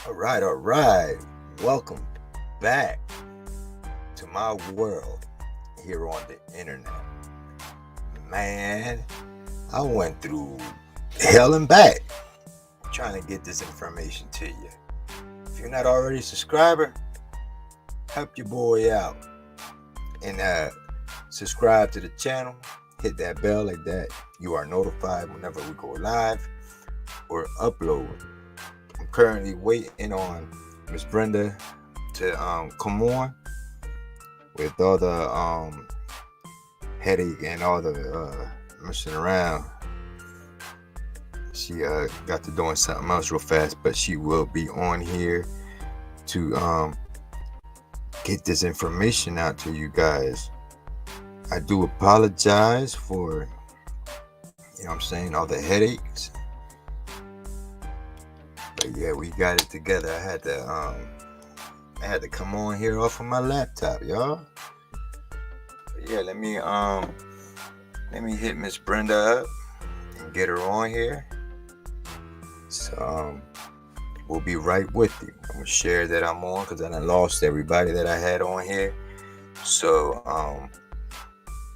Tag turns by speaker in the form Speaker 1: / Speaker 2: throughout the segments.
Speaker 1: All right. Welcome back to my world here on the internet. Man, I went through hell and back trying to get this information to you. If you're not already a subscriber, help your boy out and subscribe to the channel. Hit that bell like that. You are notified whenever we go live or upload. I'm currently waiting on Miss Brenda to come on with all the headache and all the messing around. She got to doing something else real fast, but she will be on here to get this information out to you guys. I do apologize for, all the headaches. But yeah, we got it together. I had to come on here off of my laptop, y'all. But yeah, let me hit Miss Brenda up and get her on here. So we'll be right with you. I'm gonna share that I'm on because I done lost everybody that I had on here. So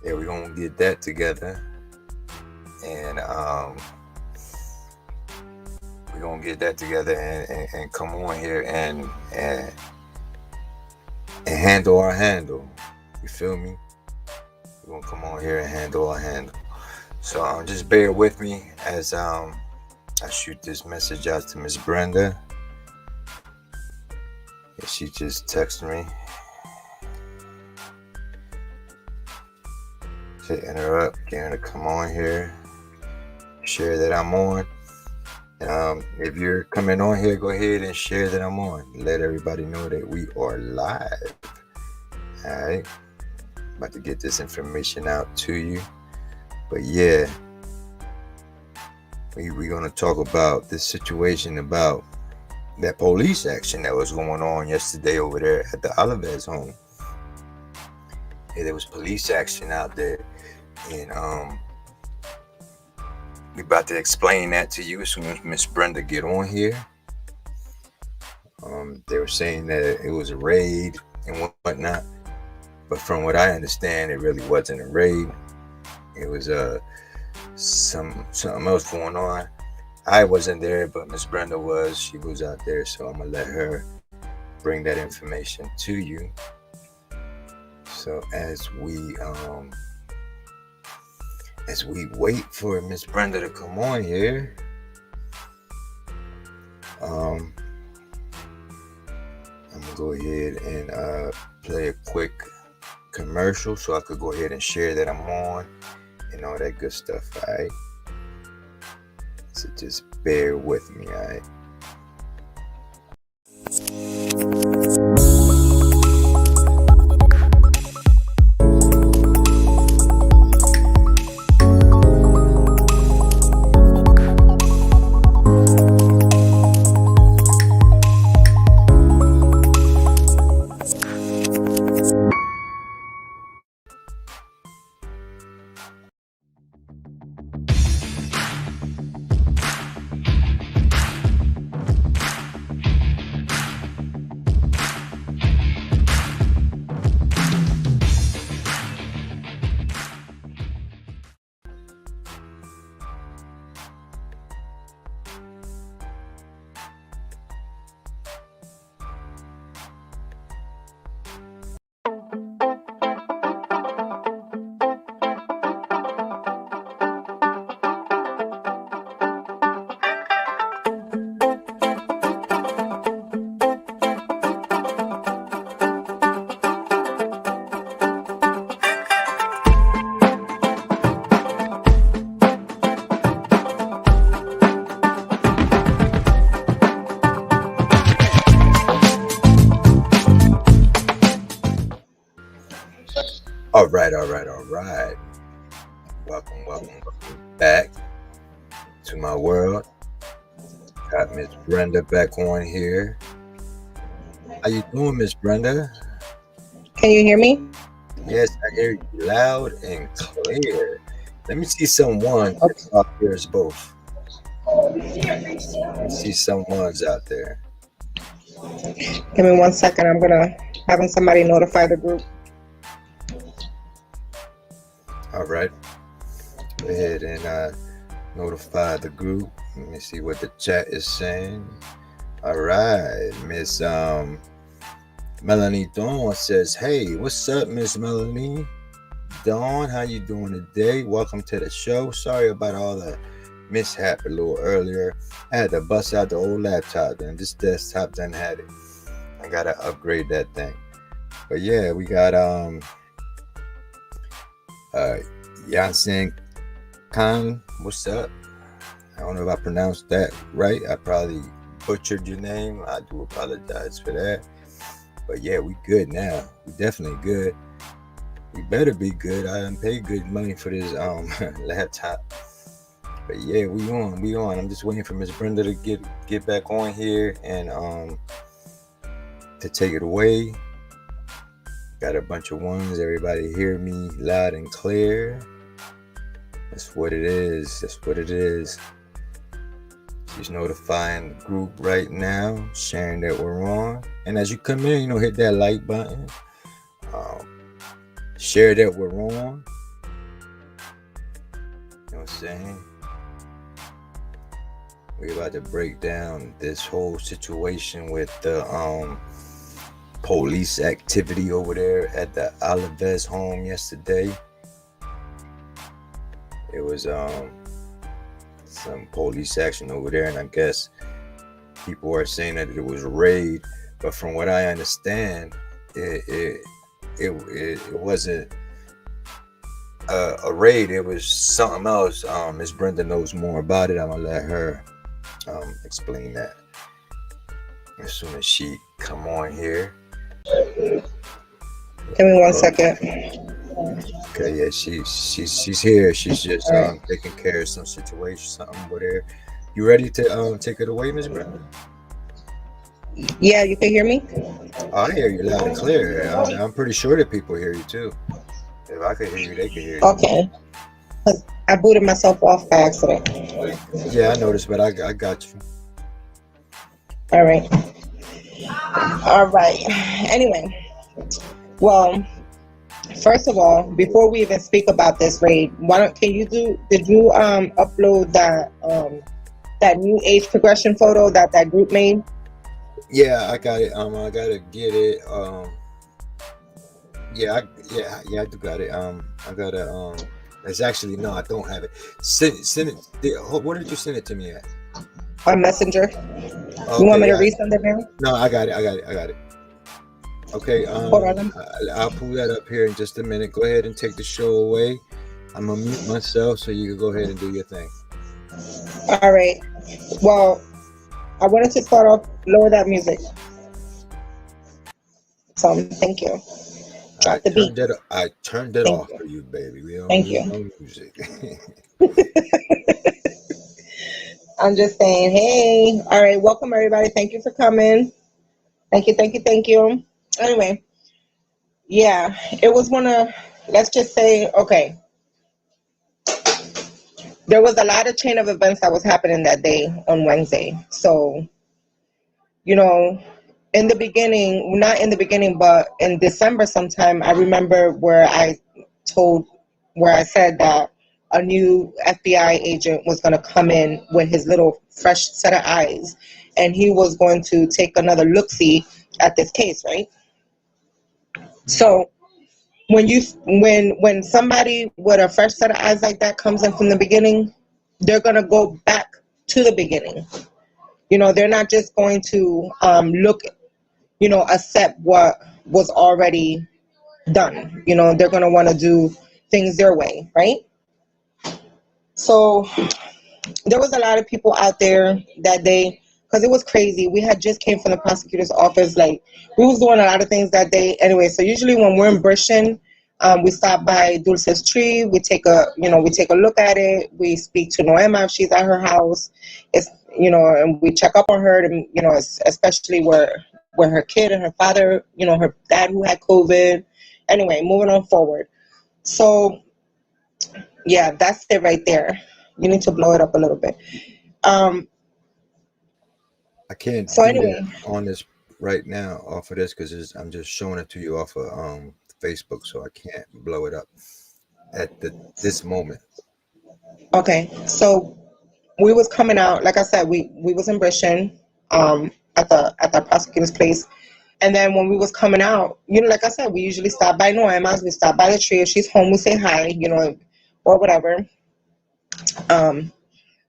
Speaker 1: yeah, we're gonna get that together, and we're gonna get that together and come on here and handle our handle. You feel me? We're gonna come on here and handle our handle. So just bear with me as I shoot this message out to Miss Brenda. And she just texted me. Hitting her up, getting her to come on here, share that I'm on. If you're coming on here, go ahead and share that I'm on. Let everybody know that we are live. Alright, about to get this information out to you. But yeah, we're gonna talk about this situation about that police action that was going on yesterday over there at the Alavez home. Yeah, there was police action out there, and we about to explain that to you as soon as Miss Brenda get on here. They were saying that it was a raid and whatnot, but from what I understand, it really wasn't a raid. It was something else going on. I wasn't there, but Miss Brenda was. She was out there, so I'm gonna let her bring that information to you. So as we wait for Miss Brenda to come on here, I'm gonna go ahead and play a quick commercial so I could go ahead and share that I'm on and all that good stuff. All right, so just bear with me. All right. All right. Welcome back to my world. Got Miss Brenda back on here. How you doing, Miss Brenda?
Speaker 2: Can you hear me?
Speaker 1: Yes, I hear you loud and clear. Let me see some ones out there as both. Let me see some ones out there.
Speaker 2: Give me 1 second. I'm gonna having somebody notify the group.
Speaker 1: All right. Go ahead and notify the group. Let me see what the chat is saying. All right. Miss Melanie Dawn says, "Hey, what's up, Miss Melanie Dawn? How you doing today? Welcome to the show. Sorry about all the mishap a little earlier. I had to bust out the old laptop, and this desktop done had it. I gotta upgrade that thing. But yeah, we got Yansen Khan. What's up? I don't know if I pronounced that right. I probably butchered your name. I do apologize for that. But yeah, we good now. We definitely good. We better be good. I done paid good money for this laptop. But yeah, we on. I'm just waiting for Miss Brenda to get back on here and to take it away. Got a bunch of ones. Everybody hear me loud and clear. That's what it is. She's notifying the group right now, sharing that we're on. And as you come in, hit that like button. Share that we're on. You know what I'm saying? We're about to break down this whole situation with the police activity over there at the Alavez home yesterday. It was some police action over there, and I guess people are saying that it was a raid, but from what I understand, it wasn't a raid. It was something else. Miss Brenda knows more about it. I'm gonna let her explain that as soon as she come on here.
Speaker 2: Give me 1 second.
Speaker 1: Okay, yeah, she's here. She's just taking care of some situation, something with her. You ready to take it away, Miss Brenda?
Speaker 2: Yeah, you can hear me?
Speaker 1: I hear you loud and clear. I'm pretty sure that people hear you too. If I could hear you, they could hear you.
Speaker 2: Okay. I booted myself off by accident.
Speaker 1: Yeah, I noticed, but I got you.
Speaker 2: All right. Anyway, well, first of all, before we even speak about this raid, did you upload that new age progression photo that group made?
Speaker 1: Yeah, I got it. I gotta get it. I do got it. I gotta. It's actually no, I don't have it. Send it. Where did you send it to me at?
Speaker 2: On Messenger.
Speaker 1: Okay,
Speaker 2: You want me to resend it now?
Speaker 1: No, I got it. Okay.
Speaker 2: Hold on.
Speaker 1: I'll pull that up here in just a minute. Go ahead and take the show away. I'm gonna mute myself so you can go ahead and do your thing.
Speaker 2: All right. Well, I wanted to start off, lower that music. So thank you. Drop the beat.
Speaker 1: I turned it off for you, baby. We don't need no music.
Speaker 2: I'm just saying, hey. All right, welcome everybody. Thank you for coming. Thank you. Anyway, yeah, it was let's just say, okay. There was a lot of chain of events that was happening that day on Wednesday. So, in the beginning, not in the beginning, but in December sometime, I remember where I said that a new FBI agent was going to come in with his little fresh set of eyes, and he was going to take another look-see at this case, right? So when somebody with a fresh set of eyes like that comes in from the beginning, they're going to go back to the beginning. They're not just going to look, accept what was already done. They're going to want to do things their way, right? So there was a lot of people out there that day because it was crazy. We had just came from the prosecutor's office. Like, we was doing a lot of things that day. Anyway, so usually when we're in Britain, we stop by Dulce's tree. We take a look at it. We speak to Noema if she's at her house. It's, and we check up on her, and, especially where her kid and her father, her dad who had COVID. Anyway, moving on forward. So, yeah, that's it right there. You need to blow it up a little bit.
Speaker 1: I can't
Speaker 2: So
Speaker 1: do
Speaker 2: anyway,
Speaker 1: that on this right now off of this because I'm just showing it to you off of Facebook, so I can't blow it up at this moment.
Speaker 2: Okay, so we was coming out. Like I said, we was in Britain, at the prosecutor's place. And then when we was coming out, like I said, we usually stop by Noema's. We stop by the tree. If she's home, we say hi, or whatever. Um,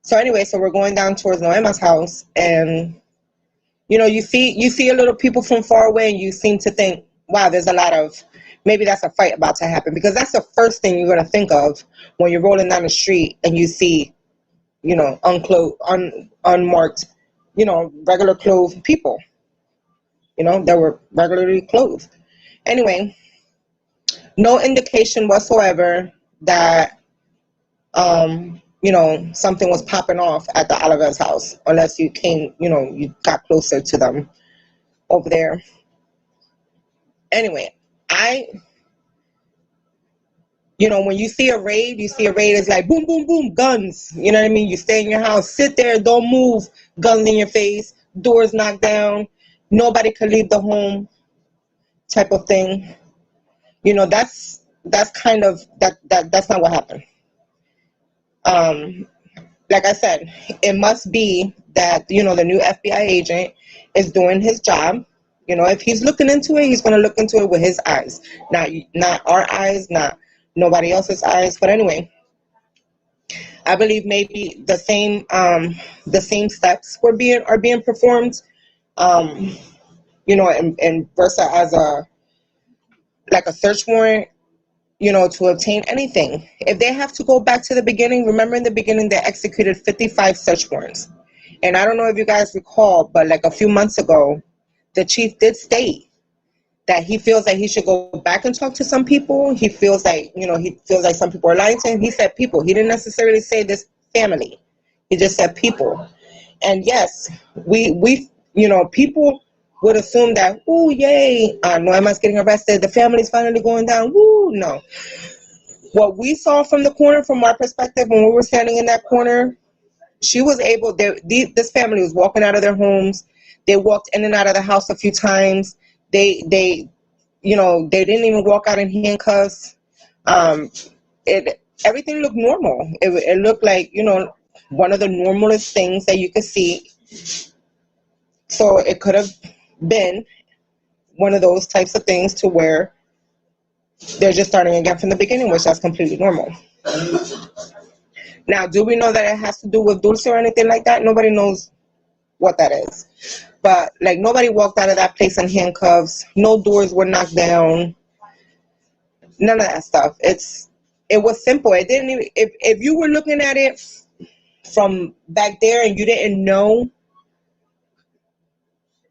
Speaker 2: so anyway, so we're going down towards Noema's house, and you see a little people from far away, and you seem to think, wow, there's a lot of, maybe that's a fight about to happen, because that's the first thing you're gonna think of when you're rolling down the street and you see, unclothed, unmarked, regular clothed people, that were regularly clothed. Anyway, no indication whatsoever that something was popping off at the Alavez house, unless you came, you got closer to them over there. Anyway, when you see a raid, it's like boom, boom, boom, guns. You know what I mean? You stay in your house, sit there, don't move, guns in your face, doors knocked down, nobody could leave the home, type of thing. That's kind of that's not what happened. Um, like I said, it must be that the new FBI agent is doing his job. If he's looking into it, he's going to look into it with his eyes, not our eyes, not nobody else's eyes. But anyway, I believe maybe the same steps are being performed. Um, and versa as a search warrant, to obtain anything. If they have to go back to the beginning, remember in the beginning they executed 55 search warrants. And I don't know if you guys recall, but like a few months ago, the chief did state that he feels that he should go back and talk to some people. He feels like, some people are lying to him. He said people. He didn't necessarily say this family. He just said people. And yes, we people would assume that, ooh, yay, Noema's getting arrested, the family's finally going down, woo, no. What we saw from the corner, from our perspective, when we were standing in that corner, she was able, this family was walking out of their homes. They walked in and out of the house a few times. They didn't even walk out in handcuffs. Everything looked normal. It looked like, one of the normalest things that you could see. So it could have been one of those types of things to where they're just starting again from the beginning, which that's completely normal. Now, do we know that it has to do with Dulce or anything like that? Nobody knows what that is. But like, nobody walked out of that place in handcuffs. No doors were knocked down. None of that stuff. It was simple. It didn't even, if you were looking at it from back there and you didn't know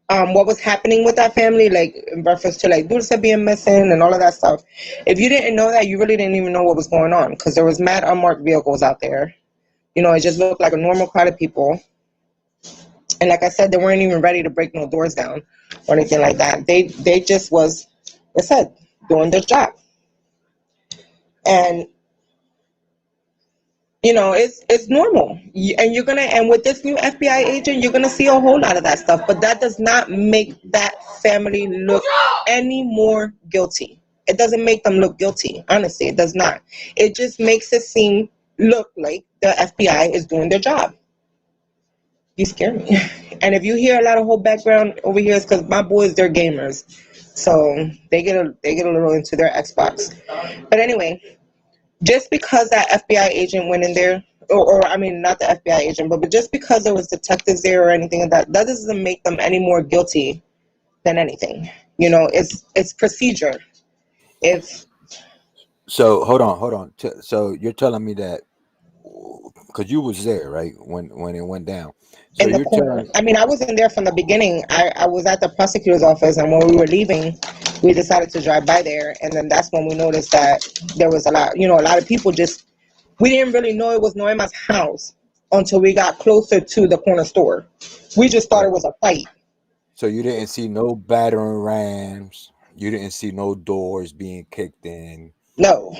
Speaker 2: what was happening with that family, like in reference to like Dulce being missing and all of that stuff. If you didn't know that, you really didn't even know what was going on, because there was mad unmarked vehicles out there. It just looked like a normal crowd of people. And like I said, they weren't even ready to break no doors down or anything like that. They just was, like I said, doing their job. And it's normal. And with this new FBI agent, you're gonna see a whole lot of that stuff. But that does not make that family look any more guilty. It doesn't make them look guilty. Honestly, it does not. It just makes it look like the FBI is doing their job. You scare me. And if you hear a lot of whole background over here, it's because my boys, they're gamers, so they get a little into their Xbox. But anyway, just because that FBI agent went in there, or I mean, not the FBI agent, but just because there was detectives there or anything like that, that doesn't make them any more guilty than anything. It's procedure.
Speaker 1: So hold on. So you're telling me that, because you was there, right, when it went down. So
Speaker 2: In the
Speaker 1: you're
Speaker 2: corner.
Speaker 1: telling,
Speaker 2: I mean, I wasn't there from the beginning. I was at the prosecutor's office, and when we were leaving, we decided to drive by there, and then that's when we noticed that there was a lot of people just. We didn't really know it was Noema's house until we got closer to the corner store. We just thought it was a fight.
Speaker 1: so you didn't see no battering rams. You didn't see no doors being kicked in.
Speaker 2: No.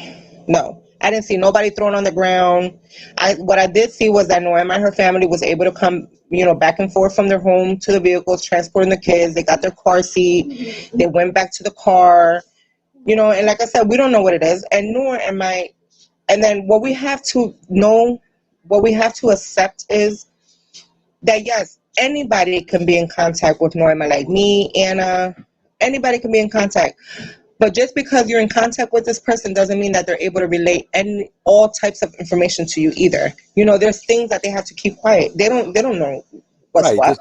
Speaker 2: I didn't see nobody thrown on the ground. What I did see was that Noema and her family was able to come, back and forth from their home to the vehicles, transporting the kids. They got their car seat. They went back to the car, and like I said, we don't know what it is. And nor am I. And then what we have to know, what we have to accept is that, yes, anybody can be in contact with Noema, like me, Anna. Anybody can be in contact. But just because you're in contact with this person doesn't mean that they're able to relate all types of information to you either. There's things that they have to keep quiet. They don't know what's
Speaker 1: Right.
Speaker 2: what.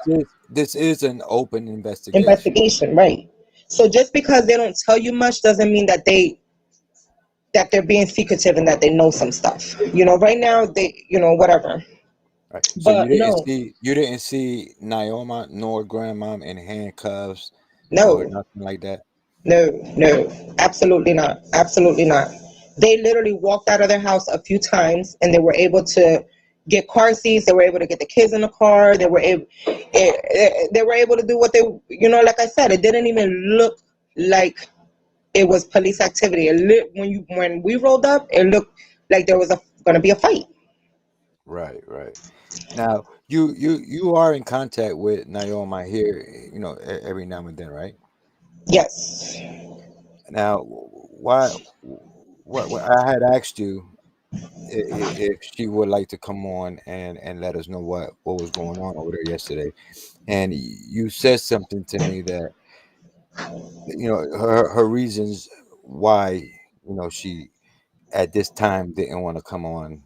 Speaker 1: This is an open investigation.
Speaker 2: Investigation, right? So just because they don't tell you much doesn't mean that they're being secretive and that they know some stuff. Right now whatever.
Speaker 1: Right. So
Speaker 2: But no,
Speaker 1: you didn't see Naoma nor grandmom in handcuffs or
Speaker 2: no,
Speaker 1: nothing like that.
Speaker 2: no, absolutely not. Absolutely not. They literally walked out of their house a few times and they were able to get car seats. They were able to get the kids in the car. They were able to do what like I said, it didn't even look like it was police activity. When we rolled up, it looked like there was going to be a fight.
Speaker 1: Right, right. Now you are in contact with Naoma here, every now and then, right?
Speaker 2: Yes.
Speaker 1: Now, why? What I had asked you if she would like to come on and let us know what was going on over there yesterday, and you said something to me that her reasons why she at this time didn't want to come on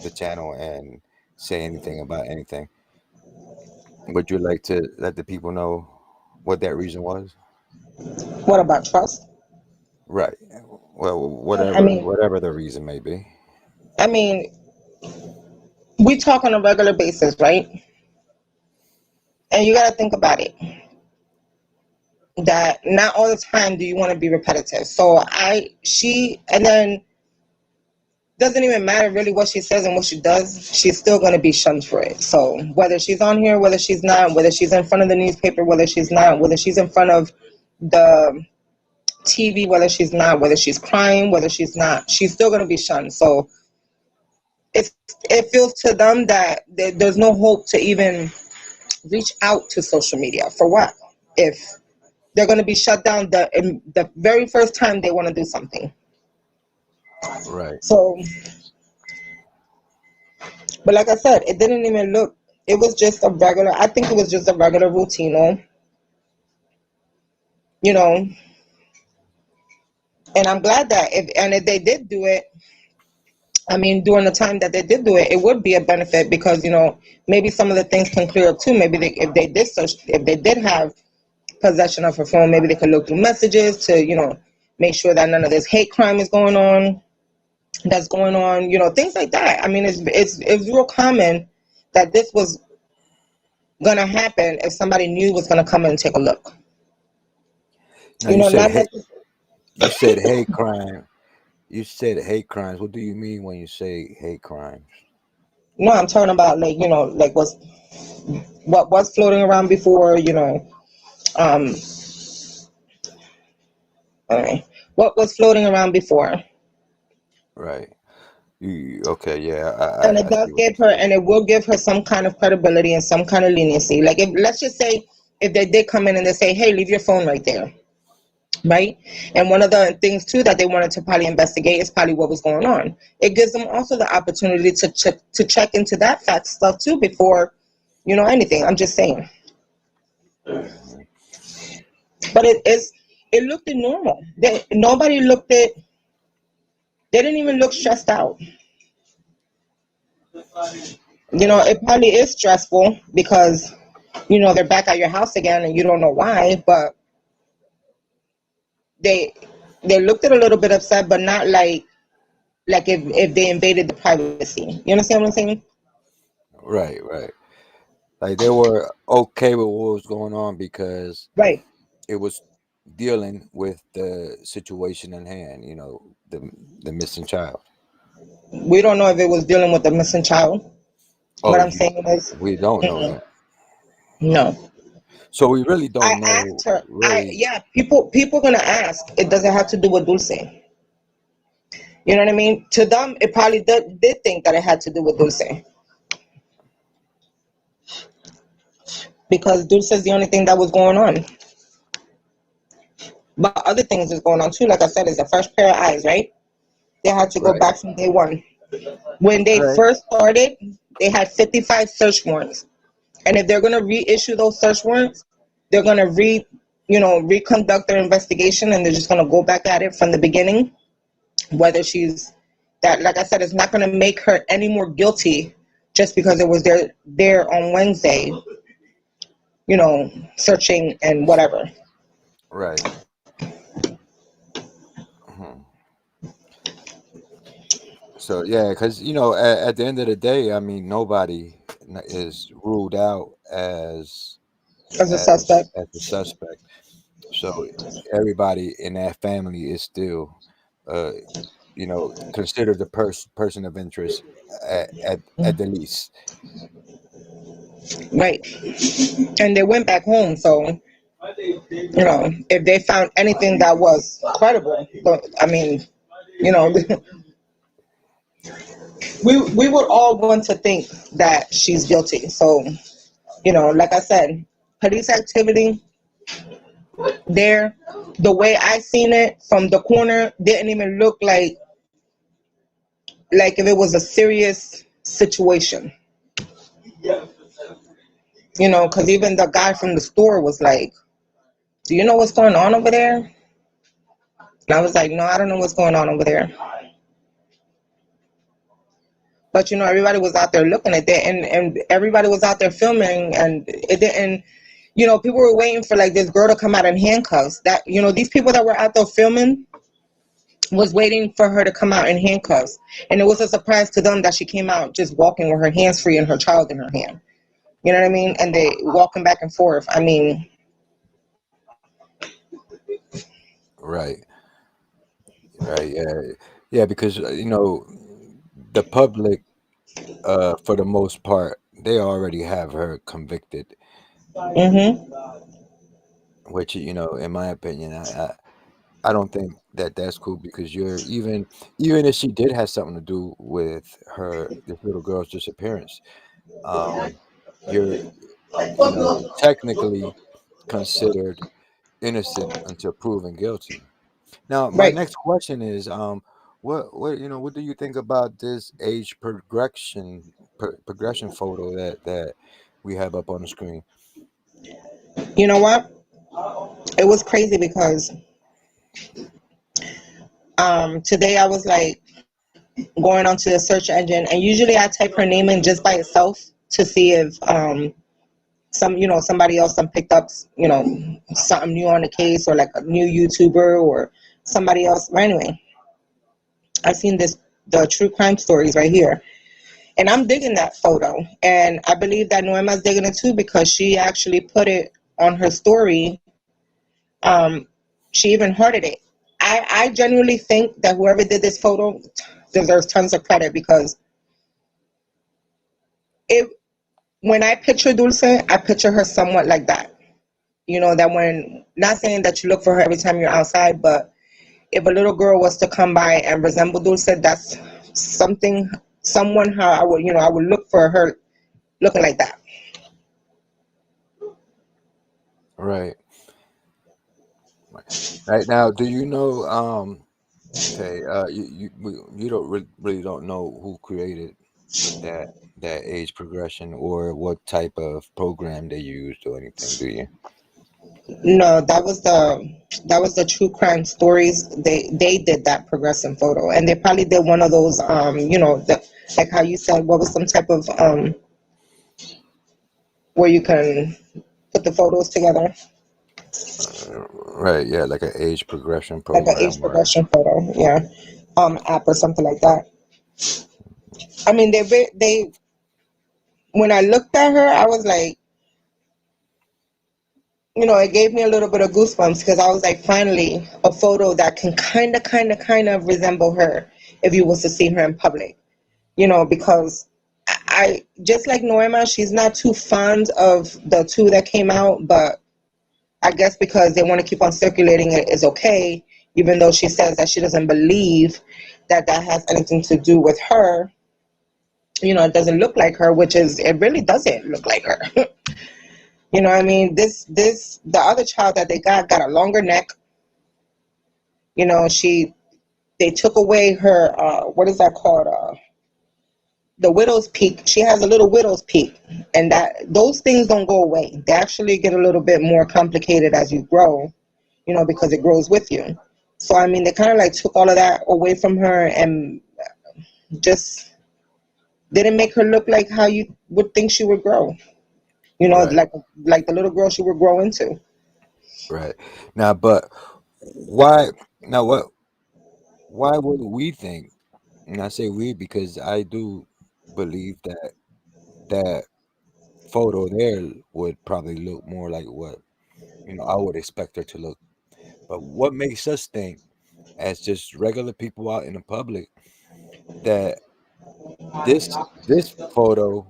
Speaker 1: the channel and say anything about anything. Would you like to let the people know what that reason was?
Speaker 2: What about trust?
Speaker 1: Right. Well,
Speaker 2: I mean,
Speaker 1: whatever the reason may be.
Speaker 2: I mean, we talk on a regular basis, right? And you got to think about it. That not all the time do you want to be repetitive. So and then doesn't even matter really what she says and what she does, she's still going to be shunned for it. So whether she's on here, whether she's not, whether she's in front of the newspaper, whether she's not, whether she's in front of the TV, whether she's not, whether she's crying, whether she's not, she's still going to be shunned. So it feels to them that there's no hope to even reach out to social media. For what? If they're going to be shut down the very first time they want to do something.
Speaker 1: Right.
Speaker 2: So, but like I said, it didn't even look, it was just I think it was just a regular routine, and I'm glad that if they did do it, I mean, during the time that they did do it, it would be a benefit because, maybe some of the things can clear up too. Maybe if they did have possession of her phone, maybe they could look through messages to, make sure that none of this hate crime is going on. That's going on, things like that. I mean, it's real common that this was gonna happen if somebody new was gonna come in and take a look.
Speaker 1: Now you said
Speaker 2: Not
Speaker 1: hate.
Speaker 2: necessarily.
Speaker 1: You said hate crime. You said hate crimes. What do you mean when you say hate crimes?
Speaker 2: No, I'm talking about like what was floating around before, um, what was floating around before.
Speaker 1: Right. Okay. Yeah.
Speaker 2: And it
Speaker 1: I
Speaker 2: does
Speaker 1: see what
Speaker 2: give
Speaker 1: you're
Speaker 2: her,
Speaker 1: saying.
Speaker 2: and it will give her some kind of credibility and some kind of leniency. Like, if let's just say if they did come in and they say, "Hey, leave your phone right there," right? And one of the things too that they wanted to probably investigate is probably what was going on. It gives them also the opportunity to check into that fact stuff too before, anything. I'm just saying.
Speaker 1: Mhm.
Speaker 2: But it looked normal. Nobody looked at. They didn't even look stressed out. It probably is stressful because they're back at your house again and you don't know why, but they they looked at a little bit upset, but not like if they invaded the privacy. You understand what I'm saying?
Speaker 1: Right. Right. Like they were okay with what was going on because
Speaker 2: Right.
Speaker 1: it was dealing with the situation in hand. The missing child.
Speaker 2: We don't know if it was dealing with a missing child. What
Speaker 1: Oh,
Speaker 2: I'm saying is,
Speaker 1: we don't know
Speaker 2: mm-mm,
Speaker 1: that.
Speaker 2: no.
Speaker 1: So we really
Speaker 2: I
Speaker 1: don't
Speaker 2: asked
Speaker 1: know.
Speaker 2: her.
Speaker 1: Really.
Speaker 2: Yeah. People gonna ask. It doesn't have to do with Dulce. You know what I mean? To them, it probably did think that it had to do with Dulce, because Dulce is the only thing that was going on. But other things is going on too. Like I said, it's a fresh pair of eyes, right? They had to go
Speaker 1: Right.
Speaker 2: back from day one. When they
Speaker 1: Right.
Speaker 2: first started, they had 55 search warrants. And if they're going to reissue those search warrants, they're going to reconduct their investigation, and they're just going to go back at it from the beginning. Whether she's that, like I said, it's not going to make her any more guilty just because it was there on Wednesday, searching and whatever.
Speaker 1: Right. Mhm. So yeah, because at the end of the day, I mean, nobody is ruled out
Speaker 2: As a suspect.
Speaker 1: as a suspect. So everybody in that family is still, uh, considered the person of interest at the least.
Speaker 2: Right. And they went back home, so if they found anything that was credible, but I mean, we would all want to think that she's guilty. So, like I said, police activity there, the way I seen it from the corner, didn't even look like if it was a serious situation. Because even the guy from the store was like, "Do you know what's going on over there?" And I was like, "No, I don't know what's going on over there." But everybody was out there looking at that, and everybody was out there filming, and it didn't. People were waiting for like this girl to come out in handcuffs. That these people that were out there filming was waiting for her to come out in handcuffs, and it was a surprise to them that she came out just walking with her hands free and her child in her hand. You know what I mean? And they walking back and forth. I mean,
Speaker 1: Right. Right. Yeah. Because the public, for the most part, they already have her convicted.
Speaker 2: mm-hmm.
Speaker 1: Which in my opinion, I don't think that that's cool, because even if she did have something to do with this little girl's disappearance, you're technically considered innocent until proven guilty. Now, my
Speaker 2: Right.
Speaker 1: next question is, what do you think about this age progression photo that we have up on the screen?
Speaker 2: You know what? It was crazy because today I was like going onto the search engine, and usually I type her name in just by itself to see if somebody else picked up something new on the case, or like a new YouTuber or somebody else. But anyway, I've seen the true crime stories right here, and I'm digging that photo, and I believe that Noema's digging it too, because she actually put it on her story. She even hearted it. I genuinely think that whoever did this photo deserves tons of credit, because when I picture Dulce, I picture her somewhat like that. That when, not saying that you look for her every time you're outside, but if a little girl was to come by and resemble Dulce, that's someone how I would look for her looking like that.
Speaker 1: Right. Right now, do you know? Okay, you don't really don't know who created that age progression, or what type of program they used or anything, do you?
Speaker 2: No, that was the true crime stories. They did that progressive photo, and they probably did one of those like how you said, what was some type of where you can put the photos together,
Speaker 1: Right, yeah, like an age progression
Speaker 2: like an
Speaker 1: program,
Speaker 2: age
Speaker 1: or
Speaker 2: progression photo, yeah, app or something like that. I mean, they when I looked at her, I was like, it gave me a little bit of goosebumps, because I was like, finally, a photo that can kind of resemble her if you was to see her in public. Because I just like Norma, she's not too fond of the two that came out, but I guess because they want to keep on circulating it is okay, even though she says that she doesn't believe that has anything to do with her. It doesn't look like her, which is, it really doesn't look like her. What I mean? The other child that they got a longer neck. They took away her, what is that called? The widow's peak. She has a little widow's peak, and those things don't go away. They actually get a little bit more complicated as you grow, because it grows with you. So I mean, they kind of like took all of that away from her and just didn't make her look like how you would think she would grow.
Speaker 1: Right.
Speaker 2: Like the little girl she would grow into.
Speaker 1: Right. Now, but why? Now, what? Why would we think? And I say we because I do believe that that photo there would probably look more like what I would expect her to look. But what makes us think, as just regular people out in the public, that this photo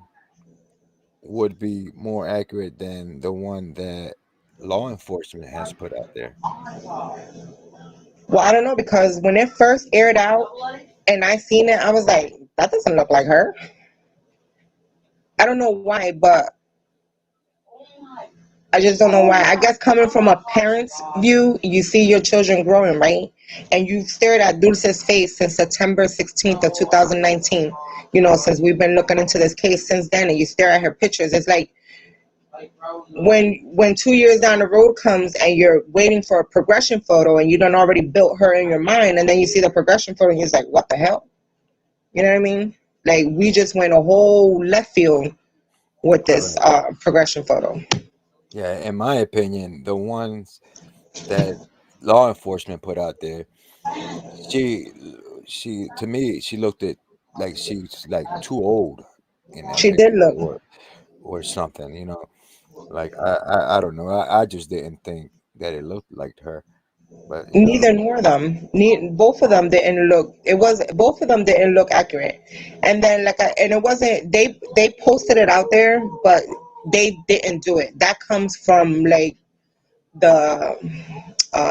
Speaker 1: would be more accurate than the one that law enforcement has put out there?
Speaker 2: Well, I don't know, because when it first aired out and I seen it, I was like, that doesn't look like her. I don't know why, but I just don't know why. I guess coming from a parent's view, you see your children growing, right? And you've stared at Dulce's face since September 16th of 2019. Since we've been looking into this case since then, and you stare at her pictures. It's like when 2 years down the road comes and you're waiting for a progression photo and you done already built her in your mind, and then you see the progression photo and you're like, what the hell? You know what I mean? Like, we just went a whole left field with this
Speaker 1: Right.
Speaker 2: progression photo.
Speaker 1: Yeah, in my opinion, the ones that law enforcement put out there, she to me she looked at like she's like too old in that
Speaker 2: She did
Speaker 1: picture
Speaker 2: look.
Speaker 1: or something, Like I don't know. I just didn't think that it looked like her. But
Speaker 2: Neither nor them. Both of them didn't look. It was both of them didn't look accurate. And then and it wasn't. They posted it out there, but they didn't do it. That comes from like the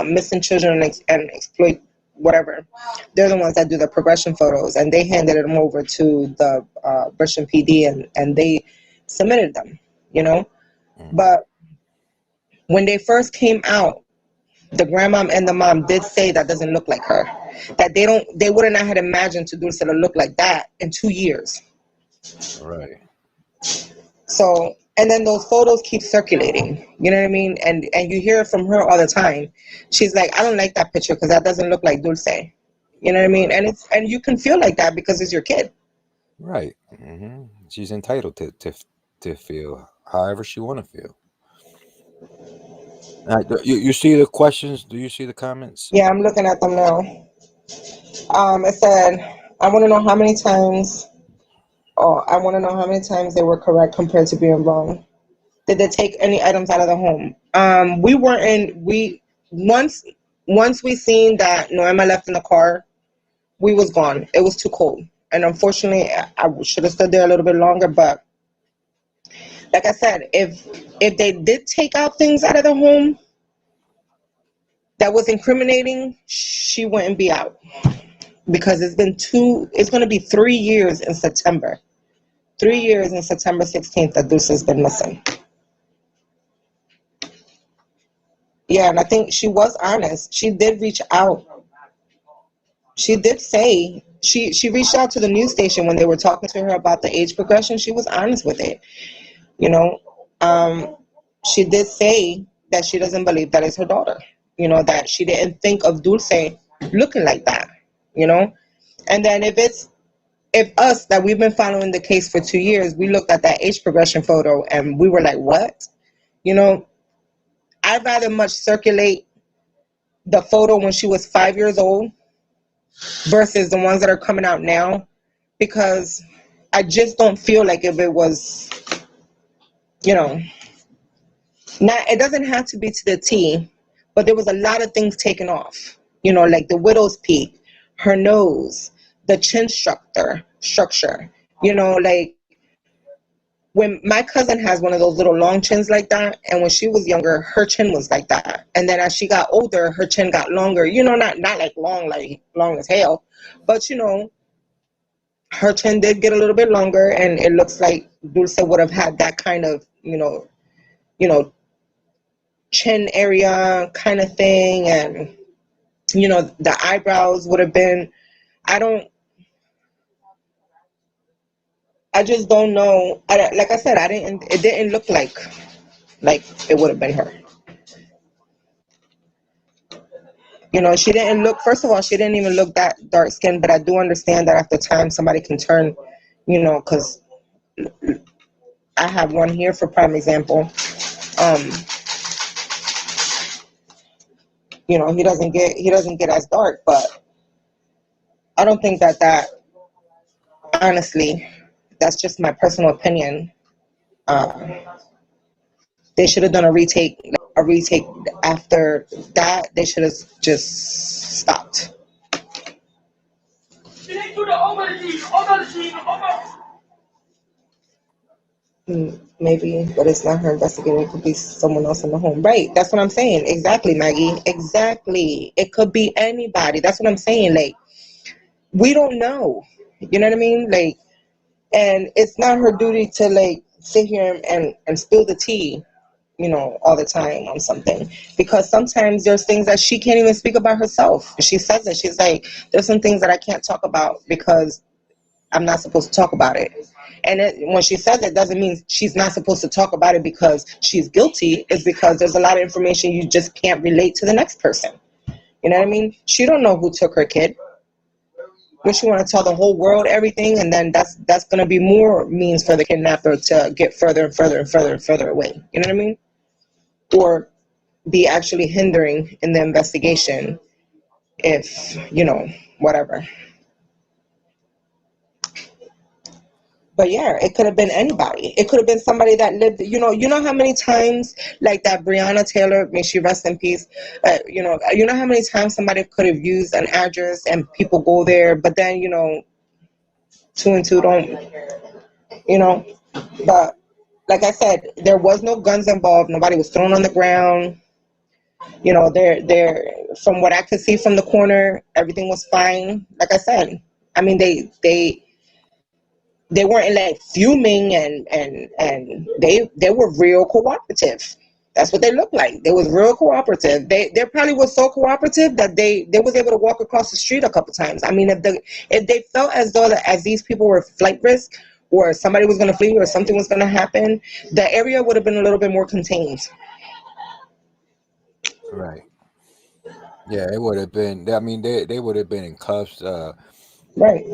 Speaker 2: missing children and exploit whatever. They're the ones that do the progression photos, and they handed them over to the Brushing PD, and they submitted them. You know,
Speaker 1: mhm,
Speaker 2: but when they first came out, the grandmom and the mom did say that doesn't look like her. That they wouldn't have had imagined to Dulce to look like that in 2 years.
Speaker 1: right.
Speaker 2: So, and then those photos keep circulating. You know what I mean? And you hear it from her all the time. She's like, I don't like that picture because that doesn't look like Dulce. You know what I mean?
Speaker 1: Right.
Speaker 2: And you can feel like that because it's your kid.
Speaker 1: Right. She's entitled to feel however she want to feel. You see the questions? Do you see the comments?
Speaker 2: Yeah, I'm looking at them now. It said, I want to know how many times. Oh, I want to know how many times they were correct compared to being wrong. Did they take any items out of the home? We weren't in. We once we seen that Noema left in the car, we was gone. It was too cold, and unfortunately, I should have stood there a little bit longer. But like I said, if they did take out things out of the home that was incriminating, she wouldn't be out, because it's been two. It's going to be 3 years in September. 3 years in September 16th that Dulce has been missing. Yeah, and I think she was honest. She did reach out. She did say she reached out to the news station when they were talking to her about the age progression. She was honest with it. You know, um, she did say that she doesn't believe that is her daughter. That she didn't think of Dulce looking like that. You know, and then if us that we've been following the case for 2 years, we looked at that age progression photo and we were like, what? You know, I'd rather much circulate the photo when she was 5 years old versus the ones that are coming out now, because I just don't feel like if it was, you know, not, it doesn't have to be to the T, but there was a lot of things taken off, like the widow's peak, her nose, the chin structure, like when my cousin has one of those little long chins like that, and when she was younger, her chin was like that. And then as she got older, her chin got longer. Not like long as hell, but her chin did get a little bit longer, and it looks like Dulce would have had that kind of you know chin area kind of thing, and the eyebrows would have been. I don't. I just don't know. Like I said, I didn't. It didn't look like it would have been her. She didn't look. First of all, she didn't even look that dark skinned. But I do understand that after time, somebody can turn. Because I have one here for prime example. Um, he doesn't get as dark, but I don't think that honestly, that's just my personal opinion. Uh, they should have done a retake after that. They should have just stopped. Maybe, but it's not her investigating. It could be someone else in the home. Right. That's what I'm saying. Exactly, Maggie. Exactly. It could be anybody. That's what I'm saying. Like, we don't know. You know what I mean? Like, and it's not her duty to like sit here and spill the tea, all the time on something. Because sometimes there's things that she can't even speak about herself. She says it. She's like, there's some things that I can't talk about because I'm not supposed to talk about it. And when she says it, doesn't mean she's not supposed to talk about it because she's guilty. It's because there's a lot of information you just can't relate to the next person. You know what I mean? She don't know who took her kid. When she want to tell the whole world everything, and then that's going to be more means for the kidnapper to get further and further and further and further away. You know what I mean? Or be actually hindering in the investigation if, whatever. But yeah, it could have been anybody. It could have been somebody that lived, how many times, like that Breonna Taylor, may she rest in peace, how many times somebody could have used an address and people go there, but then, two and two don't, you know. But like I said, there was no guns involved. Nobody was thrown on the ground. They're from what I could see from the corner, everything was fine. Like I said, I mean, they weren't like fuming, and they were real cooperative. That's what they looked like. They was real cooperative. They probably was so cooperative that they was able to walk across the street a couple times. I mean, if they felt as though as these people were flight risk, or somebody was going to flee, or something was going to happen, the area would have been a little bit more contained.
Speaker 1: Right. Yeah, it would have been. I mean, they would have been in cuffs.
Speaker 2: Right.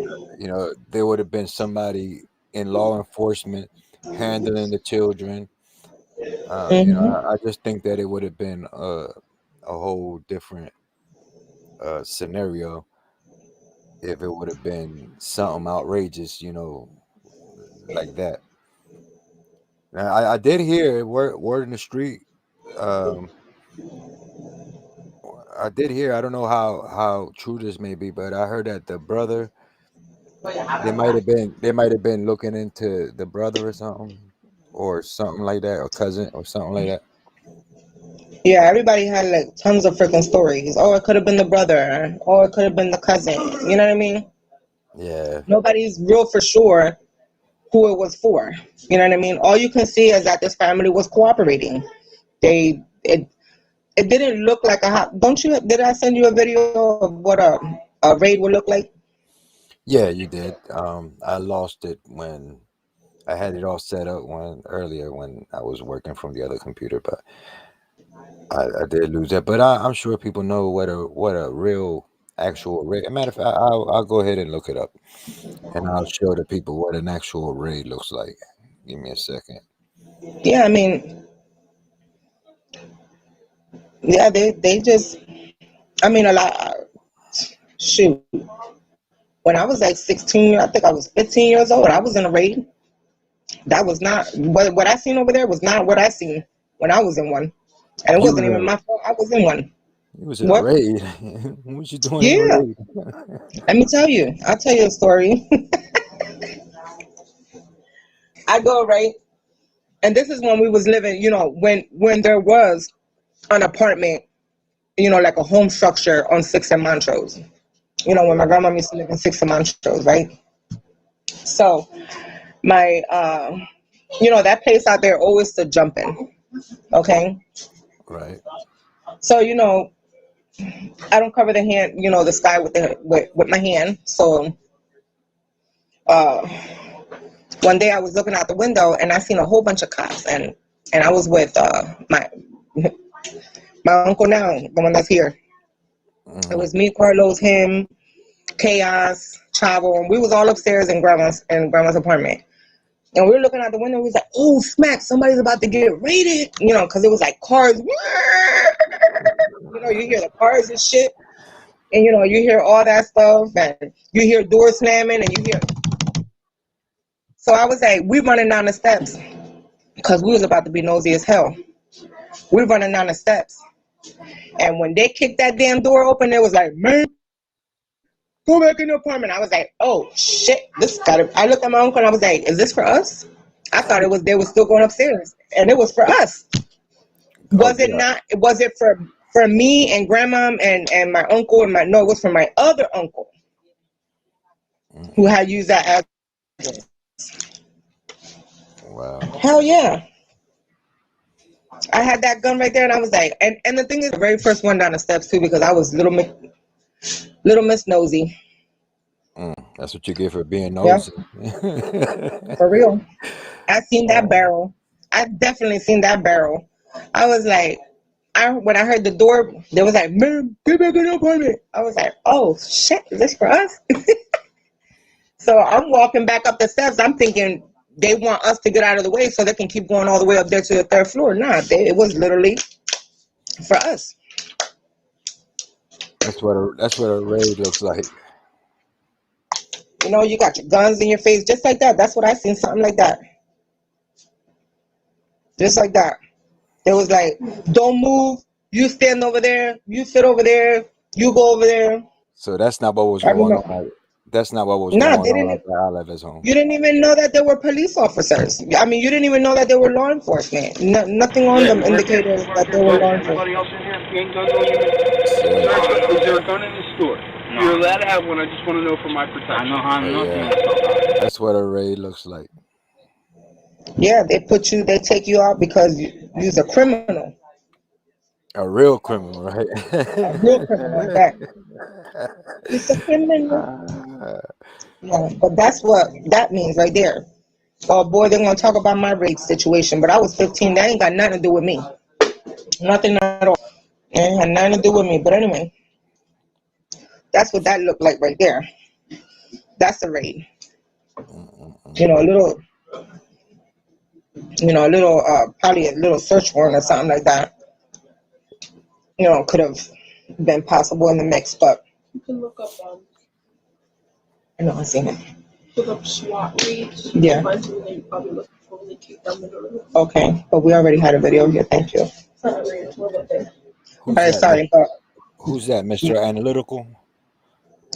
Speaker 1: There would have been somebody in law enforcement handling the children. I just think that it would have been a whole different scenario if it would have been something outrageous, like that. Now, I did hear word in the street. Um, I did hear. I don't know how true this may be, but I heard that the brother, they might have been looking into the brother or something like that, or cousin or something like that.
Speaker 2: Yeah, everybody had like tons of freaking stories. Oh, it could have been the brother. Oh, it could have been the cousin. You know what I mean?
Speaker 1: Yeah.
Speaker 2: Nobody's real for sure who it was for. You know what I mean? All you can see is that this family was cooperating. It didn't look like a hot. Don't you? Did I send you a video of what a raid would look like?
Speaker 1: Yeah, you did. I lost it when I had it all set up earlier when I was working from the other computer, but I did lose that. But I'm sure people know what a real actual raid. Matter of fact, I'll go ahead and look it up, and I'll show the people what an actual raid looks like. Give me a second.
Speaker 2: Yeah, I mean, yeah, they just. I mean, a lot. Shoot, when I was like 16, I think I was 15 years old. I was in a raid. That was not what I seen over there was not what I seen when I was in one, and it
Speaker 1: You
Speaker 2: wasn't
Speaker 1: was
Speaker 2: even my fault. I was in one.
Speaker 1: in a
Speaker 2: What?
Speaker 1: raid. What you doing in a
Speaker 2: Yeah.
Speaker 1: raid?
Speaker 2: Let me tell you. I'll tell you a story. I go right. And this is when we was living, when there was an apartment, like a home structure on 6th and Montrose. When my grandma used to live in 6th and Montrose, right? So my, that place out there always stood jumping. Okay.
Speaker 1: Right.
Speaker 2: So, I don't cover the hand, the sky with my hand. So, one day I was looking out the window and I seen a whole bunch of cops, and I was with my uncle now, the one that's here.
Speaker 1: Mm-hmm.
Speaker 2: It was me, Carlos, him, Chaos, Chavo, and we was all upstairs in grandma's apartment. And we were looking out the window. We was like, "Oh, smack! Somebody's about to get raided!" Because it was like cars. You hear the cars and shit, and you hear all that stuff, and you hear doors slamming, and you hear. So I was like, we running down the steps because we was about to be nosy as hell. We running down the steps, and when they kicked that damn door open, it was like, "Man, go back in the apartment." I was like, "Oh shit, this gotta." I looked at my uncle and I was like, "Is this for us?" I thought they were still going upstairs, and it was for us. Was it not? Was it for me and grandma and my uncle and no? It was for my other uncle who had used that address.
Speaker 1: Wow.
Speaker 2: Hell yeah. I had that gun right there, and I was like, and the thing is, the very first one down the steps too, because I was little Miss Nosy.
Speaker 1: That's what you get for being nosy.
Speaker 2: Yeah. For real. I seen that barrel. I definitely seen that barrel. I was like, when I heard the door, they was like, "Man, get back in the apartment." I was like, "Oh shit, is this for us?" So I'm walking back up the steps. I'm thinking they want us to get out of the way so they can keep going all the way up there to the 3rd floor. Nah, it was literally for us.
Speaker 1: That's what a raid looks like.
Speaker 2: You got your guns in your face, just like that. That's what I seen, something like that. Just like that. It was like, "Don't move. You stand over there. You sit over there. You go over there."
Speaker 1: So that's not what was going on. That's not what was going on at the Alavez home.
Speaker 2: You didn't even know that there were police officers. I mean, you didn't even know that they were law enforcement. Nothing on them indicated that they were law enforcement.
Speaker 3: Anybody else in here? You ain't guns on you? Is there a gun in the store? No. You're allowed to have one. I just want to know for my protection. I know how I'm
Speaker 1: looking. That's what a raid looks like.
Speaker 2: Yeah, they take you out because you're a criminal.
Speaker 1: A real criminal, right?
Speaker 2: A real criminal, in fact. It's a criminal. Yeah, but that's what that means right there. Oh boy, they're gonna talk about my rape situation, but I was 15. That ain't got nothing to do with me. Nothing at all. It had nothing to do with me. But anyway, that's what that looked like right there. That's a raid. Probably a little search warrant or something like that. Could have been possible in the mix, but
Speaker 4: you can look up.
Speaker 2: I know I seen it.
Speaker 4: Look up SWAT raids.
Speaker 2: Yeah.
Speaker 4: They probably look before they kick down the door.
Speaker 2: Okay, but we already had a video here. Thank you.
Speaker 4: Sorry,
Speaker 2: but
Speaker 1: who's that, Mr. Analytical?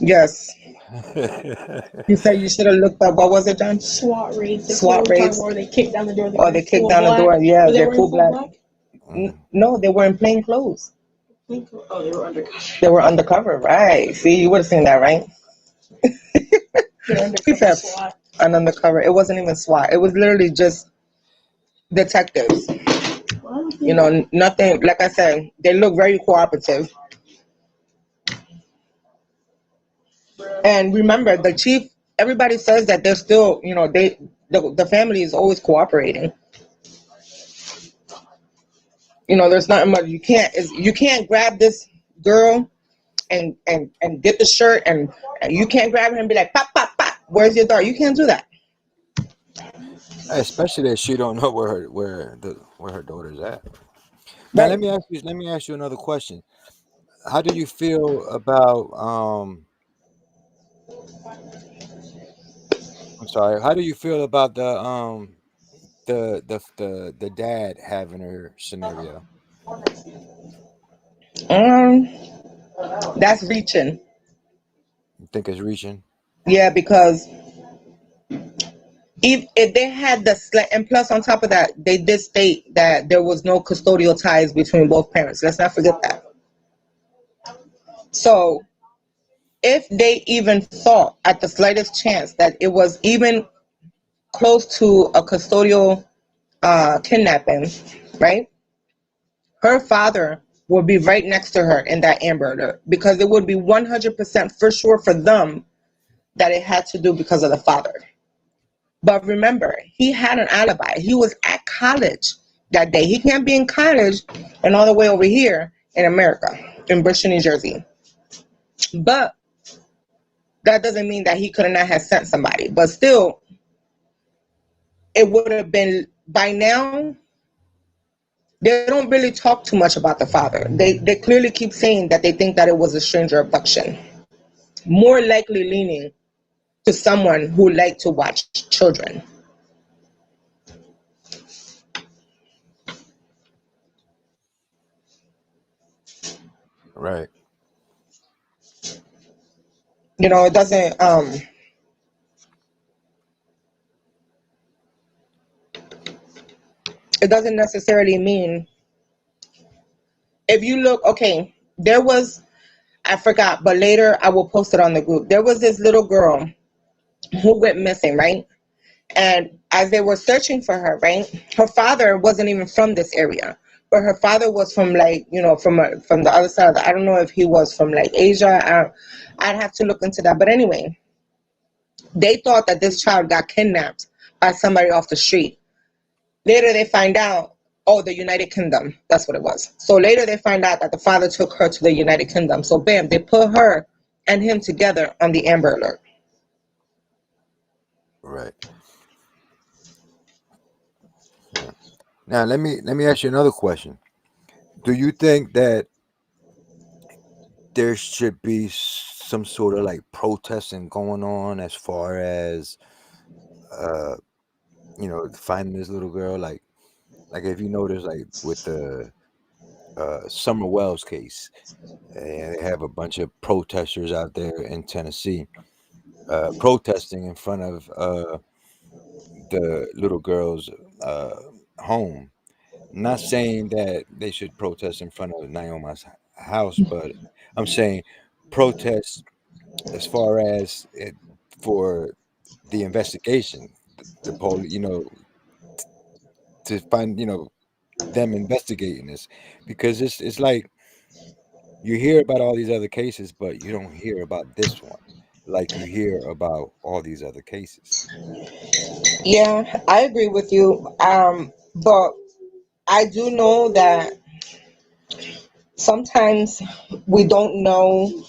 Speaker 2: Yes. You said you should have looked up. What was it, John?
Speaker 4: SWAT raids.
Speaker 2: SWAT raids.
Speaker 4: Or they kick down the door.
Speaker 2: They kick down the door. Yeah, they're full black. No, they were in plain clothes.
Speaker 4: Oh, they were undercover.
Speaker 2: They were undercover, right? See, you would have seen that, right?
Speaker 4: Undercover SWAT.
Speaker 2: An undercover. It wasn't even SWAT. It was literally just detectives. Nothing. Like I said, they look very cooperative. And remember, the chief. Everybody says that they're still, the family is always cooperating. There's nothing much. You can't grab this girl and get the shirt, and you can't grab her and be like, "Pop, pop, pop. Where's your daughter?" You can't do that.
Speaker 1: Especially if she don't know where her daughter's at. Now, let me ask you another question. How do you feel about I'm sorry. How do you feel about the dad having her scenario?
Speaker 2: That's reaching.
Speaker 1: You think it's reaching?
Speaker 2: Yeah, because if they had and plus on top of that, they did state that there was no custodial ties between both parents. Let's not forget that. So if they even thought at the slightest chance that it was even close to a custodial kidnapping, right? Her father would be right next to her in that Amber Alert, because it would be 100% for sure for them that it had to do because of the father. But remember, he had an alibi. He was at college that day. He can't be in college and all the way over here in America, in Bristol, New Jersey. But that doesn't mean that he could not have sent somebody. But still, it would have been, by now, they don't really talk too much about the father. They clearly keep saying that they think that it was a stranger abduction. More likely leaning to someone who liked to watch children.
Speaker 1: Right.
Speaker 2: You know, it doesn't necessarily mean, if you look, okay, there was, I forgot, but later I will post it on the group. There was this little girl who went missing, right? And as they were searching for her, right, her father wasn't even from this area, but her father was from, like, you know, from the other side of I don't know if he was from like Asia. I'd have to look into that. But anyway, they thought that this child got kidnapped by somebody off the street. Later they find out, oh, the United Kingdom. That's what it was. So later they find out that the father took her to the United Kingdom. So bam, they put her and him together on the Amber Alert.
Speaker 1: Right. Yeah. Now let me ask you another question. Do you think that there should be some sort of like protesting going on as far as finding this little girl? Like if you notice, like with the Summer Wells case, and they have a bunch of protesters out there in Tennessee protesting in front of the little girl's home. Not saying that they should protest in front of Naoma's house, but I'm saying protest as far as it for the investigation, the police, to find, them investigating this, because it's like you hear about all these other cases, but you don't hear about this one like you hear about all these other cases.
Speaker 2: Yeah, I agree with you. But I do know that sometimes we don't know,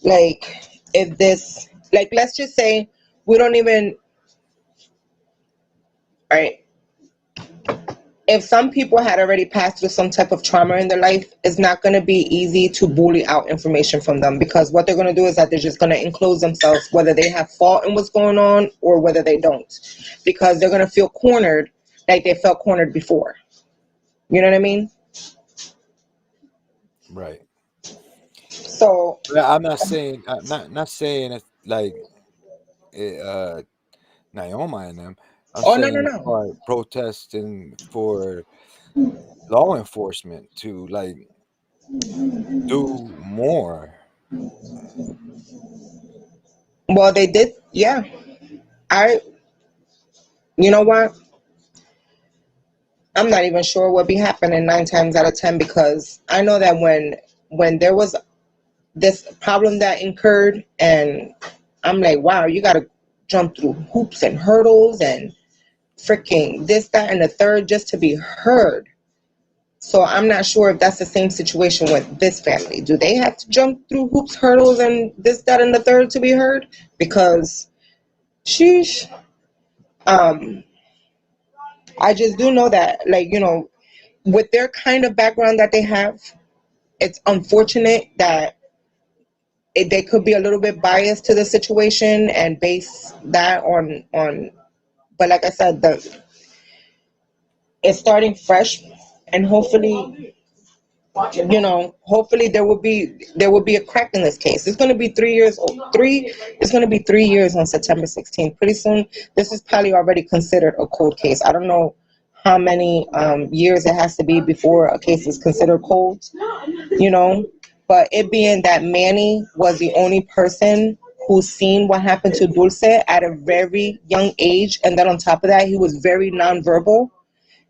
Speaker 2: like, if this, like, let's just say we don't even, right? If some people had already passed through some type of trauma in their life, it's not going to be easy to bully out information from them, because what they're going to do is that they're just going to enclose themselves, whether they have fault in what's going on or whether they don't, because they're going to feel cornered like they felt cornered before. You know what I mean?
Speaker 1: Right.
Speaker 2: So
Speaker 1: I'm not saying not saying it's like Naoma and them. I'm
Speaker 2: oh, no,
Speaker 1: saying
Speaker 2: no.
Speaker 1: for protesting for law enforcement to like do more.
Speaker 2: Well, they did. Yeah. You know what? I'm not even sure what be happening 9 times out of 10, because I know that when there was this problem that incurred, and I'm like, wow, you got to jump through hoops and hurdles and freaking this, that, and the third just to be heard. So I'm not sure if that's the same situation with this family. Do they have to jump through hoops, hurdles, and this, that, and the third to be heard? Because, sheesh, I just do know that, like, with their kind of background that they have, it's unfortunate that they could be a little bit biased to the situation and base that on. But like I said, it's starting fresh, and hopefully you know, hopefully there will be a crack in this case. It's going to be 3 years old. It's going to be 3 years on September 16th. Pretty soon, this is probably already considered a cold case. I don't know how many years it has to be before a case is considered cold, you know. But it being that Manny was the only person who seen what happened to Dulce at a very young age, and then on top of that, he was very nonverbal,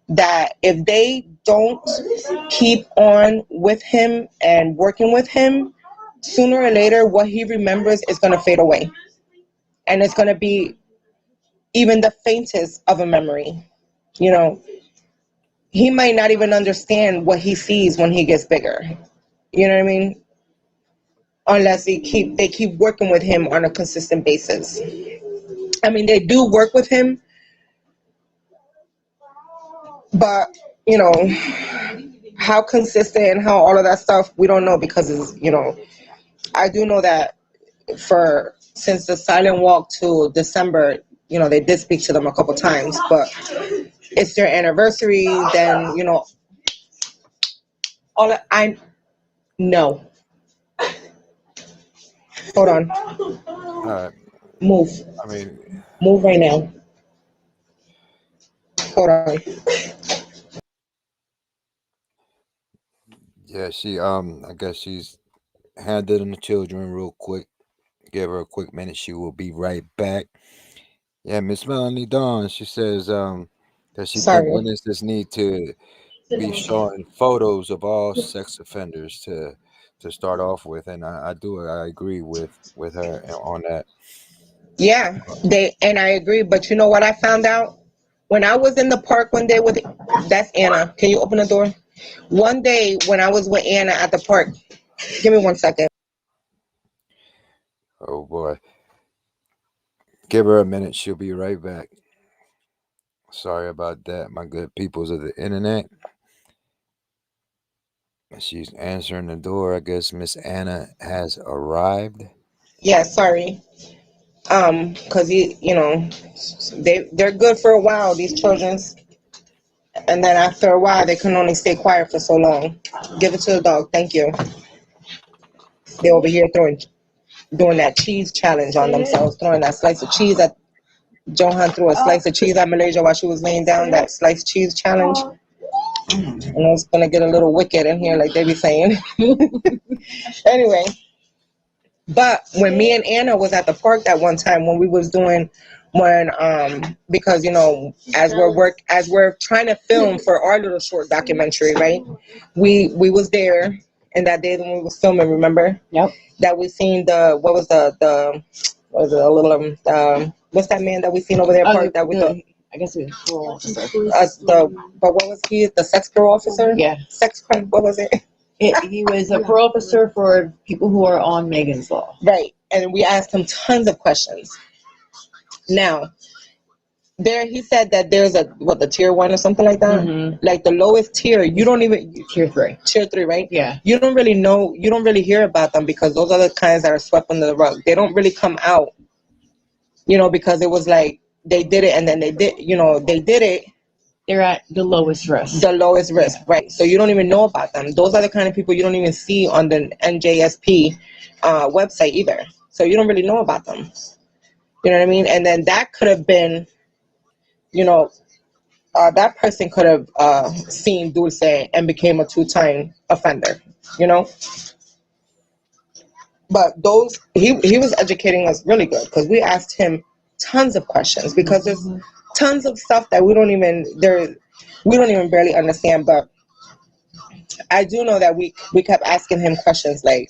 Speaker 2: that if they don't keep on with him and working with him, sooner or later, what he remembers is going to fade away. And it's going to be even the faintest of a memory. You know, he might not even understand what he sees when he gets bigger. You know what I mean? Unless they keep working with him on a consistent basis. I mean, they do work with him, but, you know, how consistent and how all of that stuff, we don't know, because it's, you know, I do know that since the silent walk to December, you know, they did speak to them a couple times, but it's their anniversary, then, you know, no. Hold on.
Speaker 1: All right.
Speaker 2: Move.
Speaker 1: I mean,
Speaker 2: Move right now. Hold on.
Speaker 1: yeah, I guess she's handling the children real quick. Give her a quick minute. She will be right back. Yeah, Miss Melanie Dawn, she says that she think
Speaker 2: Sorry.
Speaker 1: witnesses need to be showing photos of all sex offenders to start off with, and I agree with her on that.
Speaker 2: Yeah, and I agree, but you know what I found out? When I was in the park one day that's Anna. Can you open the door? One day when I was with Anna at the park, give me 1 second.
Speaker 1: Oh boy. Give her a minute, she'll be right back. Sorry about that, my good peoples of the internet. She's answering the door. I guess Miss Anna has arrived.
Speaker 2: Yeah, sorry. Because you know, they're good for a while, these children's, and then after a while they can only stay quiet for so long. Give it to the dog. Thank you. They're over here doing that cheese challenge on themselves, throwing that slice of cheese at Johan threw a slice of cheese at Malaysia while she was laying down, that sliced cheese challenge. And it's gonna get a little wicked in here, like they be saying. Anyway, but when me and Anna was at the park that one time when we was doing because you know, as we're trying to film for our little short documentary, right? We was there, and that day when we was filming, remember? Yep. That we seen what's that man that we seen over there? Park that we thought. I guess it was parole officer. But what was he? The sex parole officer? Yeah. Sex crime. What was it?
Speaker 5: He was a parole officer for people who are on Megan's Law.
Speaker 2: Right. And we asked him tons of questions. Now, he said that there's the tier 1 or something like that? Mm-hmm. Like the lowest tier, you don't even...
Speaker 5: Tier 3.
Speaker 2: Tier 3, right?
Speaker 5: Yeah.
Speaker 2: You don't really hear about them because those are the kinds that are swept under the rug. They don't really come out, you know, because it was like, they did it and then they did it.
Speaker 5: They're at the lowest risk.
Speaker 2: The lowest risk, right. So you don't even know about them. Those are the kind of people you don't even see on the NJSP website either. So you don't really know about them. You know what I mean? And then that could have been, you know, that person could have seen Dulce and became a 2-time offender, you know? But he was educating us really good because we asked him tons of questions because there's tons of stuff that we don't even barely understand. But I do know that we kept asking him questions. Like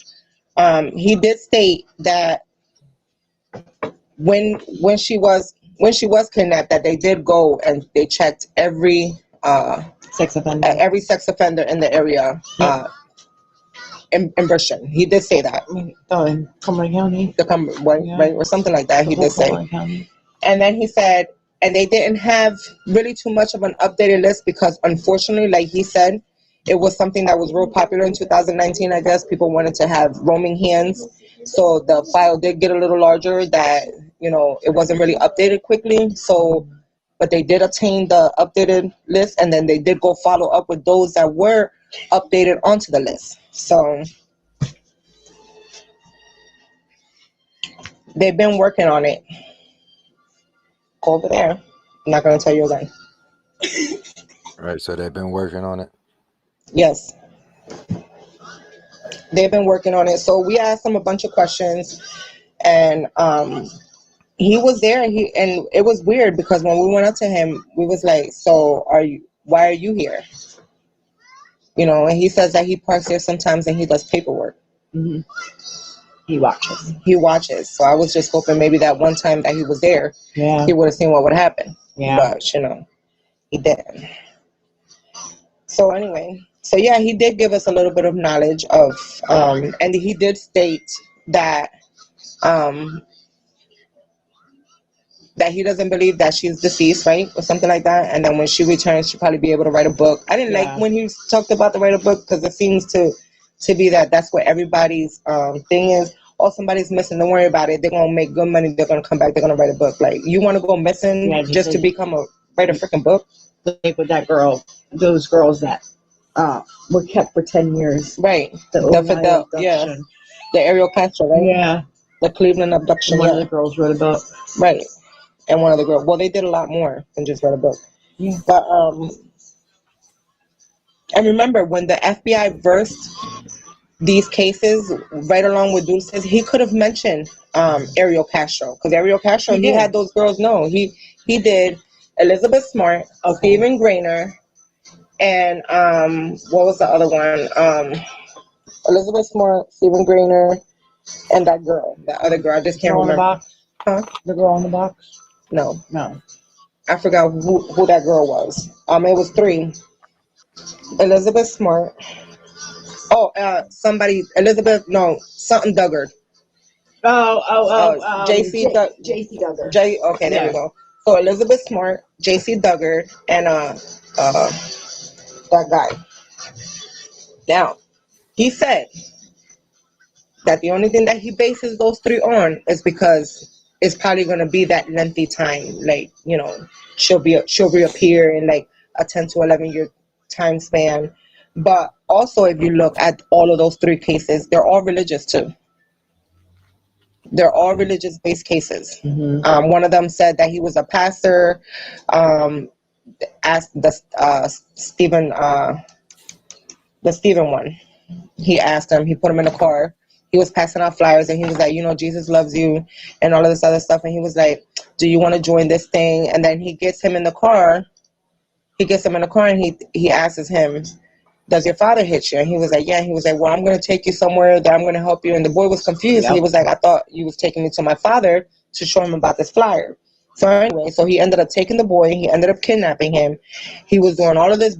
Speaker 2: he did state that when she was kidnapped, that they did go and they checked every sex offender in the area. In Bristol. He did say that.
Speaker 5: In Cumberland County?
Speaker 2: Right, or something like that, he did say.
Speaker 5: County.
Speaker 2: And then he said, and they didn't have really too much of an updated list because unfortunately, like he said, it was something that was real popular in 2019, I guess. People wanted to have roaming hands. So the file did get a little larger that, you know, it wasn't really updated quickly. So, but they did obtain the updated list and then they did go follow up with those that were updated onto the list. So they've been working on it. Go over there. I'm not going to tell you again.
Speaker 1: Right, so they've been working on it.
Speaker 2: Yes. They've been working on it. So we asked him a bunch of questions, and he was there, and it was weird because when we went up to him, we was like, "So why are you here?" You know, and he says that he parks here sometimes and he does paperwork.
Speaker 5: Mm-hmm. He watches.
Speaker 2: He watches. So I was just hoping maybe that one time that he was there,
Speaker 5: Yeah.
Speaker 2: he would have seen what would happen.
Speaker 5: Yeah.
Speaker 2: But you know, he didn't. So anyway, so yeah, he did give us a little bit of knowledge of, and he did state that that he doesn't believe that she's deceased, right, or something like that. And then when she returns, she'll probably be able to write a book. I didn't like when he talked about the write a book because it seems to be that's what everybody's thing is. Oh, somebody's missing. Don't worry about it. They're gonna make good money. They're gonna come back. They're gonna write a book. Like, you want to go missing just to write a freaking book?
Speaker 5: Like with that girl, those girls that were kept for 10 years.
Speaker 2: Right.
Speaker 5: The
Speaker 2: Ariel Castro, right?
Speaker 5: Yeah.
Speaker 2: The Cleveland abduction.
Speaker 5: One of the girls wrote a book.
Speaker 2: Right. And one of the girls. Well, they did a lot more than just write a book.
Speaker 5: Yeah.
Speaker 2: But and remember when the FBI versed these cases right along with Dulce's, he could have mentioned Ariel Castro, because Ariel Castro he had those girls know. He did Elizabeth Smart, Stephen Grainer, and what was the other one? Elizabeth Smart, Stephen Grainer, and that other girl. I just can't remember.
Speaker 5: Box?
Speaker 2: Huh?
Speaker 5: The girl in the box?
Speaker 2: No. I
Speaker 5: I
Speaker 2: forgot who that girl was. It was 3. Elizabeth Smart. Something Duggard. JC
Speaker 5: Duggar.
Speaker 2: Okay, there we go. So Elizabeth Smart, JC Duggard, and that guy. Now, he said that the only thing that he bases those 3 on is because it's probably going to be that lengthy time. Like, you know, she'll reappear in like a 10 to 11 year time span. But also, if you look at all of those 3 cases, they're all religious too. They're all religious-based cases.
Speaker 5: Mm-hmm.
Speaker 2: One of them said that he was a pastor. Asked the Stephen one. He asked him. He put him in a car. He was passing out flyers, and he was like, you know, Jesus loves you, and all of this other stuff. And he was like, do you want to join this thing? And then he gets him in the car. And he asks him, does your father hit you? And he was like, yeah. He was like, well, I'm going to take you somewhere that I'm going to help you. And the boy was confused. Yep. He was like, I thought you was taking me to my father to show him about this flyer. So anyway, so he ended up taking the boy. He ended up kidnapping him. He was doing all of this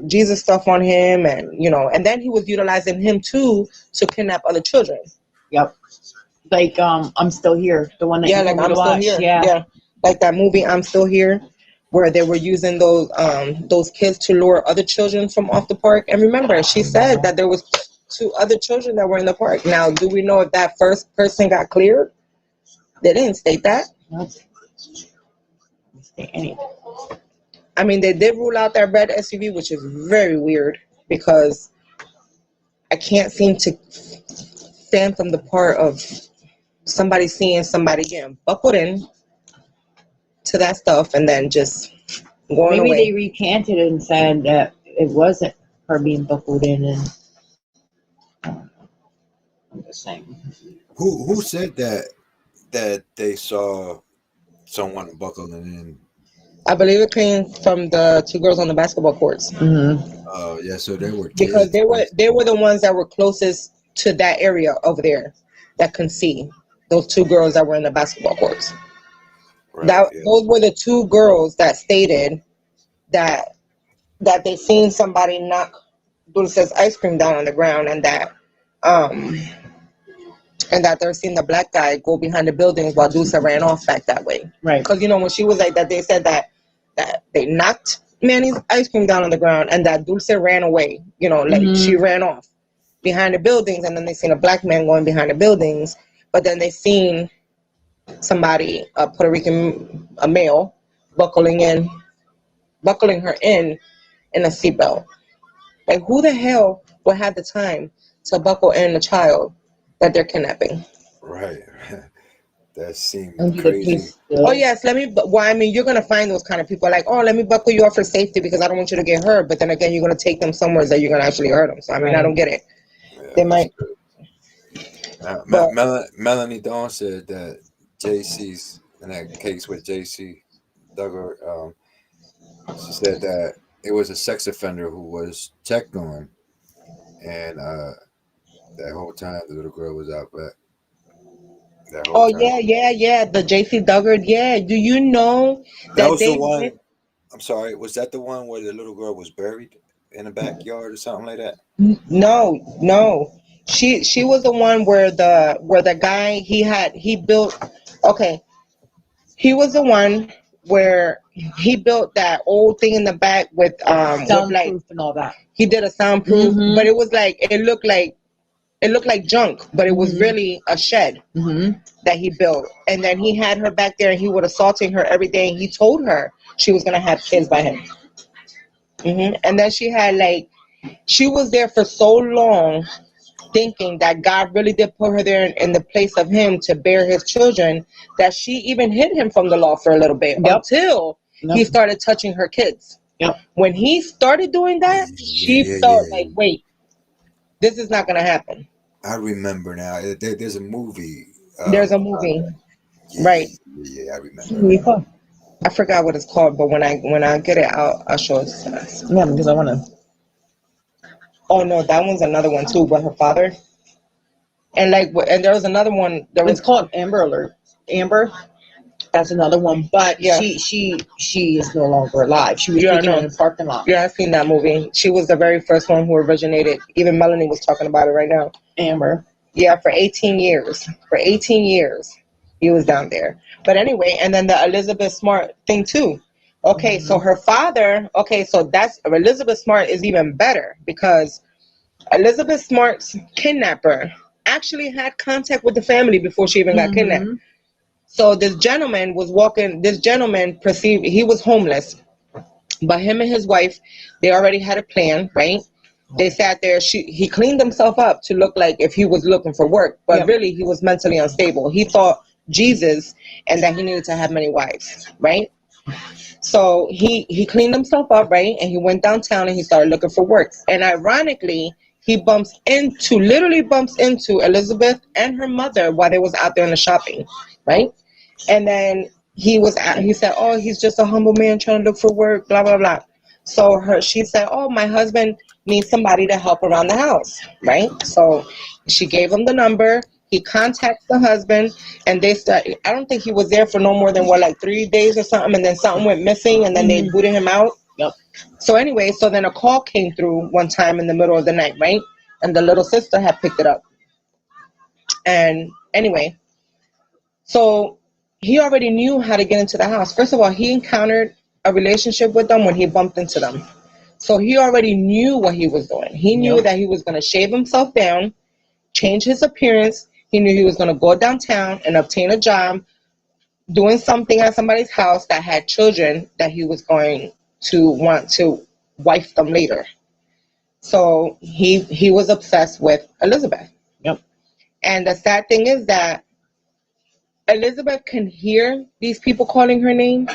Speaker 2: Jesus stuff on him, and you know, and then he was utilizing him too to kidnap other children.
Speaker 5: Yep. Like I'm Still Here, the one that
Speaker 2: I'm Still Here. Yeah, like that movie I'm Still Here, where they were using those kids to lure other children from off the park. And remember, she said that there was 2 other children that were in the park. Now, do we know if that first person got cleared? They didn't state that.
Speaker 5: Nope. Anything.
Speaker 2: I mean, they did rule out that red SUV, which is very weird because I can't seem to fathom the part of somebody seeing somebody getting buckled in to that stuff and then just going away.
Speaker 5: Maybe they recanted and said that it wasn't her being buckled in, and I'm just saying.
Speaker 1: Who said that they saw someone buckling in?
Speaker 2: I believe it came from the 2 girls on the basketball courts.
Speaker 5: Mm-hmm.
Speaker 1: Oh, yeah, so they were kids.
Speaker 2: Because they were the ones that were closest to that area over there that can see those 2 girls that were in the basketball courts. Right, those were the 2 girls that stated that they seen somebody knock Dulce's ice cream down on the ground, and that they're seeing the black guy go behind the buildings while Dulce ran off back that way.
Speaker 5: Right.
Speaker 2: Because, you know, when she was like that, they said that they knocked Manny's ice cream down on the ground and that Dulce ran away. You know, like she ran off behind the buildings, and then they seen a black man going behind the buildings. But then they seen somebody, a Puerto Rican, a male, buckling her in a seatbelt. Like, who the hell would have the time to buckle in a child that they're kidnapping?
Speaker 1: Right. That seemed
Speaker 5: And do the
Speaker 1: crazy.
Speaker 5: police
Speaker 2: Oh yes, well, I mean, you're gonna find those kind of people like, oh, let me buckle you up for safety because I don't want you to get hurt. But then again, you're gonna take them somewhere that you're gonna actually hurt them. So I mean, I
Speaker 5: Right.
Speaker 2: don't get it.
Speaker 1: Yeah,
Speaker 2: They
Speaker 1: that's
Speaker 2: might,
Speaker 1: good.
Speaker 2: but
Speaker 1: Melanie Dawn said that JC's in that case with JC Duggar, she said that it was a sex offender who was checked on, and that whole time the little girl was out back. That whole
Speaker 2: oh
Speaker 1: time.
Speaker 2: yeah, the JC Duggar. Yeah, do you know
Speaker 1: That
Speaker 2: that
Speaker 1: was the
Speaker 2: they
Speaker 1: one.
Speaker 2: went?
Speaker 1: I'm sorry. Was that the one where the little girl was buried in the backyard or something like that?
Speaker 2: No. She was the one where the guy he built. Okay, he was the one where he built that old thing in the back with like
Speaker 5: Soundproof and all that.
Speaker 2: he did a soundproof,
Speaker 5: Mhm.
Speaker 2: but it was like it looked like junk, but it was
Speaker 5: Mhm.
Speaker 2: really a shed that he built. And then he had her back there, and he was assaulting her every day. And he told her she was gonna have kids by him. And then she was there for so long, thinking that God really did put her there in the place of him to bear his children, that she even hid him from the law for a little bit until he started touching her kids. When he started doing that, she felt like, wait, this is not going to happen.
Speaker 1: I remember now. There's a movie.
Speaker 2: There's a movie,
Speaker 1: Yeah,
Speaker 2: right?
Speaker 1: Yeah, I remember.
Speaker 2: I forgot what it's called, but when I get it, I'll show it to us.
Speaker 5: Yeah, because I want to.
Speaker 2: Oh no, that one's another one too, with her father. And there was another one.
Speaker 5: It's called Amber Alert. Amber. That's another one, but
Speaker 2: Yeah.
Speaker 5: she is no longer alive. She was taken in the parking lot.
Speaker 2: Yeah, I've seen that movie. She was the very first one who originated. Even Melanie was talking about it right now.
Speaker 5: Amber.
Speaker 2: Yeah, for 18 years. For 18 years, he was down there. But anyway, and then the Elizabeth Smart thing too. Okay, so her father. Okay, so that's Elizabeth Smart is even better because Elizabeth Smart's kidnapper actually had contact with the family before she even got kidnapped. So this gentleman was walking. This gentleman perceived he was homeless, but him and his wife, they already had a plan, right? They sat there. He cleaned himself up to look like if he was looking for work, but really he was mentally unstable. He thought Jesus and that he needed to have many wives, right? So he cleaned himself up, right? And he went downtown and he started looking for work. And ironically, he literally bumps into Elizabeth and her mother while they was out there in the shopping, right? And then he said, oh, he's just a humble man trying to look for work, blah, blah, blah. So she said, oh, my husband needs somebody to help around the house, right? So she gave him the number. He contacts the husband, and they started. I don't think he was there for no more than 3 days or something, and then something went missing, and then they booted him out. So anyway, then a call came through one time in the middle of the night, right? And the little sister had picked it up. And anyway, so he already knew how to get into the house. First of all, he encountered a relationship with them when he bumped into them. So he already knew what he was doing. He knew that he was going to shave himself down, change his appearance. He knew he was going to go downtown and obtain a job doing something at somebody's house that had children that he was going to want to wife them later. So he was obsessed with Elizabeth. And the sad thing is that Elizabeth can hear these people calling her name,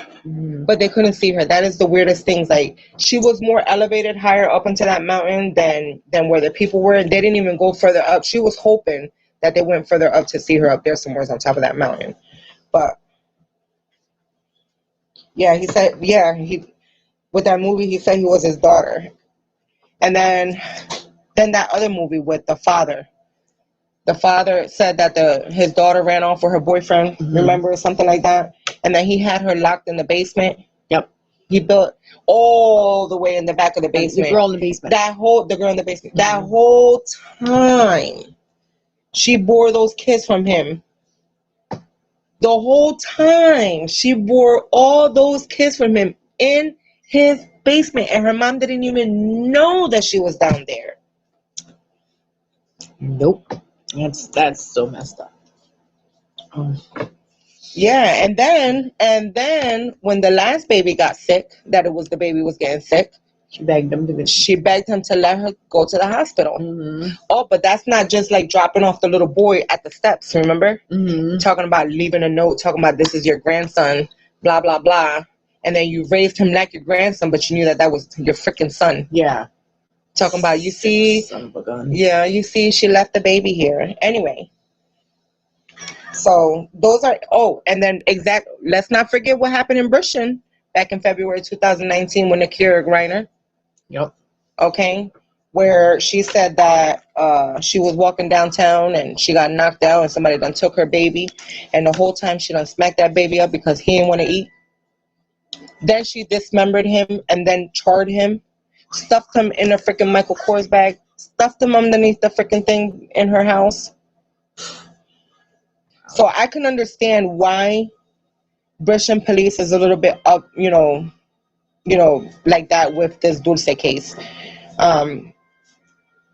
Speaker 2: but they couldn't see her. That is the weirdest thing. Like, she was more elevated higher up into that mountain than where the people were. And they didn't even go further up. She was hoping that they went further up to see her up there somewhere on top of that mountain. But yeah, he said, with that movie, he said he was his daughter. And then that other movie with the father. The father said that his daughter ran off with her boyfriend, remember, something like that. And then he had her locked in the basement. He built all the way in the back of the basement.
Speaker 5: The girl in the basement.
Speaker 2: The girl in the basement. That whole time, she bore those kids from him. The whole time, she bore all those kids from him in his basement. And her mom didn't even know that she was down there.
Speaker 5: Nope. That's so messed up.
Speaker 2: Yeah, and then when the last baby got sick, that it was the baby was getting sick,
Speaker 5: She begged him to go.
Speaker 2: She begged him to let her go to the hospital.
Speaker 5: Mm-hmm.
Speaker 2: Oh, but that's not just like dropping off the little boy at the steps, remember?
Speaker 5: Mm-hmm.
Speaker 2: Talking about leaving a note, talking about this is your grandson, blah, blah, blah. And then you raised him like your grandson, but you knew that that was your freaking son.
Speaker 5: Yeah.
Speaker 2: Talking about, you see,
Speaker 5: Son of a gun.
Speaker 2: yeah, you see, she left the baby here. Anyway. So those are, and then let's not forget what happened in Brushon back in February 2019 when Akira Griner.
Speaker 5: Yep.
Speaker 2: Okay, where she said that she was walking downtown and she got knocked out and somebody done took her baby, and the whole time she done smacked that baby up because he didn't want to eat. Then she dismembered him and then charred him, stuffed him in a freaking Michael Kors bag, stuffed him underneath the freaking thing in her house. So I can understand why Brushon police is a little bit up, like that with this Dulce case.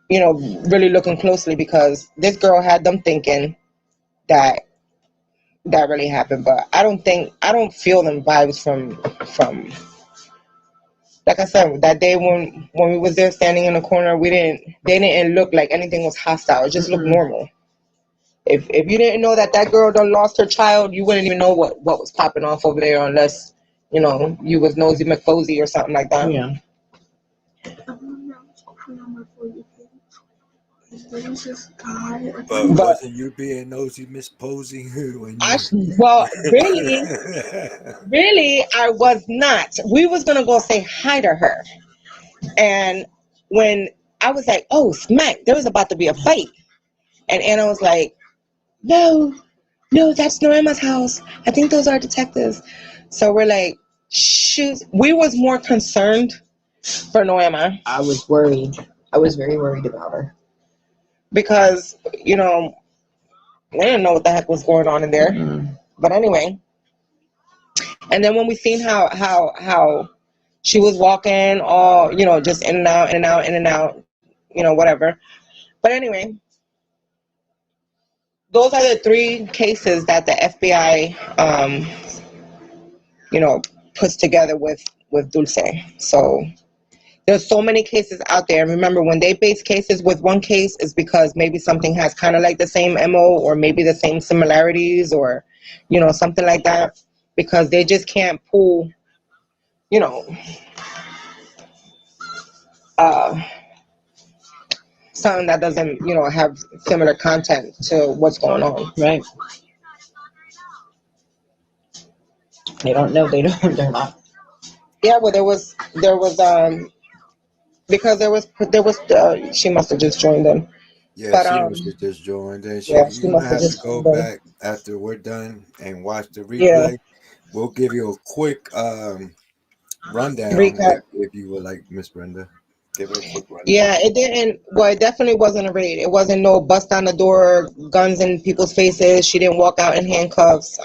Speaker 2: Really looking closely because this girl had them thinking that really happened, but I don't feel them vibes from like I said, that day when we was there standing in the corner, they didn't look like anything was hostile. It just looked normal. If you didn't know that girl done lost her child, you wouldn't even know what was popping off over there unless, you was Nosy McFosey or something like that.
Speaker 5: Yeah.
Speaker 4: There was this guy.
Speaker 1: But wasn't you being nosy, Miss Posey? When
Speaker 2: really, I was not. We was gonna go say hi to her, and when I was like, "Oh, smack!" There was about to be a fight, and Anna was like, "No, that's Norema's house. I think those are detectives." So we're like, "Shoot!" We was more concerned for Noema.
Speaker 5: I was worried. I was very worried about her.
Speaker 2: Because, we didn't know what the heck was going on in there.
Speaker 5: Mm-hmm.
Speaker 2: But anyway. And then when we seen how she was walking all, just in and out, in and out, in and out, whatever. But anyway, those are the 3 cases that the FBI, puts together with Dulce. So there's so many cases out there. Remember, when they base cases with one case, it's because maybe something has kind of like the same MO or maybe the same similarities or, something like that. Because they just can't pull, something that doesn't, have similar content to what's going on.
Speaker 5: Right. They don't know. They're not.
Speaker 2: Yeah, well, there was because there was she must have just joined them.
Speaker 1: Yeah,
Speaker 2: but,
Speaker 1: she must have just joined. And
Speaker 2: she
Speaker 1: you
Speaker 2: must
Speaker 1: have
Speaker 2: have
Speaker 1: to go
Speaker 2: just
Speaker 1: back after we're done and watch the replay.
Speaker 2: Yeah.
Speaker 1: We'll give you a quick rundown
Speaker 2: Recap.
Speaker 1: if you would like, Miss Brenda. Give it a quick rundown.
Speaker 2: Yeah, it didn't. Well, it definitely wasn't a raid. It wasn't no bust down the door, guns in people's faces. She didn't walk out in handcuffs.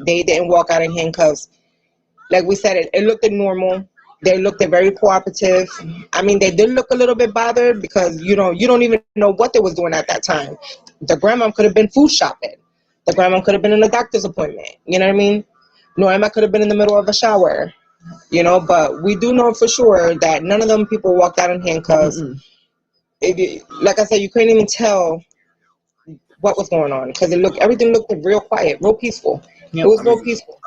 Speaker 2: They didn't walk out in handcuffs. Like we said, it looked normal. They looked very cooperative. I mean, they did look a little bit bothered because you don't even know what they was doing at that time. The grandma could have been food shopping. The grandma could have been in a doctor's appointment. You know what I mean? Noema could have been in the middle of a shower. But we do know for sure that none of them people walked out in handcuffs. Like I said, you couldn't even tell what was going on because everything looked real quiet, real peaceful. Yep. It was real peaceful.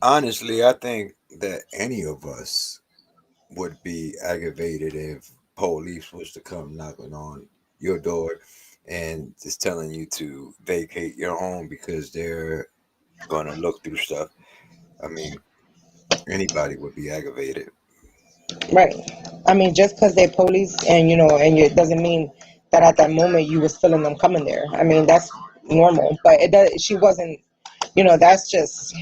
Speaker 1: Honestly, I think that any of us would be aggravated if police was to come knocking on your door and just telling you to vacate your home because they're gonna look through stuff. I mean, anybody would be aggravated.
Speaker 2: Right. I mean, just because they're police and it doesn't mean that at that moment you was feeling them coming there. I mean, that's normal. But she wasn't, that's just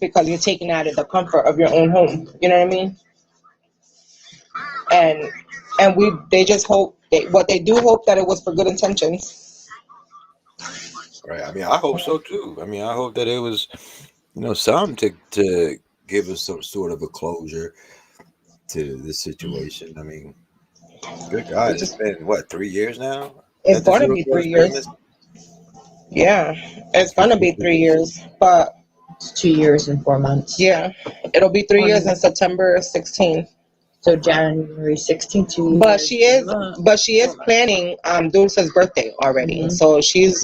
Speaker 2: because you're taking out of the comfort of your own home. You know what I mean? And they just hope, what they do hope that it was for good intentions.
Speaker 1: Right. I mean, I hope so too. I mean, I hope that it was, something to give us some sort of a closure to this situation. I mean, good God, it's been, 3 years now?
Speaker 2: It's going to be 3 years. Yeah, it's going to be 3 years. But
Speaker 5: It's 2 years and 4 months.
Speaker 2: Yeah, it'll be 3 years on September 16th.
Speaker 5: So January 16th, 2 years.
Speaker 2: But she is planning Dulce's birthday already.
Speaker 5: Mhm.
Speaker 2: So she's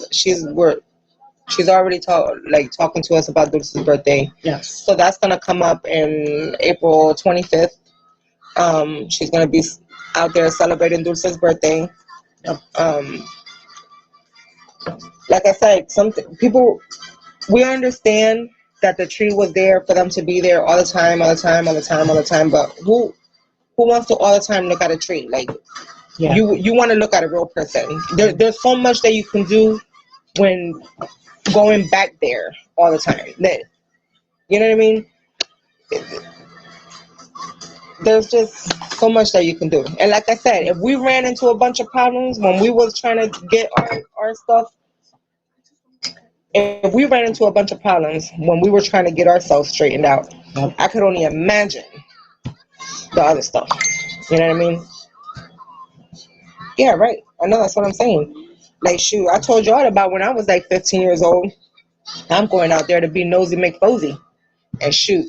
Speaker 2: already talking to us about Dulce's birthday.
Speaker 5: Yes.
Speaker 2: So that's gonna come up in April 25th. She's gonna be out there celebrating Dulce's birthday.
Speaker 5: Yep.
Speaker 2: Like I said, we understand that the tree was there for them to be there all the time. But who wants to all the time look at a tree? Like,
Speaker 5: Yeah.
Speaker 2: you want to look at a real person. There's so much that you can do when going back there all the time. That, you know what I mean? There's just so much that you can do. And like I said, if we ran into a bunch of problems when we was trying to get our stuff, if we ran into a bunch of problems when we were trying to get ourselves straightened out, I could only imagine the other stuff. You know what I mean? Yeah, right. I know, that's what I'm saying. Like, shoot, I told y'all about when I was like 15 years old. I'm going out there to be nosy McFosey. And shoot,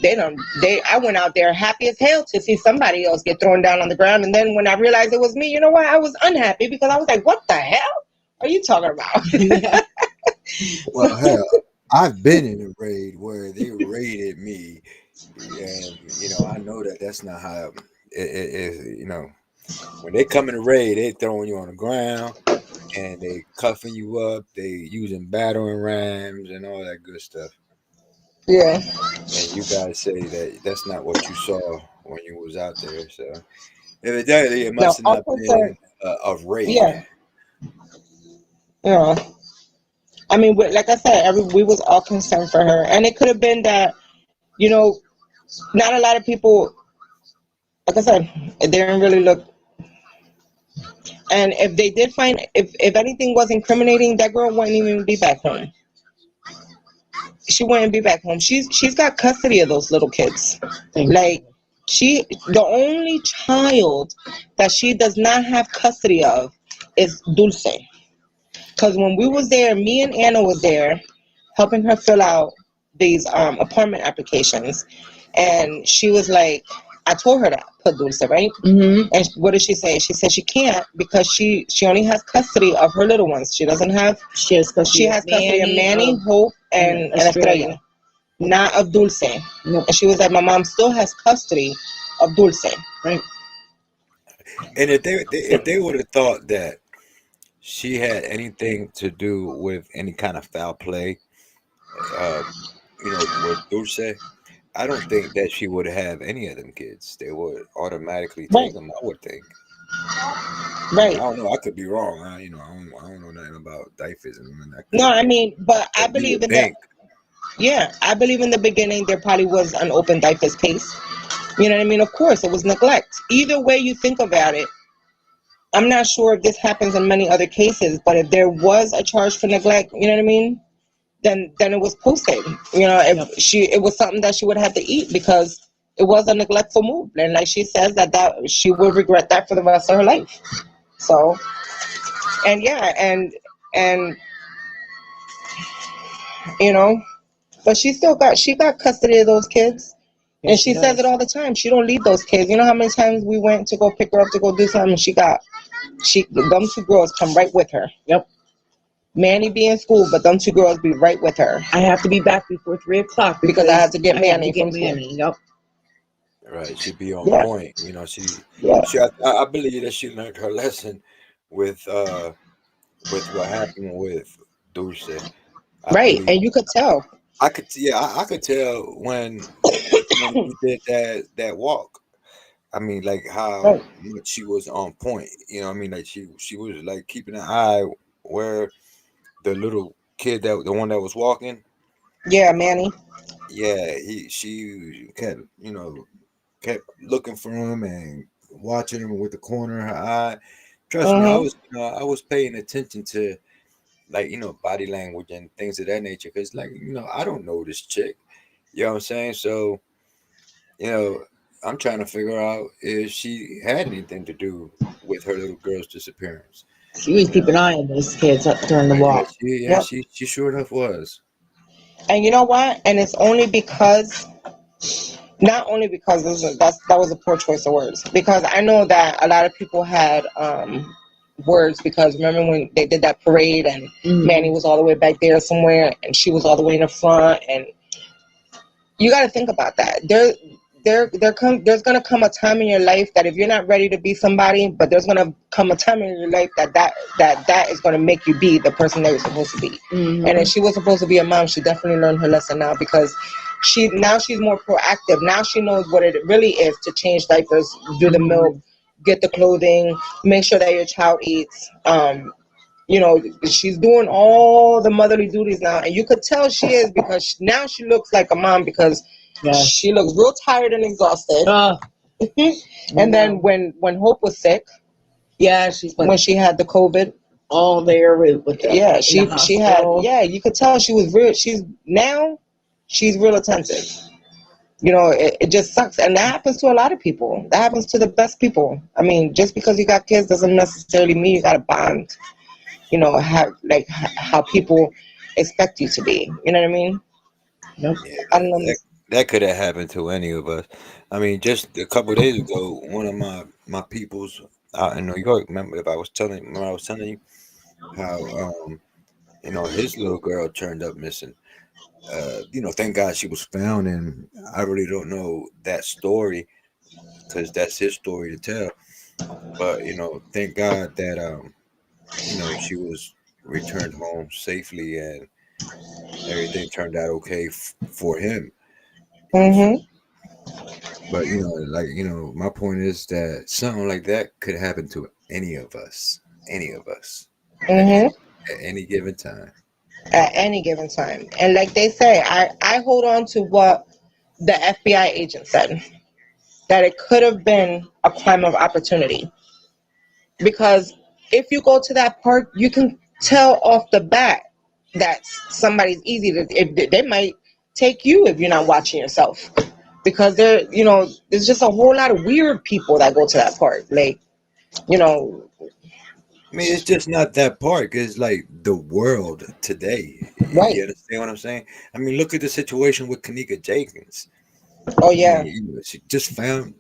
Speaker 2: I went out there happy as hell to see somebody else get thrown down on the ground. And then when I realized it was me, you know what? I was unhappy because I was like, what the hell are you talking about?
Speaker 1: Well, hell, I've been in a raid where they raided me, and I know that's not how it is. When they come in a raid, they throwing you on the ground and they cuffing you up. They using battering rams and all that good stuff.
Speaker 2: Yeah.
Speaker 1: And you guys say that's not what you saw when you was out there. So evidently, it must have not been a raid.
Speaker 2: Yeah. Yeah. I mean, like I said, we was all concerned for her, and it could have been that, not a lot of people. Like I said, it didn't really look. And if they did find, if anything was incriminating, that girl wouldn't even be back home. She wouldn't be back home. She's got custody of those little kids. Like, the only child that she does not have custody of is Dulce. Because when we was there, me and Anna was there helping her fill out these apartment applications. And she was like, I told her to put Dulce, right? Mm-hmm. And what did she say? She said she can't because she only has custody of her little ones. She doesn't have. She has custody of Manny, Hope, and Estrella, not of Dulce. Nope. And she was like, my mom still has custody of Dulce, right?
Speaker 1: And if they would have thought that she had anything to do with any kind of foul play, with Dulce, I don't think that she would have any of them kids. They would automatically take them, I would think.
Speaker 2: Right.
Speaker 1: I don't know. I could be wrong. I don't know nothing about diaphism.
Speaker 2: No, I mean, but I believe in that. Yeah, I believe in the beginning there probably was an open diapers case. You know what I mean? Of course, it was neglect. Either way you think about it, I'm not sure if this happens in many other cases, but if there was a charge for neglect, you know what I mean? Then it was posted. It was something that she would have to eat because it was a neglectful move. And like she says that she will regret that for the rest of her life. So, and yeah, and but she got custody of those kids. Yes, and she says it all the time. She don't leave those kids. You know how many times we went to go pick her up to go do something, and them two girls come right with her. Yep. Manny be in school, but them two girls be right with her.
Speaker 5: I have to be back before 3:00
Speaker 2: because I have to get Manny from school.
Speaker 5: Yep.
Speaker 1: Right, she'd be on point. I believe that she learned her lesson with what happened with Dulce.
Speaker 2: Right, and you could tell.
Speaker 1: I could tell when she did that walk. I mean, like how much she was on point. You know what I mean? Like she was like keeping an eye where the little kid, the one that was walking.
Speaker 2: Yeah, Manny.
Speaker 1: Yeah, she kept looking for him and watching him with the corner of her eye. Trust me, I was paying attention to body language and things of that nature because I don't know this chick. You know what I'm saying? So, I'm trying to figure out if she had anything to do with her little girl's disappearance.
Speaker 5: She was keeping an eye on those kids during the walk.
Speaker 1: She sure enough was.
Speaker 2: And you know what? And it's only because, not only because that was a poor choice of words. Because I know that a lot of people had words, because remember when they did that parade and Manny was all the way back there somewhere and she was all the way in the front, and you got to think about that. There's gonna come a time in your life that if you're not ready to be somebody, but there's gonna come a time in your life that is gonna make you be the person that you're supposed to be. And if she was supposed to be a mom, she definitely learned her lesson now, because she's more proactive. Now she knows what it really is to change diapers, do the milk, get the clothing, make sure that your child eats. You know, she's doing all the motherly duties now, and you could tell she is, because now she looks like a mom, because she looks real tired and exhausted. And then when Hope was sick, when she had the COVID,
Speaker 5: all there with the,
Speaker 2: she had, you could tell she was real. She's real attentive. You know, it just sucks, and that happens to a lot of people. That happens to the best people. I mean, just because you got kids doesn't necessarily mean you got a bond. You know, how people expect you to be. You know what I mean?
Speaker 1: Yep. Yeah,
Speaker 2: I don't know.
Speaker 1: That could have happened to any of us. I mean, just a couple of days ago, one of my peoples out in New York. Remember I was telling you how you know, his little girl turned up missing. You know, thank God she was found, and I really don't know that story because that's his story to tell. But you know, thank God that you know, she was returned home safely and everything turned out okay for him. But you know, like, you know, my point is that something like that could happen to any of us, at any given time.
Speaker 2: At any given time. And like they say, I hold on to what the FBI agent said, that it could have been a crime of opportunity. Because if you go to that park, you can tell off the bat that somebody's easy to, if they might take you if you're not watching yourself. Because you know, there's just a whole lot of weird people that go to that park. Like, you know,
Speaker 1: I mean, it's just not that part. It's like the world today.
Speaker 2: right.
Speaker 1: You understand what I'm saying? I mean, look at the situation with Kanika Jenkins.
Speaker 2: Oh,
Speaker 1: I
Speaker 2: yeah.
Speaker 1: mean, you know, she just found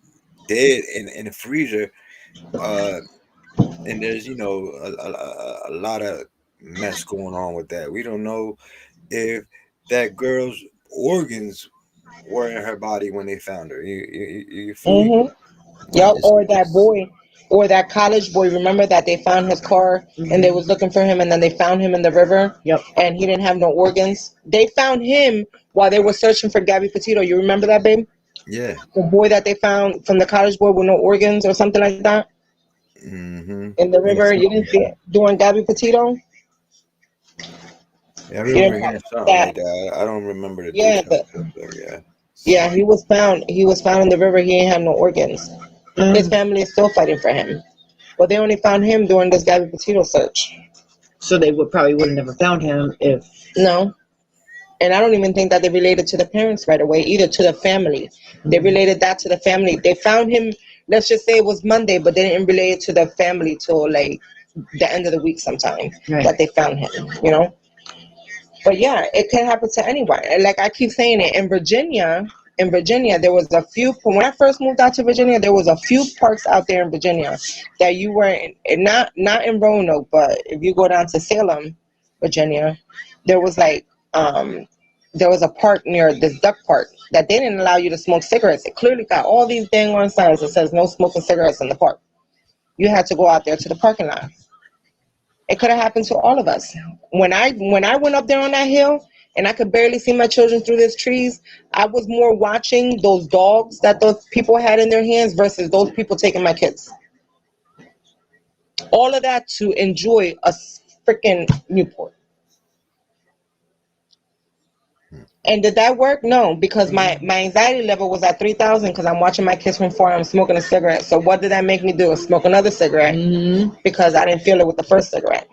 Speaker 1: dead in a freezer. And there's, you know, a lot of mess going on with that. We don't know if that girl's organs were in her body when they found her. You feel me?
Speaker 2: Yep, or that
Speaker 1: It's-
Speaker 2: boy, or that college boy. Remember that they found his car and they was looking for him, and then they found him in the river.
Speaker 5: Yep.
Speaker 2: And he didn't have no organs. They found him while they were searching for Gabby Petito. You remember that, babe?
Speaker 1: Yeah.
Speaker 2: The boy that they found from the college boy with no organs or something like that
Speaker 1: Mm-hmm.
Speaker 2: in the river.
Speaker 1: Yeah,
Speaker 2: You didn't see it during Gabby Petito.
Speaker 1: yeah, I
Speaker 2: You
Speaker 1: remember
Speaker 2: didn't
Speaker 1: hearing
Speaker 2: have
Speaker 1: something
Speaker 2: that.
Speaker 1: like that. I don't remember the
Speaker 2: Yeah,
Speaker 1: details, but yeah.
Speaker 2: yeah. He was found. He was found in the river. He ain't have no organs. His family is still fighting for him. But they only found him during this Gabby Petito search.
Speaker 5: So they would have never found him if.
Speaker 2: No. And I don't even think that they related to the parents right away, either to the family. They related that to the family. They found him, let's just say it was Monday, but they didn't relate it to the family till like the end of the week sometime that they found him, you know? But yeah, it can happen to anyone. And like I keep saying it, in Virginia, there was a few, when I first moved out to Virginia, there was a few parks out there in Virginia that you were in, not in Roanoke, but if you go down to Salem, Virginia, there was like, there was a park near this duck park that they didn't allow you to smoke cigarettes. It clearly got all these dang on signs that says no smoking cigarettes in the park. You had to go out there to the parking lot. It could have happened to all of us. When I went up there on that hill and I could barely see my children through these trees, I was more watching those dogs that those people had in their hands versus those people taking my kids. All of that to enjoy a freaking Newport. And did that work? No, because my anxiety level was at 3,000 because I'm watching my kids from far and I'm smoking a cigarette. So what did that make me do? Smoke another cigarette because I didn't feel it with the first cigarette.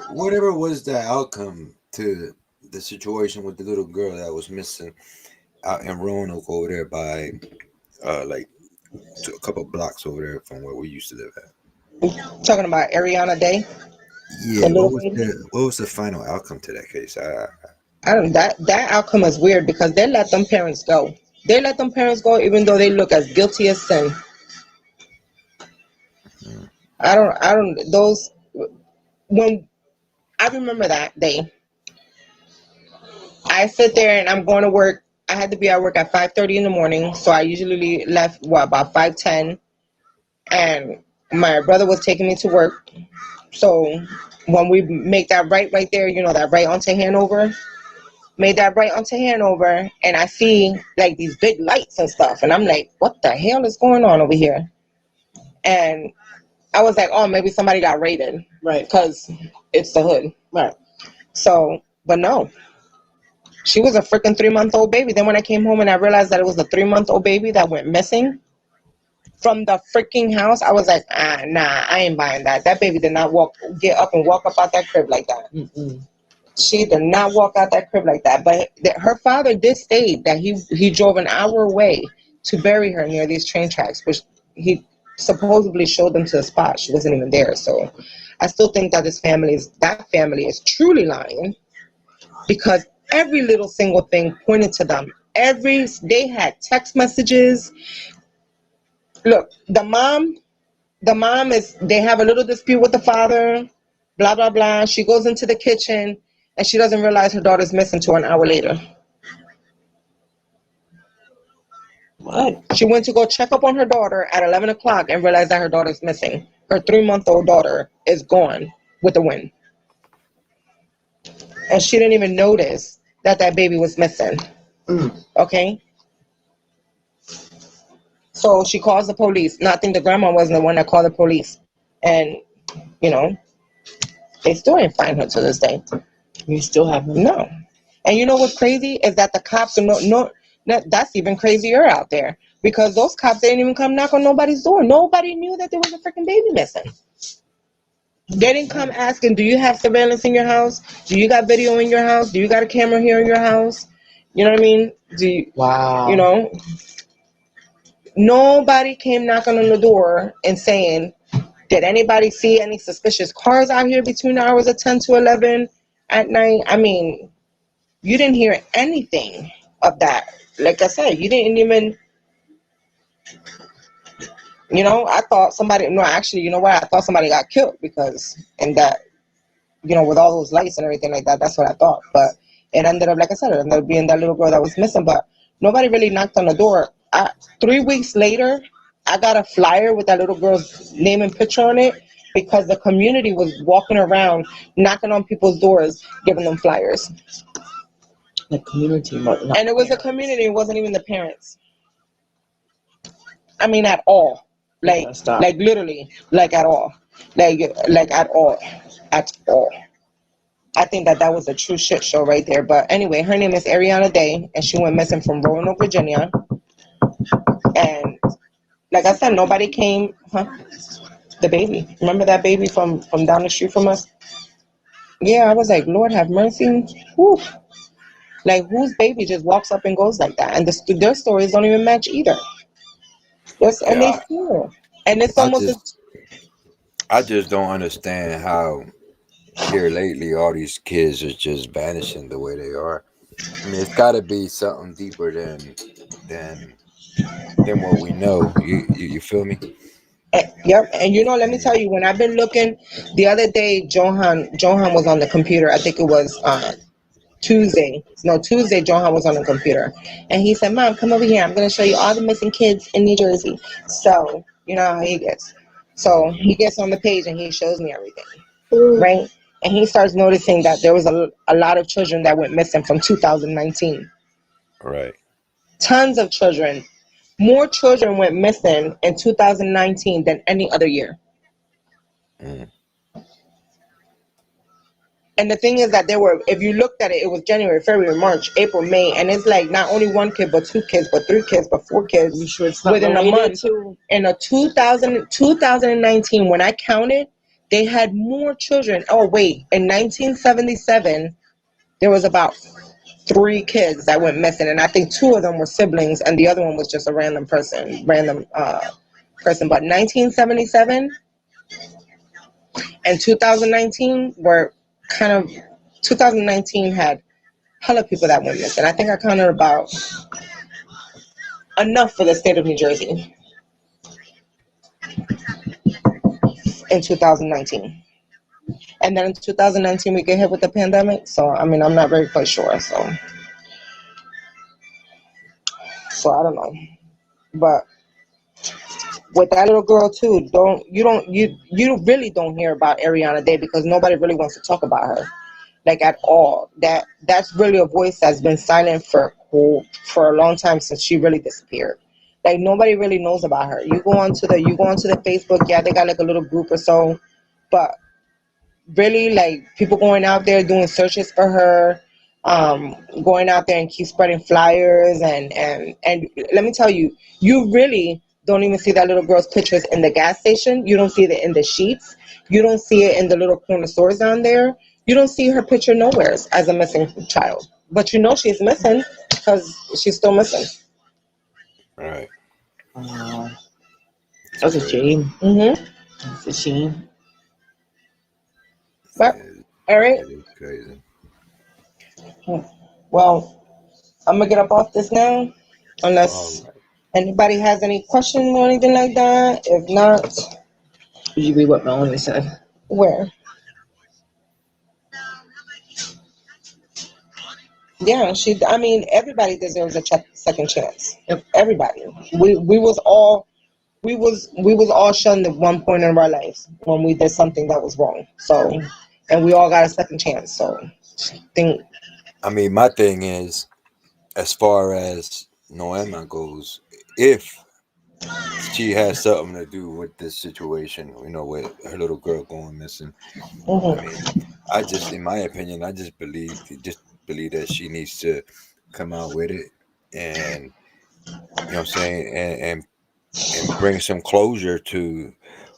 Speaker 1: Whatever was the outcome to the situation with the little girl that was missing out in Roanoke over there by like a couple blocks over there from where we used to live at.
Speaker 2: Talking about Ariana Day.
Speaker 1: Yeah, what was the final outcome to that case?
Speaker 2: I don't. That outcome is weird because they let them parents go. They let them parents go even though they look as guilty as sin. I don't. Those when I remember that day, I sit there and I'm going to work. I had to be at work at 5:30 in the morning, so I usually left about 5:10, and my brother was taking me to work. So when we make that right there, that right onto Hanover, made that right onto Hanover, and I see like these big lights and stuff, and I'm like, what the hell is going on over here? And I was like, oh, maybe somebody got raided,
Speaker 6: Right.
Speaker 2: because it's the hood.
Speaker 6: Right.
Speaker 2: So, but no. She was a freaking 3-month-old baby. Then when I came home and I realized that it was a 3-month-old baby that went missing from the freaking house, I was like, nah, I ain't buying that. That baby did not get up and walk up out that crib like that.
Speaker 6: Mm-mm.
Speaker 2: She did not walk out that crib like that. But her father did state that he drove an hour away to bury her near these train tracks, which he supposedly showed them to the spot. She wasn't even there. So I still think that that family is truly lying, because every little single thing pointed to them. They had text messages. Look, the mom they have a little dispute with the father, blah, blah, blah. She goes into the kitchen and she doesn't realize her daughter's missing till an hour later.
Speaker 6: What?
Speaker 2: She went to go check up on her daughter at 11 o'clock and realized that her daughter's missing. Her 3-month-old daughter is gone with the wind. And she didn't even notice that baby was missing. Okay? So she calls the police. No, I think the grandma wasn't the one that called the police. And, they still ain't find her to this day.
Speaker 6: You still have them?
Speaker 2: No. And you know what's crazy is that the cops are that's even crazier out there, because those cops didn't even come knock on nobody's door. Nobody knew that there was a freaking baby missing. They didn't come asking, do you have surveillance in your house? Do you got video in your house? Do you got a camera here in your house? You know what I mean?
Speaker 6: Wow.
Speaker 2: Nobody came knocking on the door and saying, did anybody see any suspicious cars out here between the hours of 10 to 11 at night? I mean, you didn't hear anything of that. Like I said, you didn't even, I thought somebody, no, actually, you know what? I thought somebody got killed because, with all those lights and everything like that, that's what I thought. But it ended up, like I said, it ended up being that little girl that was missing, but nobody really knocked on the door. 3 weeks later, I got a flyer with that little girl's name and picture on it, because the community was walking around, knocking on people's doors, giving them flyers.
Speaker 6: The community.
Speaker 2: And it was a community. It wasn't even the parents. I mean, at all. Like literally, like at all. Like at all. At all. I think that was a true shit show right there. But anyway, her name is Ariana Day, and she went missing from Roanoke, Virginia. And like I said, nobody came. The baby. Remember that baby from down the street from us? Yeah, I was like, Lord have mercy. Whew. Like, whose baby just walks up and goes like that? And their stories don't even match either. Yes, and they feel. And it's almost.
Speaker 1: I just don't understand how here lately all these kids are just vanishing the way they are. I mean, it's got to be something deeper than what we know. You feel me?
Speaker 2: Yep. And let me tell you, when I've been looking, the other day, Johan was on the computer. I think it was Tuesday. No, Tuesday, Johan was on the computer. And he said, Mom, come over here. I'm going to show you all the missing kids in New Jersey. So, you know how he gets. So he gets on the page and he shows me everything. Right? And he starts noticing that there was a lot of children that went missing from 2019.
Speaker 1: Right.
Speaker 2: Tons of children. More children went missing in 2019 than any other year. And the thing is that if you looked at it, it was January, February, March, April, May, and it's like not only one kid, but 2 kids, but 3 kids, but 4 kids within a month. In 2019, when I counted, they had more children. Oh, wait, in 1977, there was about 3 kids that went missing, and I think 2 of them were siblings, and the other one was just a random person. But 1977 and 2019 were 2019 had hella people that went missing. I think I counted about enough for the state of New Jersey in 2019. And then in 2019 we get hit with the pandemic. So I mean, I'm not very quite sure. So I don't know. But with that little girl too, you really don't hear about Ariana Day because nobody really wants to talk about her, like at all. That's really a voice that's been silent for a long time since she really disappeared. Like nobody really knows about her. You go onto the Facebook, yeah, they got like a little group or so, but really like people going out there doing searches for her, going out there and keep spreading flyers and let me tell you, you really don't even see that little girl's pictures in the gas station. You don't see it in the sheets. You don't see it in the little corner stores down there. You don't see her picture nowhere as a missing child. But you know she's missing because she's still missing.
Speaker 1: Right.
Speaker 6: That's a shame.
Speaker 2: Mm-hmm.
Speaker 6: That's a shame.
Speaker 2: But, all right.
Speaker 1: It is crazy.
Speaker 2: Well, I'm going to get up off this now. Unless anybody has any questions or anything like that. If not,
Speaker 6: Did you read what Melanie said?
Speaker 2: where? Yeah, I mean, everybody deserves a second chance. Everybody. We was all shunned at one point in our lives when we did something that was wrong. So, and we all got a second chance. So,
Speaker 1: I mean, my thing is, as far as Noema goes, if she has something to do with this situation, with her little girl going missing, I mean, in my opinion, I just believe that she needs to come out with it and, you know what I'm saying, and bring some closure to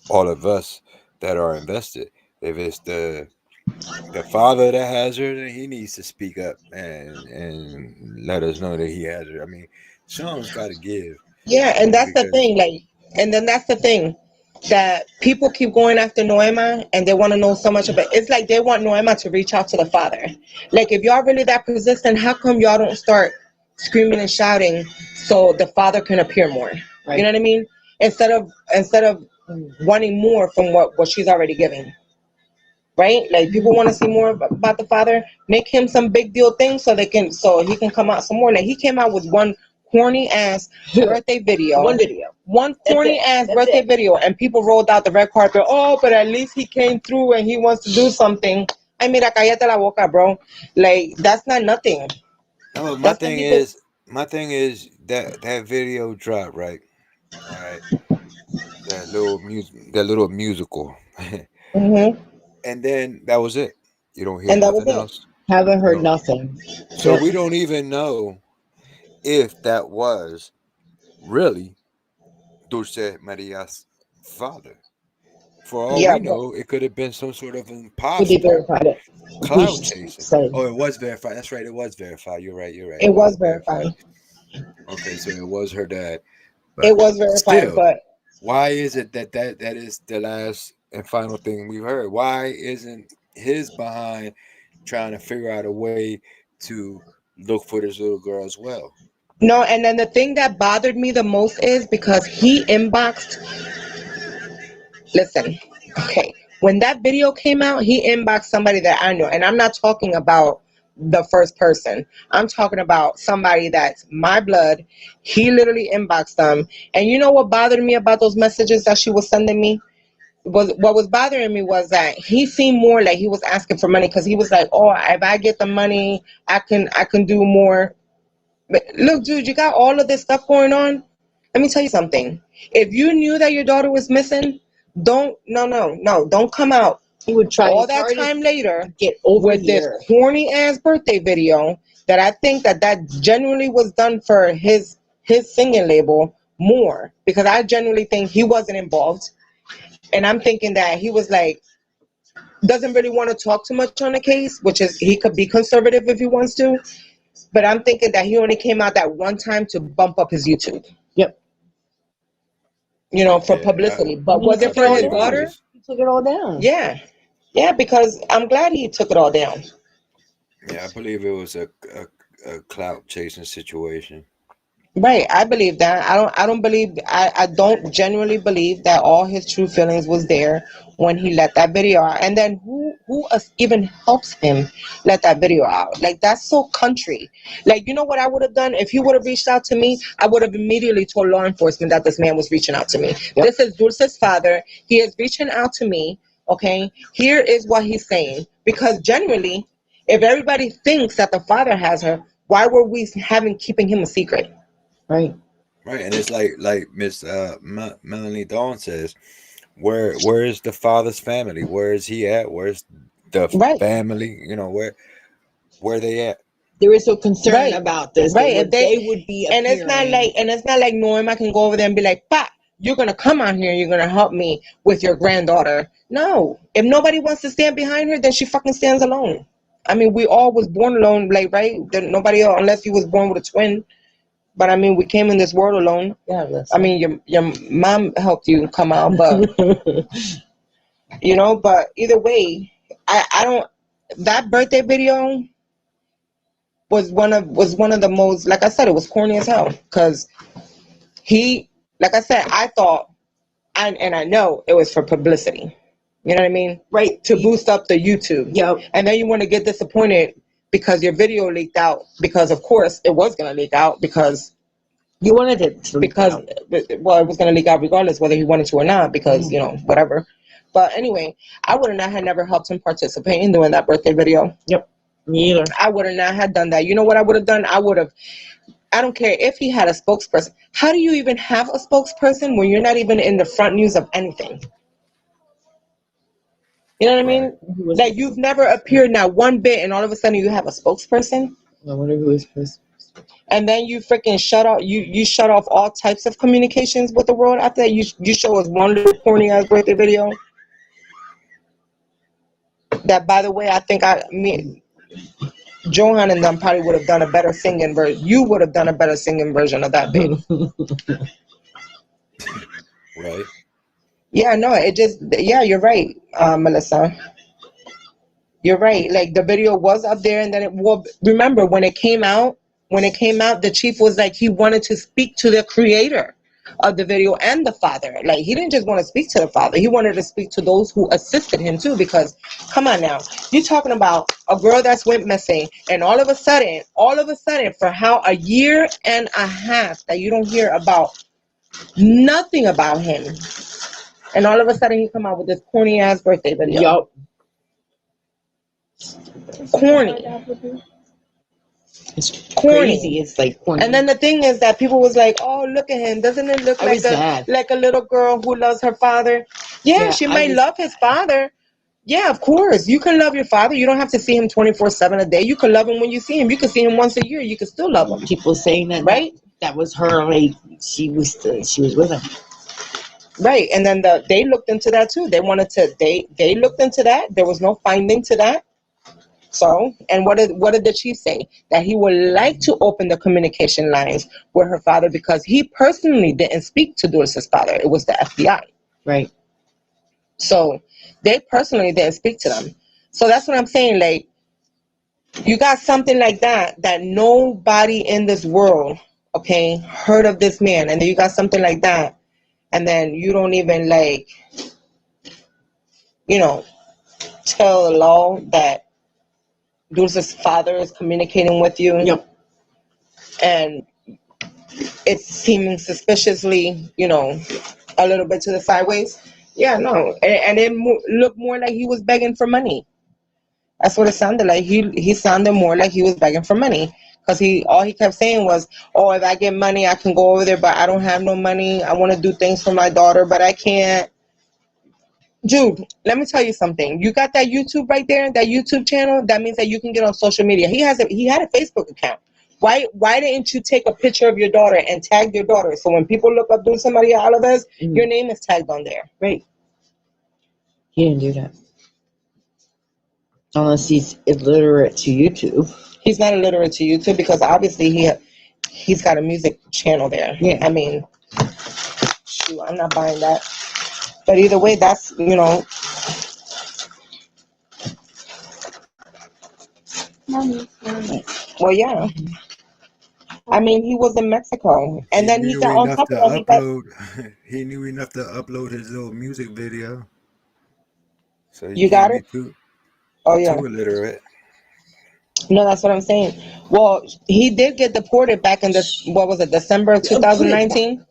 Speaker 1: all of us that are invested. If it's the father that has her, then he needs to speak up and let us know that he has her. I mean, something's got to give.
Speaker 2: Yeah, and that's the thing. That's the thing that people keep going after Noema and they want to know so much about it. It's like they want Noema to reach out to the father. Like, if y'all really that persistent, how come y'all don't start screaming and shouting so the father can appear more? Right. You know what I mean? Instead of wanting more from what she's already giving. Right? Like, people want to see more about the father. Make him some big deal thing so he can come out some more. Like, he came out with one corny ass birthday video. One corny ass birthday video, and people rolled out the red carpet. Oh, but at least he came through and he wants to do something. I mean, cállate la boca, bro. Like, that's not nothing.
Speaker 1: No, my thing is that video dropped, right? All right. That little musical.
Speaker 2: Mm-hmm.
Speaker 1: And then that was it. You don't hear nothing else.
Speaker 6: Haven't heard nothing.
Speaker 1: So we don't even know if that was really Dulce Maria's father. For all we know, it could have been some sort of imposter cloud chasing. Oh, it was verified. That's right. It was verified. You're right.
Speaker 2: It was verified.
Speaker 1: Okay, so it was her dad.
Speaker 2: But it was verified. Still, but
Speaker 1: why is it that is the last and final thing we've heard? Why isn't his behind trying to figure out a way to look for this little girl as well?
Speaker 2: No, and then the thing that bothered me the most is because he inboxed. Listen, okay. When that video came out, he inboxed somebody that I know. And I'm not talking about the first person. I'm talking about somebody that's my blood. He literally inboxed them. And you know what bothered me about those messages that she was sending me? What was bothering me was that he seemed more like he was asking for money, because he was like, oh, if I get the money, I can do more. But look, dude, you got all of this stuff going on. Let me tell you something. If you knew that your daughter was missing, don't come out. He would try all that time later to get over with this corny ass birthday video that I think that genuinely was done for his singing label more, because I genuinely think he wasn't involved. And I'm thinking that he was like, doesn't really want to talk too much on the case, which is, he could be conservative if he wants to. But I'm thinking that he only came out that one time to bump up his YouTube.
Speaker 6: Yep.
Speaker 2: You know, for publicity. But was it for his daughter?
Speaker 6: He took it all down.
Speaker 2: Yeah. Yeah, because I'm glad he took it all down.
Speaker 1: Yeah, I believe it was a clout chasing situation.
Speaker 2: Right, I believe that. I don't genuinely believe that all his true feelings was there when he let that video out. And then even helps him let that video out? Like, that's so country. Like, you know what I would have done if he would have reached out to me? I would have immediately told law enforcement that this man was reaching out to me.
Speaker 6: Yep.
Speaker 2: This is Dulce's father. He is reaching out to me. Okay, here is what he's saying. Because genuinely, if everybody thinks that the father has her, why were we keeping him a secret?
Speaker 6: Right.
Speaker 1: Right, and it's like Miss Melanie Dawn says, where is the father's family? Where is he at? Where's the
Speaker 2: Right.
Speaker 1: family? You know, where they at?
Speaker 6: They were so concerned
Speaker 2: Right.
Speaker 6: about this.
Speaker 2: Right.
Speaker 6: They
Speaker 2: If
Speaker 6: would,
Speaker 2: they-
Speaker 6: they would be
Speaker 2: And it's not like Norm, I can go over there and be like, "Pa, you're gonna come out here and you're gonna help me with your granddaughter." No. If nobody wants to stand behind her, then she fucking stands alone. I mean, we all was born alone, like, right? Nobody else, unless you was born with a twin. But I mean, we came in this world alone.
Speaker 6: Yeah, that's
Speaker 2: I mean, your mom helped you come out, but you know. But either way, I don't. That birthday video was one of the most, like I said, it was corny as hell. Because like I said, I thought, and I know it was for publicity. You know what I mean?
Speaker 6: right.
Speaker 2: To boost up the YouTube.
Speaker 6: Yep.
Speaker 2: And then you want to get disappointed because your video leaked out. Because of course it was gonna leak out because
Speaker 6: You wanted it to leak
Speaker 2: because
Speaker 6: out.
Speaker 2: well, it was gonna leak out regardless whether he wanted to or not. Because you know, whatever. But anyway, I would have not had never helped him participate in doing that birthday video.
Speaker 6: Me either.
Speaker 2: I would have not had done that. You know what I would have done? I don't care if he had a spokesperson. How do you even have a spokesperson when you're not even in the front news of anything? You know what I mean? Like, you've never appeared not one bit, and all of a sudden you have a spokesperson,
Speaker 6: I wonder who is first.
Speaker 2: and then you freaking you shut off all types of communications with the world after that. You show us one little corny ass birthday video. That, by the way, I think Johan and them probably would have done a better singing version. You would have done a better singing version of that bit.
Speaker 1: Right.
Speaker 2: Yeah, no, you're right, Melissa. You're right. Like, the video was up there, and then remember when it came out, the chief was like, he wanted to speak to the creator of the video and the father. Like, he didn't just want to speak to the father, he wanted to speak to those who assisted him too. Because come on now, you're talking about a girl that's went missing, and all of a sudden, for how a year and a half that you don't hear about nothing about him. And all of a sudden, he come out with this corny ass birthday video.
Speaker 6: Yup.
Speaker 2: Corny.
Speaker 6: It's
Speaker 2: Corny.
Speaker 6: crazy. It's like corny.
Speaker 2: And then the thing is that people was like, "Oh, look at him! Doesn't it look
Speaker 6: I was sad.
Speaker 2: like a little girl who loves her father?" Yeah,
Speaker 6: Yeah,
Speaker 2: she
Speaker 6: I
Speaker 2: might
Speaker 6: was-
Speaker 2: love his father. Yeah, of course. You can love your father. You don't have to see him 24/7 a day. You can love him when you see him. You can see him once a year. You can still love him.
Speaker 6: People saying that,
Speaker 2: Right?
Speaker 6: That was her. Like, she was with him.
Speaker 2: Right. And then they looked into that too. They looked into that. There was no finding to that. So, and what did the chief say? That he would like to open the communication lines with her father because he personally didn't speak to Dulce's father. It was the FBI.
Speaker 6: Right.
Speaker 2: So they personally didn't speak to them. So that's what I'm saying. Like, you got something like that nobody in this world, okay, heard of this man, and then you got something like that, and then you don't even, like, you know, tell the law that Dulce's father is communicating with you.
Speaker 6: Yep.
Speaker 2: And it's seeming suspiciously, you know, a little bit to the sideways. Yeah, no. And it looked more like he was begging for money. That's what it sounded like. He sounded more like he was begging for money. Because all he kept saying was, "Oh, if I get money, I can go over there, but I don't have no money. I want to do things for my daughter, but I can't." Jude, let me tell you something. You got that YouTube right there, that YouTube channel. That means that you can get on social media. He had a Facebook account. Why didn't you take a picture of your daughter and tag your daughter? So when people look up Dulce Maria Alavez, your name is tagged on there.
Speaker 6: Right. He didn't do that. Unless he's illiterate to YouTube.
Speaker 2: He's not illiterate to YouTube because obviously he's got a music channel there.
Speaker 6: Yeah.
Speaker 2: I mean, shoot, I'm not buying that. But either way, that's, you know, Well, yeah. I mean, he was in Mexico, and
Speaker 1: He
Speaker 2: then he
Speaker 1: knew
Speaker 2: got on
Speaker 1: enough
Speaker 2: top
Speaker 1: to
Speaker 2: of that. He got
Speaker 1: upload. He knew enough to upload his little music video. So he
Speaker 2: you
Speaker 1: can't
Speaker 2: got
Speaker 1: be
Speaker 2: it.
Speaker 1: too
Speaker 2: Oh yeah.
Speaker 1: illiterate.
Speaker 2: No, that's what I'm saying. Well, he did get deported back in this. What was it? December of 2019.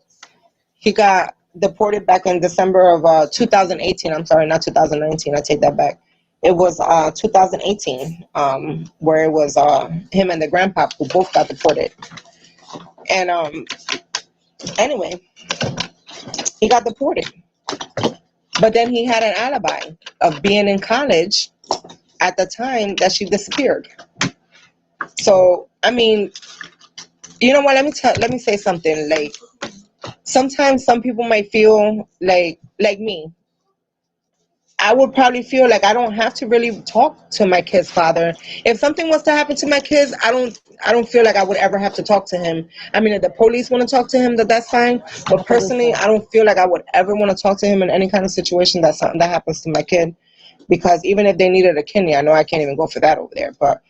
Speaker 2: He got deported back in December of 2018. I'm sorry, not 2019. I take that back. It was 2018, where it was him and the grandpa who both got deported. And anyway, he got deported. But then he had an alibi of being in college at the time that she disappeared. So, I mean, you know what? Let me say something. Like, sometimes some people might feel like me. I would probably feel like I don't have to really talk to my kid's father. If something was to happen to my kids, I don't feel like I would ever have to talk to him. I mean, if the police want to talk to him, that's fine. But personally, I don't feel like I would ever want to talk to him in any kind of situation that something that happens to my kid. Because even if they needed a kidney, I know I can't even go for that over there. But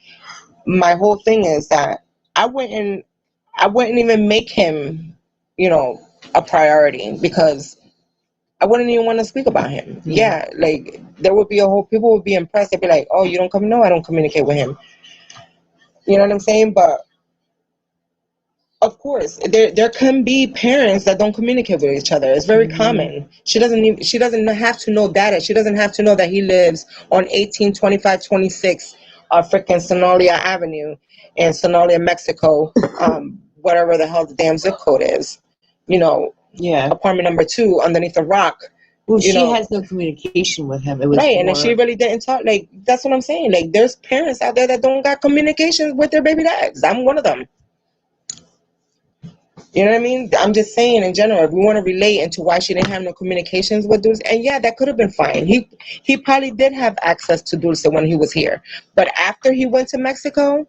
Speaker 2: my whole thing is that I wouldn't even make him, a priority, because I wouldn't even want to speak about him. Yeah, like there would be people would be impressed. They'd be like, "Oh, you don't come? No, I don't communicate with him." You know what I'm saying? But of course, there can be parents that don't communicate with each other. It's very common. She doesn't have to know that. She doesn't have to know that he lives on 182526 freaking Sonalia Avenue in Sonalia, Mexico, whatever the hell the damn zip code is.
Speaker 6: Yeah.
Speaker 2: Apartment number 2 underneath a rock.
Speaker 6: Well, she has no communication with him. It was
Speaker 2: Right,
Speaker 6: more...
Speaker 2: and then she really didn't talk. Like, that's what I'm saying. Like, there's parents out there that don't got communications with their baby dads. I'm one of them. You know what I mean? I'm just saying in general, if we want to relate into why she didn't have no communications with Dulce, and yeah, that could have been fine. He probably did have access to Dulce when he was here. But after he went to Mexico,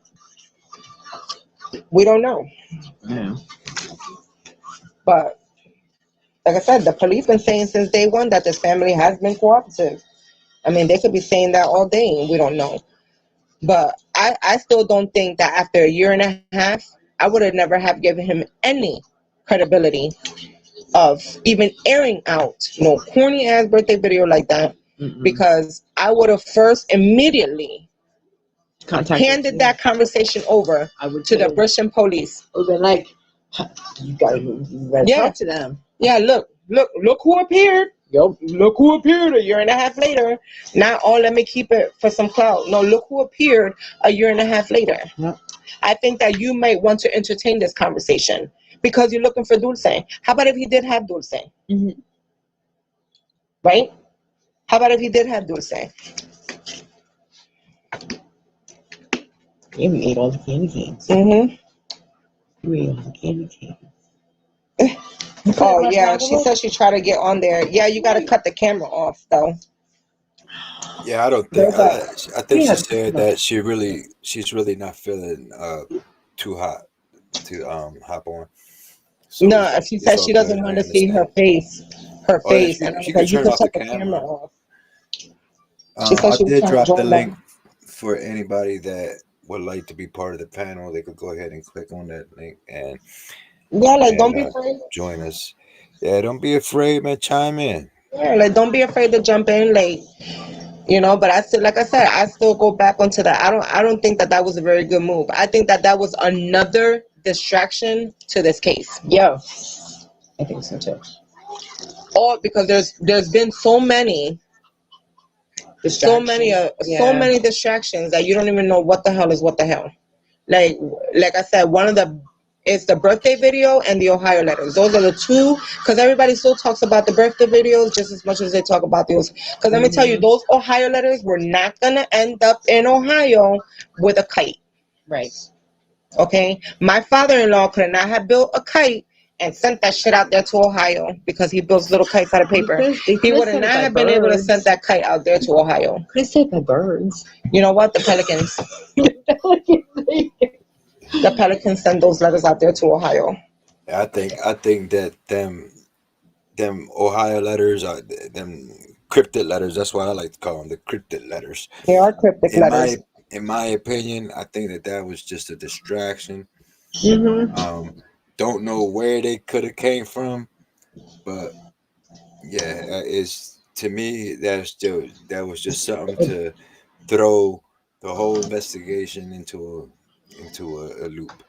Speaker 2: we don't know.
Speaker 6: Yeah.
Speaker 2: But like I said, the police been saying since day one that this family has been cooperative. I mean, they could be saying that all day and we don't know. But I still don't think that after a year and a half, I would have never have given him any credibility of even airing out no corny ass birthday video like that. Because I would have first immediately handed that conversation over to the British police.
Speaker 6: I would have been like, you gotta talk to them.
Speaker 2: Yeah, look who appeared.
Speaker 6: Yep.
Speaker 2: Look who appeared a year and a half later. Not, oh, let me keep it for some clout. No, look who appeared a year and a half later.
Speaker 6: Yep.
Speaker 2: I think that you might want to entertain this conversation because you're looking for Dulce. How about if he did have Dulce?
Speaker 6: Mm-hmm.
Speaker 2: Right? How about if he did have Dulce?
Speaker 6: Yeah, we ate all the candy canes.
Speaker 2: Mm-hmm.
Speaker 6: We ate all the candy canes.
Speaker 2: Oh, yeah. She said she tried to get on there. Yeah, you got to cut the camera off, though.
Speaker 1: Yeah, I don't think. I think she said that she's really not feeling too hot to hop on. So
Speaker 2: no, she said she doesn't want to see her face. Her face.
Speaker 1: Yeah,
Speaker 2: and
Speaker 1: she
Speaker 2: I was
Speaker 1: can
Speaker 2: like,
Speaker 1: turn
Speaker 2: you
Speaker 1: off
Speaker 2: can
Speaker 1: the
Speaker 2: shut the camera off.
Speaker 1: I did drop the link
Speaker 2: them.
Speaker 1: for anybody that would like to be part of the panel. They could go ahead and click on that link and
Speaker 2: don't be afraid.
Speaker 1: Join us. Yeah, don't be afraid, man. Chime in.
Speaker 2: Yeah, like don't be afraid to jump in, like, but I still, like I said, I still go back onto that. I don't think that was a very good move. I think that was another distraction to this case.
Speaker 6: Yeah, I think so too.
Speaker 2: All because there's been so many distractions that you don't even know what the hell is what the hell. Like I said, it's the birthday video and the Ohio letters. Those are the two, because everybody still talks about the birthday videos just as much as they talk about those. Because let me tell you, those Ohio letters were not going to end up in Ohio with a kite.
Speaker 6: Right.
Speaker 2: Okay? My father-in-law could not have built a kite and sent that shit out there to Ohio because he builds little kites out of paper. He would not have been able to send that kite out there to Ohio.
Speaker 6: Could have said by birds.
Speaker 2: You know what? The Pelicans. The Pelicans send those letters out there to Ohio.
Speaker 1: I think that them Ohio letters are them cryptid letters. That's why I like to call them the cryptid letters.
Speaker 2: They are cryptic letters.
Speaker 1: in my opinion, I think that was just a distraction.
Speaker 5: Mm-hmm.
Speaker 1: Don't know where they could have came from, but yeah, it's to me that was just something to throw the whole investigation into a loop.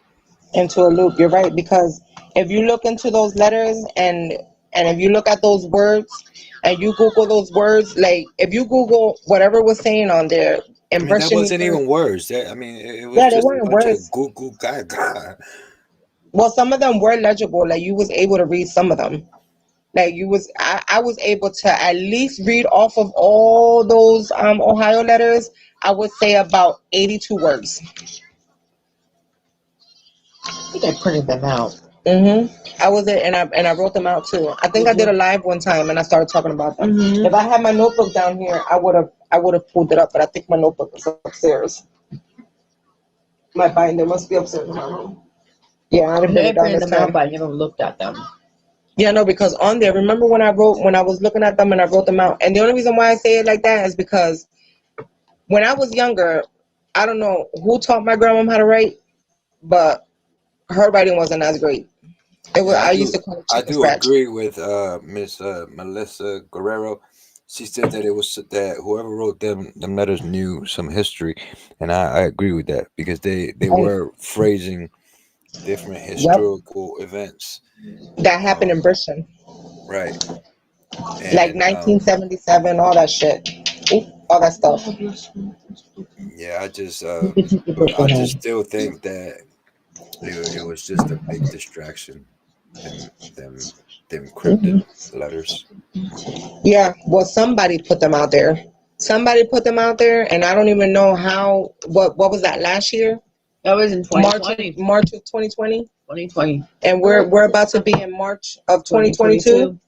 Speaker 2: Into a loop. You're right, because if you look into those letters and if you look at those words and you Google those words, like if you Google whatever was saying on there,
Speaker 1: I mean, that
Speaker 2: impression
Speaker 1: wasn't
Speaker 2: meter,
Speaker 1: even words. I mean, it was
Speaker 2: yeah, they
Speaker 1: just a
Speaker 2: weren't
Speaker 1: bunch of
Speaker 2: words.
Speaker 1: goo goo gaga.
Speaker 2: Well, some of them were legible. Like you was able to read some of them. Like I was able to at least read off of all those Ohio letters. I would say about 82 words.
Speaker 5: I think I printed them out.
Speaker 2: I was it, and I wrote them out too. I think I did a live one time, and I started talking about them.
Speaker 5: Mhm.
Speaker 2: If I had my notebook down here, I would have pulled it up, but I think my notebook is upstairs. My binder must be upstairs in my room. Yeah, I
Speaker 5: I
Speaker 2: didn't
Speaker 5: think
Speaker 2: bring
Speaker 5: I
Speaker 2: it down
Speaker 5: printed
Speaker 2: this
Speaker 5: them out,
Speaker 2: time.
Speaker 5: but I never looked at them.
Speaker 2: Yeah, no, because on there, remember when I was looking at them and I wrote them out, and the only reason why I say it like that is because when I was younger, I don't know who taught my grandma how to write, but her writing wasn't as great. It was
Speaker 1: Yeah,
Speaker 2: I used to call it
Speaker 1: I
Speaker 2: chicken
Speaker 1: do
Speaker 2: scratch.
Speaker 1: agree with Miss Melissa Guerrero. She said that it was that whoever wrote them letters knew some history, and I agree with that because they
Speaker 2: Right.
Speaker 1: were phrasing different
Speaker 2: Yep,
Speaker 1: historical events.
Speaker 2: that happened in
Speaker 1: Um,
Speaker 2: Britain,
Speaker 1: right,
Speaker 2: like
Speaker 1: and
Speaker 2: 1977, all that shit, all that stuff.
Speaker 1: yeah,
Speaker 5: You could take the book
Speaker 1: I
Speaker 5: ahead.
Speaker 1: just still think that it was just a big distraction. Them them cryptid letters.
Speaker 2: Yeah, well, somebody put them out there. Somebody put them out there, and I don't even know how. What was that last year?
Speaker 5: That was in
Speaker 2: March
Speaker 5: 2020.
Speaker 2: March of 2020,
Speaker 5: 2020.
Speaker 2: and we're about to be in March of 2022.
Speaker 5: 2022.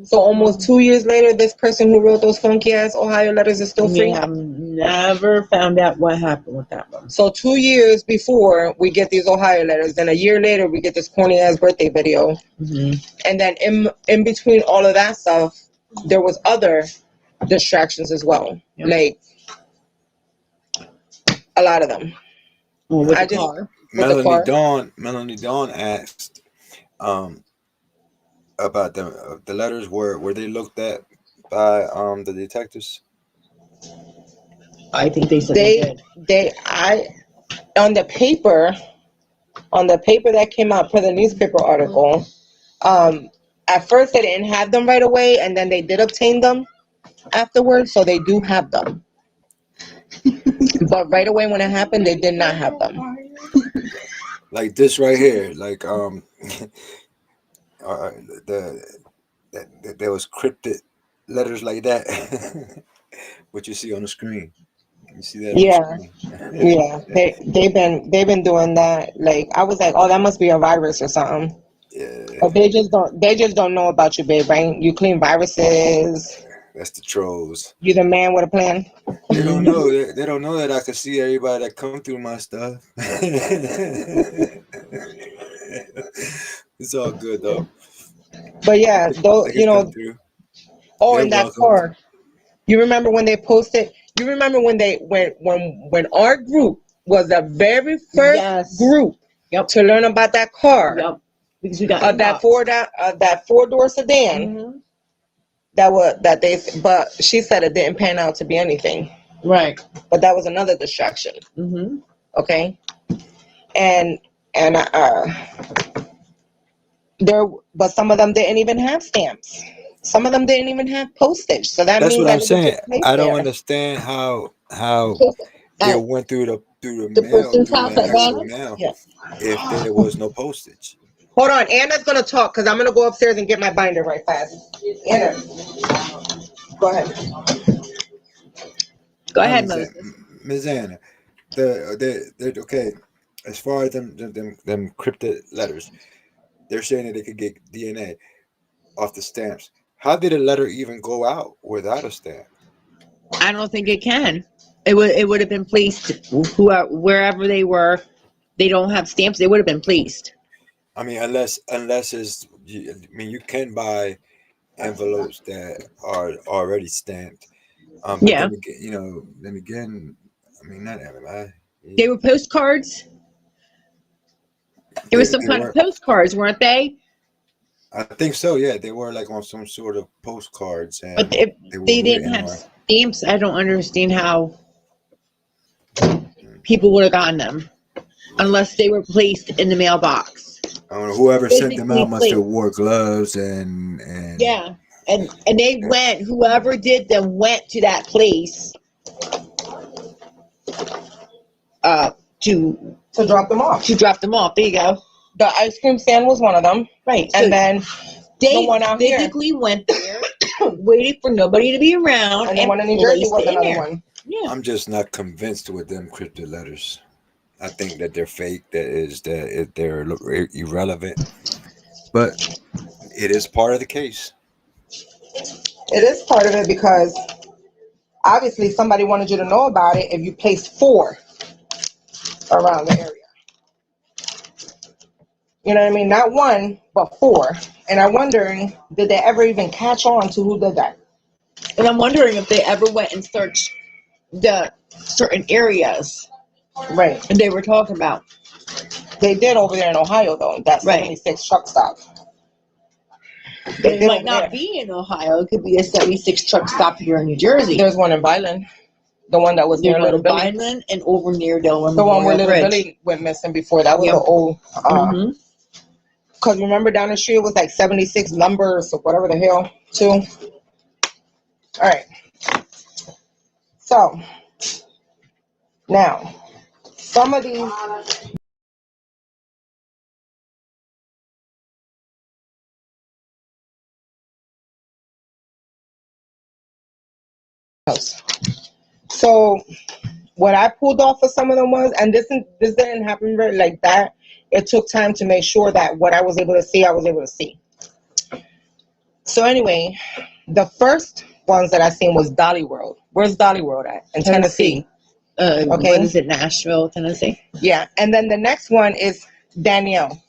Speaker 2: So almost 2 years later, this person who wrote those funky ass Ohio letters is still
Speaker 5: We
Speaker 2: free.
Speaker 5: have never found out what happened with that one.
Speaker 2: So 2 years before we get these Ohio letters, then a year later we get this corny ass birthday video,
Speaker 5: Mm-hmm.
Speaker 2: and then in between all of that stuff, there was other distractions as well,
Speaker 5: Yep.
Speaker 2: like a lot of them.
Speaker 5: Well, with
Speaker 2: I
Speaker 5: the
Speaker 2: just
Speaker 5: car.
Speaker 2: with the car.
Speaker 1: Melanie Dawn asked um about the letters were they looked at by the detectives.
Speaker 5: I think they said they did.
Speaker 2: They I on the paper that came out for the newspaper article. At first they didn't have them right away, and then they did obtain them afterwards, so they do have them. But right away when it happened, they did not have them.
Speaker 1: Like this right here, like uh, the there was cryptic letters like that. What you see on the screen, you see that on the
Speaker 2: Yeah,
Speaker 1: screen.
Speaker 2: yeah. They've been doing that. Like I was like, oh, that must be a virus or something.
Speaker 1: Yeah,
Speaker 2: But they just don't know about you, babe, right? You clean viruses.
Speaker 1: that's the trolls.
Speaker 2: You the man with a plan.
Speaker 1: They don't know. They don't know that I can see everybody that come through my stuff. It's all good though.
Speaker 2: But yeah, though
Speaker 1: They can come through.
Speaker 2: oh,
Speaker 1: They're
Speaker 2: in that
Speaker 1: welcome.
Speaker 2: car. You remember when they posted? You remember when when our group was the very first
Speaker 5: Yes.
Speaker 2: group to learn about that car,
Speaker 5: Yep. Because we got
Speaker 2: that four-door sedan
Speaker 5: Mhm.
Speaker 2: but she said it didn't pan out to be anything.
Speaker 5: Right.
Speaker 2: But that was another distraction.
Speaker 5: Mm-hmm.
Speaker 2: Okay, and there, but some of them didn't even have stamps. Some of them didn't even have postage. So that
Speaker 1: That's
Speaker 2: means
Speaker 1: what I'm
Speaker 2: that it was
Speaker 1: saying.
Speaker 2: just placed
Speaker 1: I don't
Speaker 2: there.
Speaker 1: understand how it
Speaker 2: At
Speaker 1: went through the
Speaker 2: the
Speaker 1: mail,
Speaker 2: person's
Speaker 1: through
Speaker 2: house
Speaker 1: the
Speaker 2: at
Speaker 1: actual
Speaker 2: Van's?
Speaker 1: mail,
Speaker 2: Yeah.
Speaker 1: if there was no postage.
Speaker 2: Hold on, Anna's gonna talk because I'm gonna go upstairs and get my binder right fast. Anna, go ahead.
Speaker 5: Go
Speaker 1: No,
Speaker 5: ahead, Moses.
Speaker 1: Ms. Anna, the okay. As far as them cryptid letters, they're saying that they could get DNA off the stamps. How did a letter even go out without a stamp?
Speaker 5: I don't think it can. It would have been placed wherever they were. They don't have stamps. They would have been placed.
Speaker 1: I mean, unless I mean, you can buy envelopes that are already stamped. But
Speaker 5: Yeah.
Speaker 1: then again, then again, I mean, not everybody.
Speaker 5: They were postcards. There was some kind of postcards, weren't they?
Speaker 1: I think so. Yeah, they were like on some sort of postcards, and
Speaker 5: But if
Speaker 1: they were
Speaker 5: they didn't
Speaker 1: written
Speaker 5: have
Speaker 1: on.
Speaker 5: stamps, I don't understand how people would have gotten them unless they were placed in the mailbox.
Speaker 1: I don't know. Whoever sent them
Speaker 5: Physically
Speaker 1: out must have
Speaker 5: placed.
Speaker 1: wore gloves and
Speaker 5: Yeah, and they went. Whoever did them went to that place to
Speaker 2: drop them off.
Speaker 5: drop them off. There you go.
Speaker 2: The ice cream stand was one of them.
Speaker 5: Right.
Speaker 2: And then
Speaker 5: they
Speaker 2: the one out here.
Speaker 5: physically went there, waited for nobody to be around,
Speaker 2: And the one in New Jersey was another one.
Speaker 5: Yeah.
Speaker 1: I'm just not convinced with them cryptid letters. I think that they're fake. That they're irrelevant. But it is part of the case.
Speaker 2: It is part of it because obviously somebody wanted you to know about it if you placed 4 around the area. You know what I mean? Not 1, but 4. And I'm wondering, did they ever even catch on to who did that?
Speaker 5: And I'm wondering if they ever went and searched the certain areas
Speaker 2: Right.
Speaker 5: and they were talking about.
Speaker 2: They did over there in Ohio, though. That 76 truck stop.
Speaker 5: It might not be in Ohio. It could be a 76 truck stop here in New Jersey.
Speaker 2: There's one in Vineland. The one that was near Little Billy.
Speaker 5: Vineland and over near Delaware.
Speaker 2: The one where Little Billy went missing before. That was the old. Because remember down the street it was like 76 numbers or whatever the hell, too. All right. So now some of these. So what I pulled off of some of them was, and this didn't happen very like that. It took time to make sure that what I was able to see, I was able to see. So anyway, the first ones that I seen was Dolly World. Where's Dolly World at? In Tennessee.
Speaker 5: Okay. What is it? Nashville, Tennessee?
Speaker 2: Yeah. And then the next one is Danielle.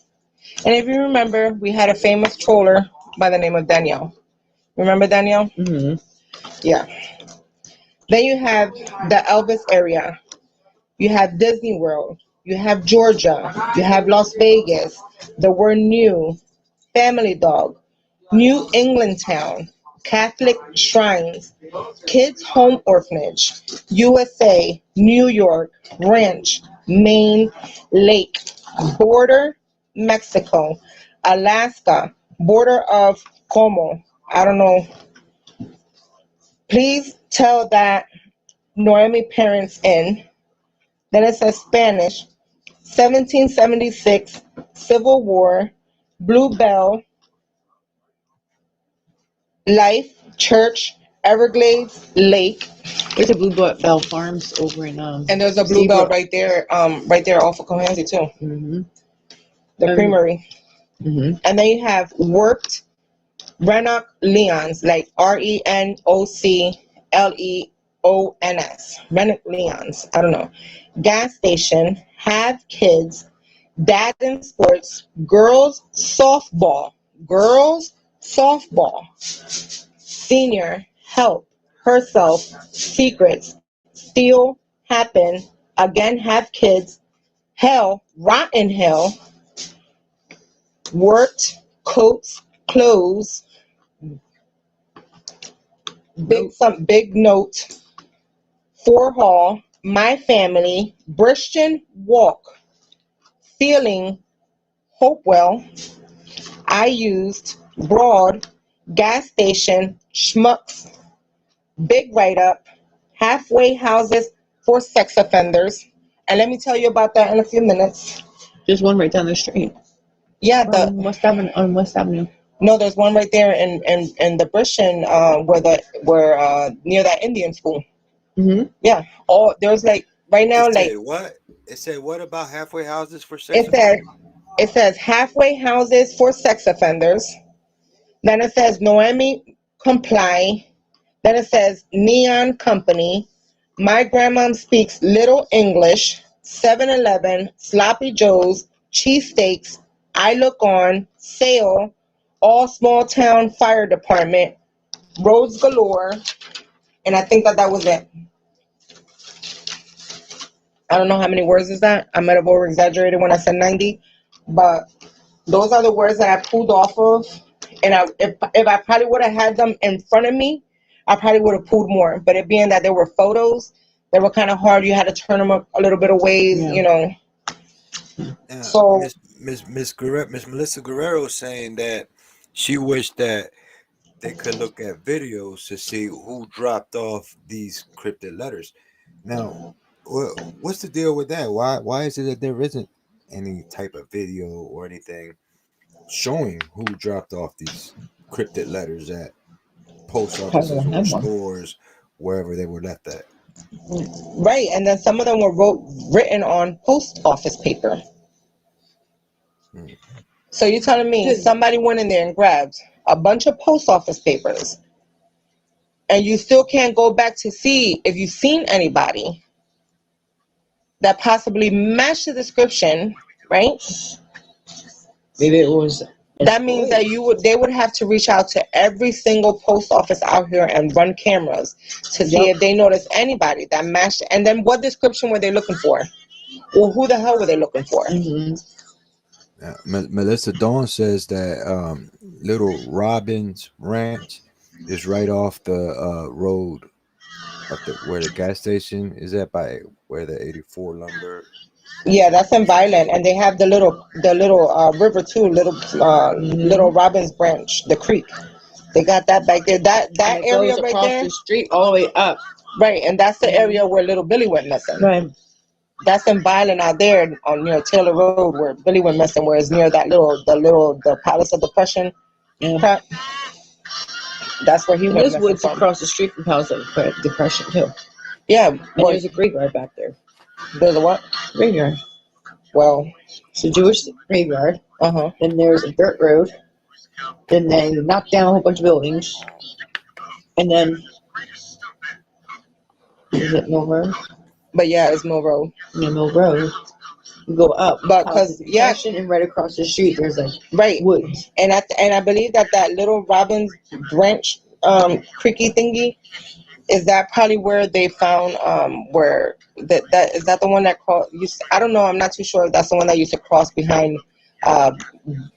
Speaker 2: And if you remember, we had a famous troller by the name of Danielle. Remember Danielle?
Speaker 5: Mm-hmm.
Speaker 2: Yeah. Then you have the Elvis area. You have Disney World. You have Georgia. You have Las Vegas. The word new. Family Dog. New England Town. Catholic Shrines. Kids Home Orphanage. USA. New York. Ranch. Maine. Lake. Border. Mexico. Alaska. Border of Como. I don't know. Please tell that Noemi parents in. Then it says Spanish, 1776, Civil War, Bluebell, Life, Church, Everglades, Lake.
Speaker 5: There's a Bluebell Farms over in
Speaker 2: And there's a Bluebell right there off of Cohansey too.
Speaker 5: Mm-hmm.
Speaker 2: The creamery.
Speaker 5: Mm-hmm.
Speaker 2: And then you have Worked, Renoc Leons, like RENOCLEONS. Renoc Leons. I don't know. Gas station, Have Kids, Dad in Sports, Girls Softball, Senior, Help, Herself, Secrets, Steal, Happen, Again Have Kids, Hell, Rotten Hell, Worked, Coats, Clothes, Big Note, 4 Hall, My Family, Christian Walk, Feeling, Hopewell, I Used, Broad, Gas Station, Schmucks, Big Write-Up, Halfway Houses for Sex Offenders. And let me tell you about that in a few minutes.
Speaker 5: There's one right down the street.
Speaker 2: Yeah,
Speaker 5: on West Avenue.
Speaker 2: No, there's one right there in the Christian where near that Indian school.
Speaker 5: Mm-hmm.
Speaker 2: Yeah. There's like right now
Speaker 1: What? It said what about halfway houses for sex?
Speaker 2: It says halfway houses for sex offenders. Then it says Noemi Comply. Then it says Neon Company. My Grandma Speaks Little English. 7-Eleven, Sloppy Joe's, Cheesesteaks, I Look On, Sale, All Small Town Fire Department, Roads Galore, and I think that was it. I don't know how many words is that. I might have over exaggerated when I said 90, but those are the words that I pulled off of. And if I probably would have had them in front of me, I probably would have pulled more. But it being that there were photos, they were kind of hard. You had to turn them up a little bit of ways, you know. So
Speaker 1: Miss Melissa Guerrero saying that she wished that they could look at videos to see who dropped off these cryptic letters. Now, what's the deal with that? Why is it that there isn't any type of video or anything showing who dropped off these cryptic letters at post offices or stores, wherever they were left at?
Speaker 2: right, and then some of them were written on post office paper. So you're telling me somebody went in there and grabbed a bunch of post office papers, and you still can't go back to see if you've seen anybody that possibly matched the description, right?
Speaker 6: Maybe it was.
Speaker 2: That means that they would have to reach out to every single post office out here and run cameras to see if they noticed anybody that matched. And then what description were they looking for? Or who the hell were they looking for?
Speaker 1: Melissa Dawn says that Little Robin's Ranch is right off the road up where the gas station is at, by where the 84 lumber.
Speaker 2: Yeah, that's in Violent, and they have the little river too, Little Robin's Branch, the creek. They got that back there. That area right there,
Speaker 5: the street all the way up.
Speaker 2: right, and that's the area where Little Billy went missing.
Speaker 5: Right.
Speaker 2: That's in Violent out there on Taylor Road where Billy went missing, where it's near that the Palace of Depression. Yeah. That's where he went missing.
Speaker 5: There's woods across the street from Palace of Depression too.
Speaker 2: Yeah,
Speaker 5: and there's a graveyard back there.
Speaker 2: There's a what?
Speaker 5: Graveyard.
Speaker 2: Well,
Speaker 5: it's a Jewish graveyard. Then there's a dirt road. Then they knocked down a whole bunch of buildings. And then is it Mill Road?
Speaker 2: But yeah, it's Mill Road.
Speaker 5: Yeah, Mill Road. You go up,
Speaker 2: but because
Speaker 5: and right across the street there's like woods.
Speaker 2: And I believe that Little Robin's Branch creaky thingy, is that probably where they found where that is that the one that I don't know, I'm not too sure if that's the one that used to cross behind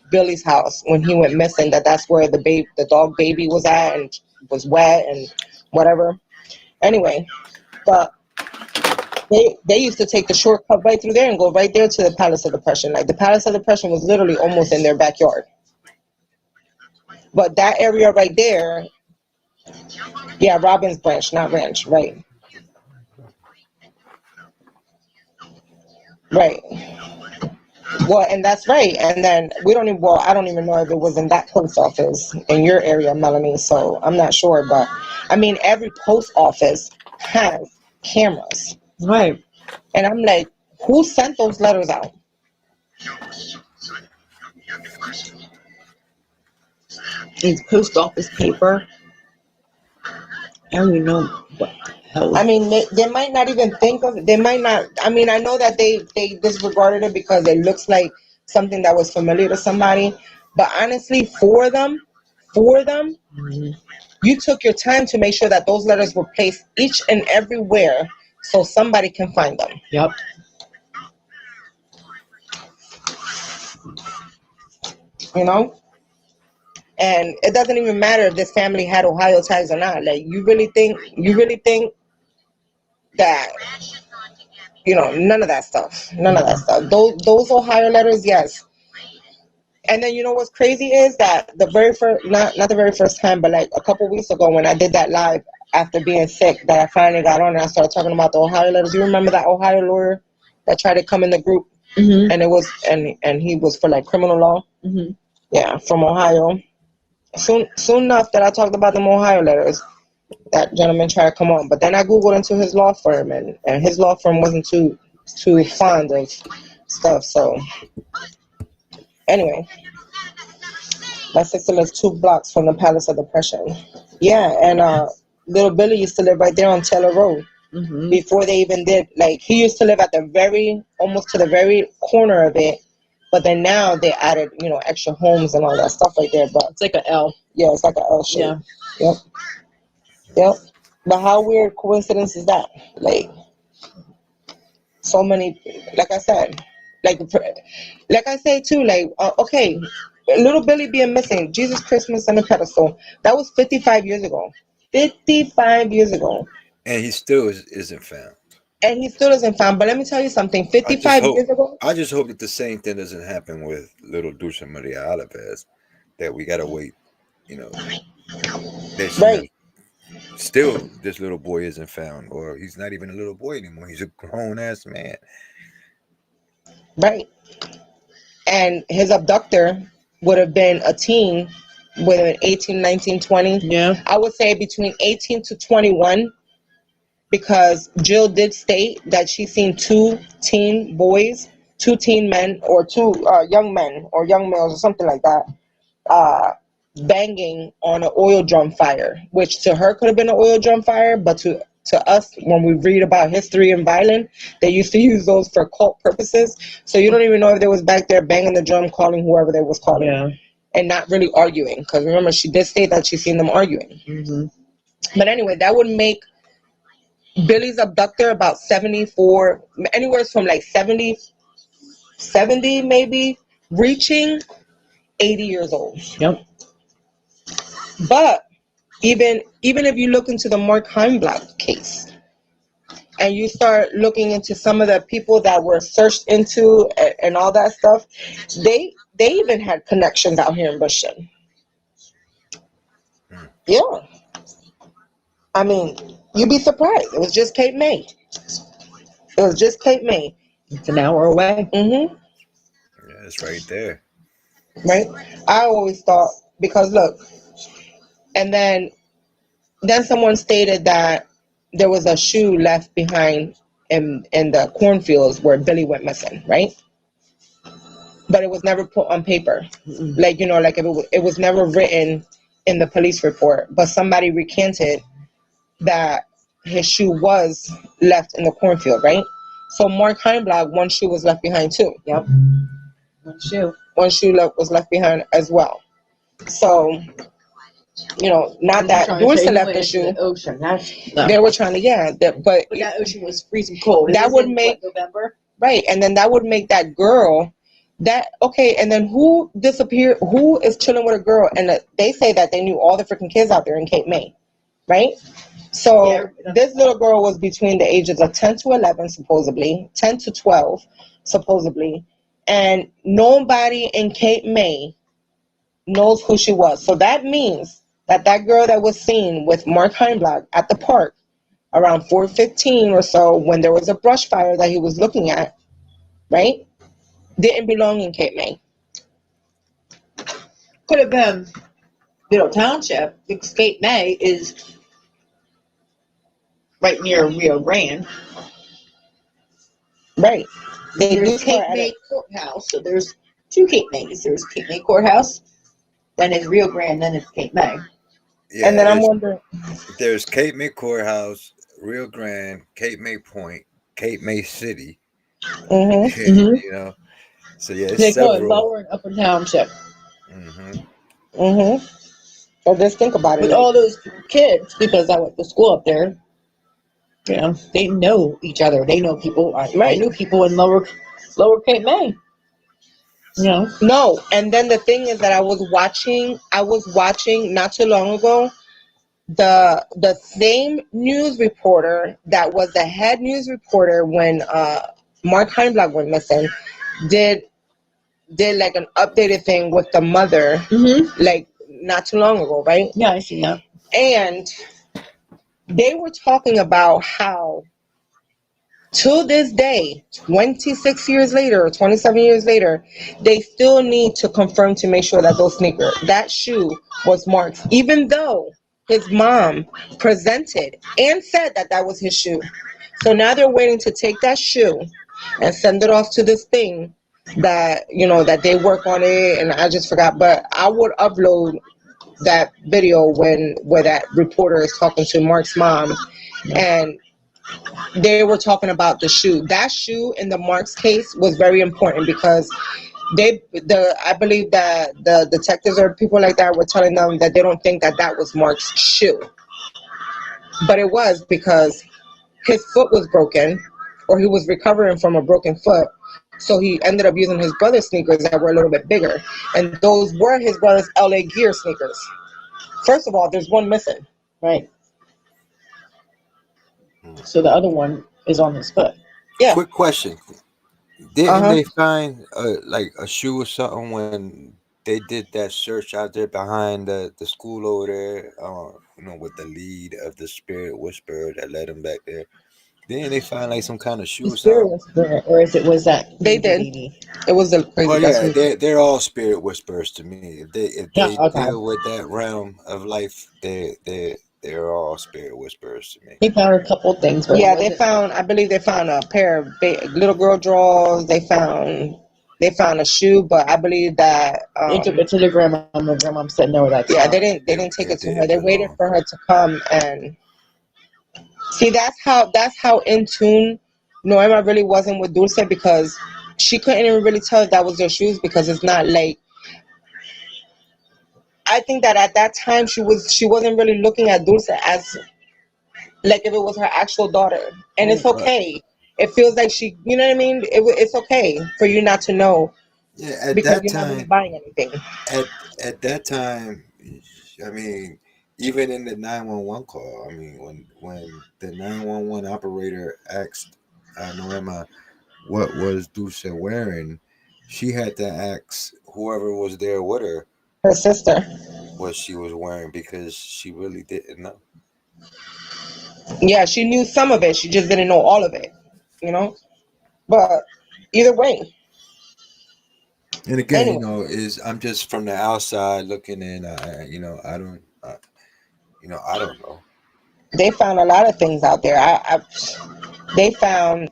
Speaker 2: Billy's house when he went missing, that's where the dog baby was at and was wet and whatever. Anyway, but they used to take the shortcut right through there and go right there to the Palace of Depression. Like the Palace of Depression was literally almost in their backyard. But that area right there, yeah, Robin's Branch, not Ranch, right. Right. Well, and that's right. And then I don't even know if it was in that post office in your area, Melanie, so I'm not sure. But, I mean, every post office has cameras.
Speaker 5: Right.
Speaker 2: And I'm like, who sent those letters out?
Speaker 5: It's post office paper. I don't even know what the hell.
Speaker 2: I mean, they might not even think of it. They might not. I mean, I know that they disregarded it because it looks like something that was familiar to somebody. But honestly, for them, you took your time to make sure that those letters were placed each and everywhere so somebody can find them.
Speaker 5: Yep.
Speaker 2: You know? And it doesn't even matter if this family had Ohio ties or not. Like, you really think that, none of that stuff. Those Ohio letters, yes. And then you know what's crazy is that the very first, not the very first time, but like a couple weeks ago when I did that live after being sick, that I finally got on and I started talking about the Ohio letters. You remember that Ohio lawyer that tried to come in the group?
Speaker 5: Mm-hmm.
Speaker 2: And it was, and he was for like criminal law.
Speaker 5: Mm-hmm.
Speaker 2: Yeah, from Ohio. Soon enough that I talked about them Ohio letters, that gentleman tried to come on. But then I Googled into his law firm, and his law firm wasn't too fond of stuff. So anyway, my sister lives 2 blocks from the Palace of Depression. Yeah, and little Billy used to live right there on Taylor Road.
Speaker 5: Mm-hmm.
Speaker 2: Before they even did, like, he used to live at almost to the very corner of it. But then now they added, extra homes and all that stuff right there. But
Speaker 5: it's like an L.
Speaker 2: Yeah, it's like an L shape.
Speaker 5: Yeah.
Speaker 2: Yep. But how weird coincidence is that? Like, so many, like I said, like I say too, like okay, little Billy being missing, Jesus Christmas on the pedestal, that was 55 years ago. 55 years ago.
Speaker 1: And he still isn't found.
Speaker 2: And he still isn't found. But let me tell you something. 55 years ago.
Speaker 1: I just hope that the same thing doesn't happen with little Dulce Maria Alavez, that we gotta wait, that
Speaker 2: Right.
Speaker 1: still this little boy isn't found, or he's not even a little boy anymore. He's a grown ass man.
Speaker 2: Right. And his abductor would have been a teen with an 18, 19, 20.
Speaker 5: Yeah.
Speaker 2: I would say between 18 to 21, because Jill did state that she's seen two teen boys, two teen men, or two young men or young males or something like that, banging on an oil drum fire, which to her could have been an oil drum fire, but to us, when we read about history and violence, they used to use those for cult purposes. So you don't even know if they was back there banging the drum, calling whoever they was calling, and not really arguing. Because remember, she did state that she seen them arguing.
Speaker 5: Mm-hmm.
Speaker 2: But anyway, that would make Billy's abductor about 74, anywhere from like 70 maybe, reaching 80 years old.
Speaker 5: Yep.
Speaker 2: But even if you look into the Mark Heimblatt case, and you start looking into some of the people that were searched into and all that stuff, they even had connections out here in Bushton. Yeah. I mean, you'd be surprised. It was just Cape May.
Speaker 5: It's an hour away.
Speaker 2: Mm-hmm.
Speaker 1: Yeah, it's right there.
Speaker 2: Right? I always thought, because look, and then someone stated that there was a shoe left behind in the cornfields where Billy went missing, right? But it was never put on paper.
Speaker 5: Mm-hmm.
Speaker 2: Like, like if it was never written in the police report, but somebody recanted that his shoe was left in the cornfield, right? So Mark Heimblatt, one shoe was left behind too.
Speaker 5: Yep. One shoe
Speaker 2: Was left behind as well. So, not that Dulce left the shoe.
Speaker 5: The ocean.
Speaker 2: They were trying to, but
Speaker 5: that ocean was freezing cold.
Speaker 2: That would make
Speaker 5: November.
Speaker 2: Right, and then that would make that girl and then who disappeared? Who is chilling with a girl? And they say that they knew all the freaking kids out there in Cape May, right? So this little girl was between the ages of 10 to 11, supposedly, 10 to 12, supposedly, and nobody in Cape May knows who she was. So that means that girl that was seen with Mark Heimblatt at the park around 4:15 or so, when there was a brush fire that he was looking at, right, didn't belong in Cape May.
Speaker 5: Could have been Middle Township, because Cape May is right near Rio Grande.
Speaker 2: Right.
Speaker 5: There's Cape May Courthouse, so there's two Cape Mays. There's Cape May Courthouse, then it's Rio Grande, then it's Cape May.
Speaker 1: Yeah,
Speaker 2: and then I'm wondering,
Speaker 1: there's Cape May Courthouse, Rio Grande, Cape May Point, Cape May City.
Speaker 2: mm-hmm.
Speaker 1: So yeah, it's
Speaker 5: they call it
Speaker 1: several.
Speaker 5: Lower and Upper Township.
Speaker 2: So just think about it.
Speaker 5: With all those kids, because I went to school up there, they know each other. They know people. I knew people in Lower Cape May.
Speaker 2: No, and then the thing is that I was watching not too long ago, the same news reporter that was the head news reporter when Mark Heimblatt went missing did like an updated thing with the mother, like not too long ago, right?
Speaker 5: Yeah, I see that.
Speaker 2: And they were talking about how to this day, 26 years later or 27 years later, they still need to confirm to make sure that that shoe was Mark's, even though his mom presented and said that was his shoe. So now they're waiting to take that shoe and send it off to this thing that, that they work on it, and I just forgot, but I would upload that video where that reporter is talking to Mark's mom, and they were talking about the shoe. That shoe in the Marks case was very important because I believe that the detectives or people like that were telling them that they don't think that was Mark's shoe. But it was, because his foot was broken or he was recovering from a broken foot. So he ended up using his brother's sneakers that were a little bit bigger. And those were his brother's LA Gear sneakers. First of all, there's one missing.
Speaker 5: Right. So the other one is on his foot.
Speaker 2: Yeah.
Speaker 1: Quick question: didn't
Speaker 2: Uh-huh.
Speaker 1: they find like a shoe or something when they did that search out there behind the school over there? With the lead of the spirit whisperer that led them back there. Didn't they find like some kind of shoe
Speaker 5: The
Speaker 1: or
Speaker 5: spirit
Speaker 1: something?
Speaker 5: whisperer, or is that
Speaker 2: They did. It was the crazy.
Speaker 1: Well,
Speaker 2: That's
Speaker 1: yeah,
Speaker 2: who.
Speaker 1: they're all spirit whisperers to me. If
Speaker 5: Yeah,
Speaker 1: they
Speaker 5: okay.
Speaker 1: deal with that realm of life, they're all spirit whisperers to me.
Speaker 5: He found a couple things, but
Speaker 2: Yeah,
Speaker 5: it
Speaker 2: they
Speaker 5: wasn't-
Speaker 2: found. I believe they found a pair of little girl drawers. They found a shoe, but I believe that.
Speaker 5: They took it to the grandma. And the grandma said no. That's
Speaker 2: Yeah,
Speaker 5: not.
Speaker 2: they didn't take it to her.
Speaker 1: didn't
Speaker 2: They waited
Speaker 1: belong.
Speaker 2: for her to come and see. That's how in tune Norma really wasn't with Dulce, because she couldn't even really tell if that was their shoes, because it's not like. I think that at that time she wasn't really looking at Dulce as like if it was her actual daughter, and it's okay. It feels like she, you know what I mean. It's okay for you not to know,
Speaker 1: Yeah, at
Speaker 2: because
Speaker 1: that
Speaker 2: you're not really
Speaker 1: time,
Speaker 2: buying anything.
Speaker 1: at that time, I mean, even in the 911 call, I mean, when the 911 operator asked Noema what was Dulce wearing, she had to ask whoever was there with her
Speaker 2: Her sister.
Speaker 1: what she was wearing, because she really didn't know.
Speaker 2: Yeah, she knew some of it. She just didn't know all of it. You know, but either way,
Speaker 1: And again,
Speaker 2: anyway,
Speaker 1: I'm just from the outside looking in. I don't know.
Speaker 2: they found a lot of things out there. They found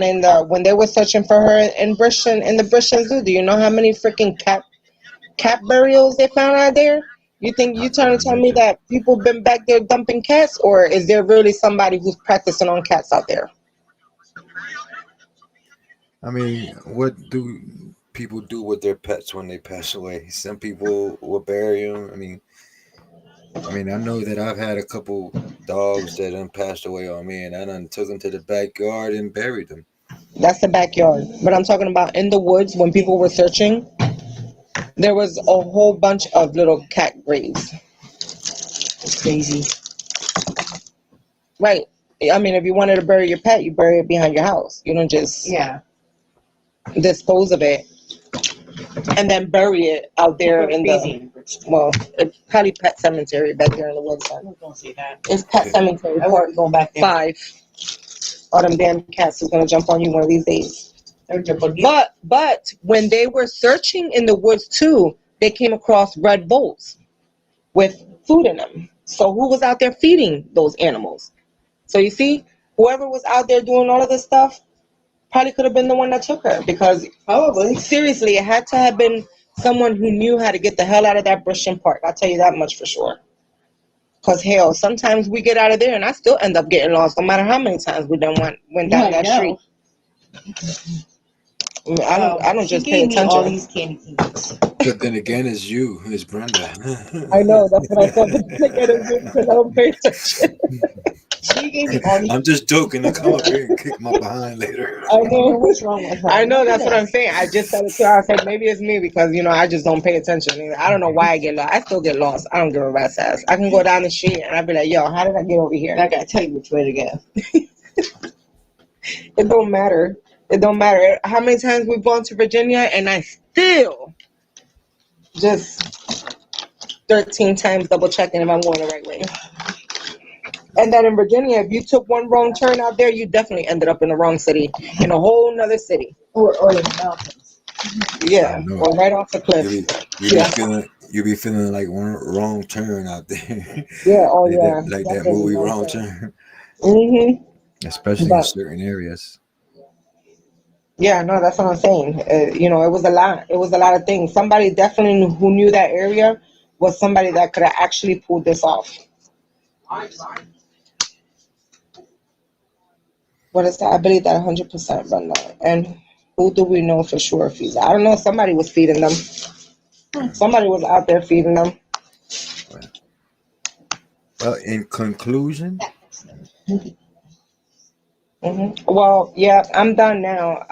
Speaker 2: in the when they were searching for her in the British Zoo. Do you know how many freaking cat burials they found out there? You think you
Speaker 1: I
Speaker 2: trying
Speaker 1: can
Speaker 2: to tell me
Speaker 1: imagine.
Speaker 2: that people been back there dumping cats, or is there really somebody who's practicing on cats out there?
Speaker 1: I mean, what do people do with their pets when they pass away? Some people will bury them. I know that I've had a couple dogs that done passed away on me, and I done took them to the backyard and buried them.
Speaker 2: That's the backyard. But I'm talking about in the woods when people were searching. There was a whole bunch of little cat graves.
Speaker 5: It's crazy.
Speaker 2: Right. I mean, if you wanted to bury your pet, you bury it behind your house. You don't just
Speaker 5: Yeah.
Speaker 2: dispose of it and then bury it out there in the, well, it's probably Pet Cemetery back there in the woods.
Speaker 5: I was gonna say that.
Speaker 2: It's Pet Cemetery.
Speaker 5: I wasn't going back there.
Speaker 2: 5. All them damn cats is gonna jump on you one of these days. But when they were searching in the woods too, they came across red bowls with food in them. So who was out there feeding those animals? So you see, whoever was out there doing all of this stuff probably could have been the one that took her, because probably seriously, it had to have been someone who knew how to get the hell out of that Brushing Park. I'll tell you that much for sure. Because hell, sometimes we get out of there and I still end up getting lost, no matter how many times we done went down that street. I don't just pay attention.
Speaker 5: All these candy canes.
Speaker 1: But then again, it's Brenda.
Speaker 2: I know, that's what I said. Because I don't pay attention.
Speaker 5: She gave me all these.
Speaker 1: I'm just joking. I'll come up here and kick my behind later.
Speaker 2: I know.
Speaker 5: What's wrong with her?
Speaker 2: I know, that's what I'm saying. I just said it to her. I said maybe it's me because I just don't pay attention. I don't know why I get lost. I still get lost. I don't give a rat's ass. I can go down the street and I'll be like, yo, how did I get over here?
Speaker 5: I gotta tell you which way to go.
Speaker 2: It don't matter. It don't matter how many times we've gone to Virginia and I still just 13 times double checking if I'm going the right way. And then in Virginia, if you took one wrong turn out there, you definitely ended up in the wrong city, in a whole nother city.
Speaker 5: Or the mountains.
Speaker 2: Yeah, or right off the cliff.
Speaker 1: You be feeling like one wrong turn out there.
Speaker 2: Yeah, oh
Speaker 1: like
Speaker 2: yeah.
Speaker 1: that movie Wrong Turn.
Speaker 2: Mm-hmm.
Speaker 1: Especially in certain areas.
Speaker 2: Yeah, no, that's what I'm saying. It was a lot. It was a lot of things. Somebody definitely who knew that area was somebody that could have actually pulled this off. What is that? I believe that 100%, Brenda. And who do we know for sure feeds? I don't know. Somebody was feeding them. Somebody was out there feeding them.
Speaker 1: Well, in conclusion,
Speaker 2: Well, yeah, I'm done now.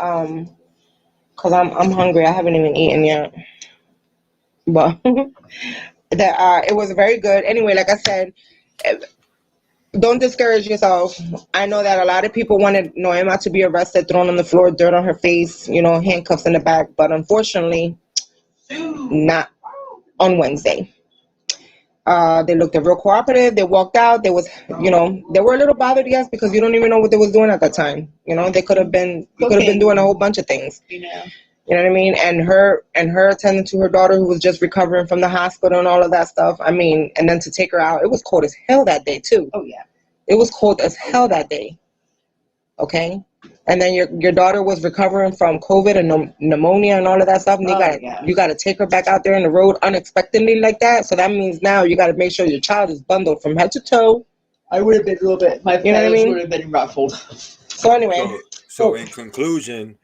Speaker 2: Cause I'm hungry. I haven't even eaten yet. But that it was very good. Anyway, like I said, don't discourage yourself. I know that a lot of people wanted Noema to be arrested, thrown on the floor, dirt on her face, handcuffs in the back. But unfortunately, not on Wednesday. They looked real cooperative. They walked out. They were a little bothered, yes, because you don't even know what they was doing at that time. They could have been doing a whole bunch of things. You know what I mean? And her attending to her daughter who was just recovering from the hospital and all of that stuff. I mean, and then to take her out, it was cold as hell that day too.
Speaker 5: Oh yeah.
Speaker 2: It was cold as hell that day. Okay? And then your daughter was recovering from COVID and pneumonia and all of that stuff. And you got to take her back out there on the road unexpectedly like that. So that means now you got to make sure your child is bundled from head to toe.
Speaker 5: I would have been a little bit. My feathers would have been ruffled.
Speaker 2: So anyway.
Speaker 1: So in conclusion,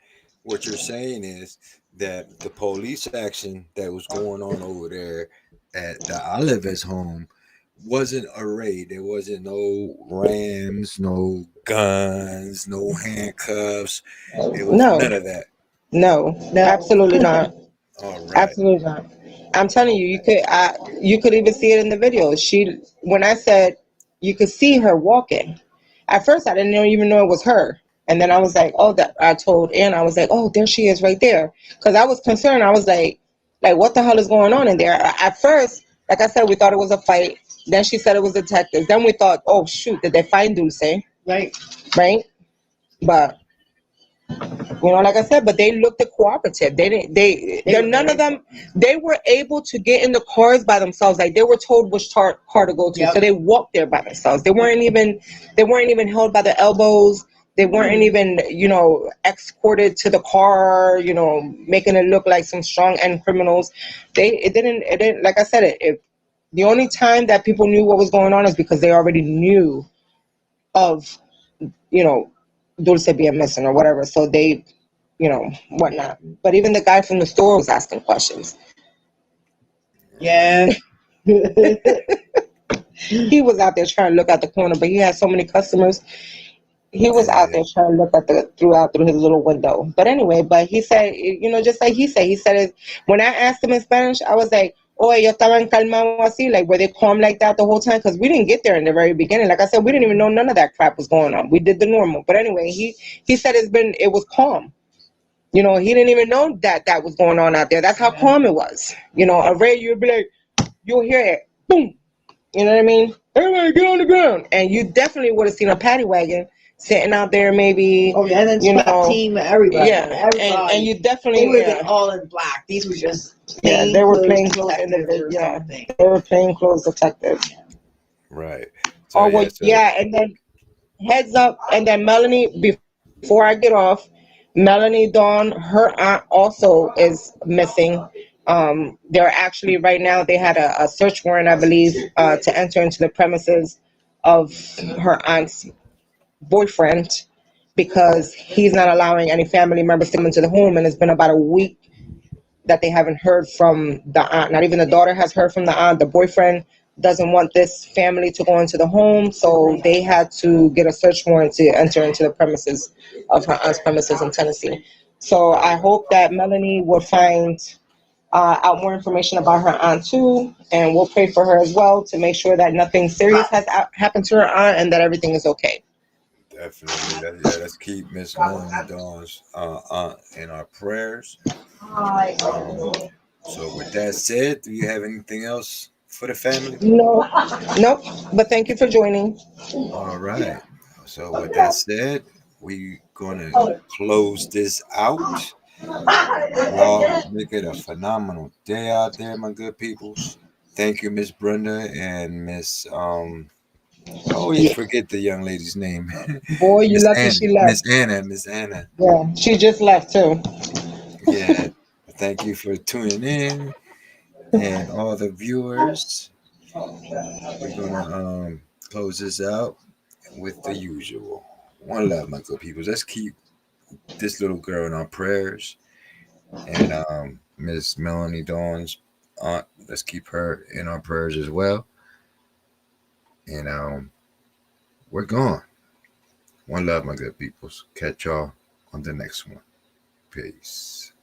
Speaker 1: what you're saying is that the police action that was going on over there at the Alavez home wasn't a raid. There wasn't no rams, no guns, no handcuffs. It was none of that.
Speaker 2: No, absolutely not.
Speaker 1: All right.
Speaker 2: Absolutely not. I'm telling you, you could even see it in the video. When I said you could see her walking, at first I didn't even know it was her. And then I was like, I told Anna, I was like, oh, there she is right there. Because I was concerned. I was like, what the hell is going on in there? At first, like I said, we thought it was a fight. Then she said it was detectives. Then we thought, oh, shoot, did they find Dulce?
Speaker 5: Right.
Speaker 2: But, like I said, but they looked cooperative. None of them, they were able to get in the cars by themselves. Like they were told which car to go to. Yep. So they walked there by themselves. They weren't even held by the elbows. They weren't even, escorted to the car, making it look like some strong-end criminals. It didn't, like I said, the only time that people knew what was going on is because they already knew of, Dulce being missing or whatever. So they, whatnot. But even the guy from the store was asking questions.
Speaker 5: Yeah.
Speaker 2: He was out there trying to look at the corner, but he had so many customers. He was out there trying to look at through his little window. But anyway, but he said, just like he said, when I asked him in Spanish, I was like, oh, ellos estaban calmados así, like, were they calm like that the whole time? Because we didn't get there in the very beginning. Like I said, we didn't even know none of that crap was going on. We did the normal. But anyway, he said it was calm. He didn't even know that was going on out there. That's how calm it was. A raid, you'd be like, you'll hear it, boom. You know what I mean? Everybody get on the ground. And you definitely would have seen a paddy wagon sitting out there, maybe.
Speaker 5: Oh yeah, and then SWAT team, everybody.
Speaker 2: Yeah,
Speaker 5: everybody.
Speaker 2: And you definitely.
Speaker 5: They would have been all in black. These were just.
Speaker 2: They were plain clothes. They were plain clothes detectives.
Speaker 1: Right.
Speaker 2: So, and then heads up, and then Melanie. Before I get off, Melanie Dawn, her aunt also is missing. They're actually right now. They had a search warrant, I believe, to enter into the premises of her aunt's boyfriend because he's not allowing any family members to come into the home, and it's been about a week that they haven't heard from the aunt. Not even the daughter has heard from the aunt. The boyfriend doesn't want this family to go into the home, so they had to get a search warrant to enter into the premises of her aunt's premises in Tennessee. So I hope that Melanie will find out more information about her aunt too, and we'll pray for her as well to make sure that nothing serious has happened to her aunt and that everything is okay.
Speaker 1: Definitely. Let's keep Miss Melanie Dawn's aunt in our prayers. So with that said, do you have anything else for the family?
Speaker 2: No, nope. But thank you for joining.
Speaker 1: All right. So with that said, we're gonna close this out. Y'all make it a phenomenal day out there, my good peoples. Thank you, Miss Brenda and Miss I always forget the young lady's name.
Speaker 2: Boy, you lucky she left.
Speaker 1: Miss Anna.
Speaker 2: Yeah, she just left too.
Speaker 1: Yeah. Thank you for tuning in, and all the viewers. We're gonna close this out with the usual. One love, my good people. Let's keep this little girl in our prayers, and Miss Melanie Dawn's aunt. Let's keep her in our prayers as well. And we're gone. One love, my good peoples. Catch y'all on the next one. Peace.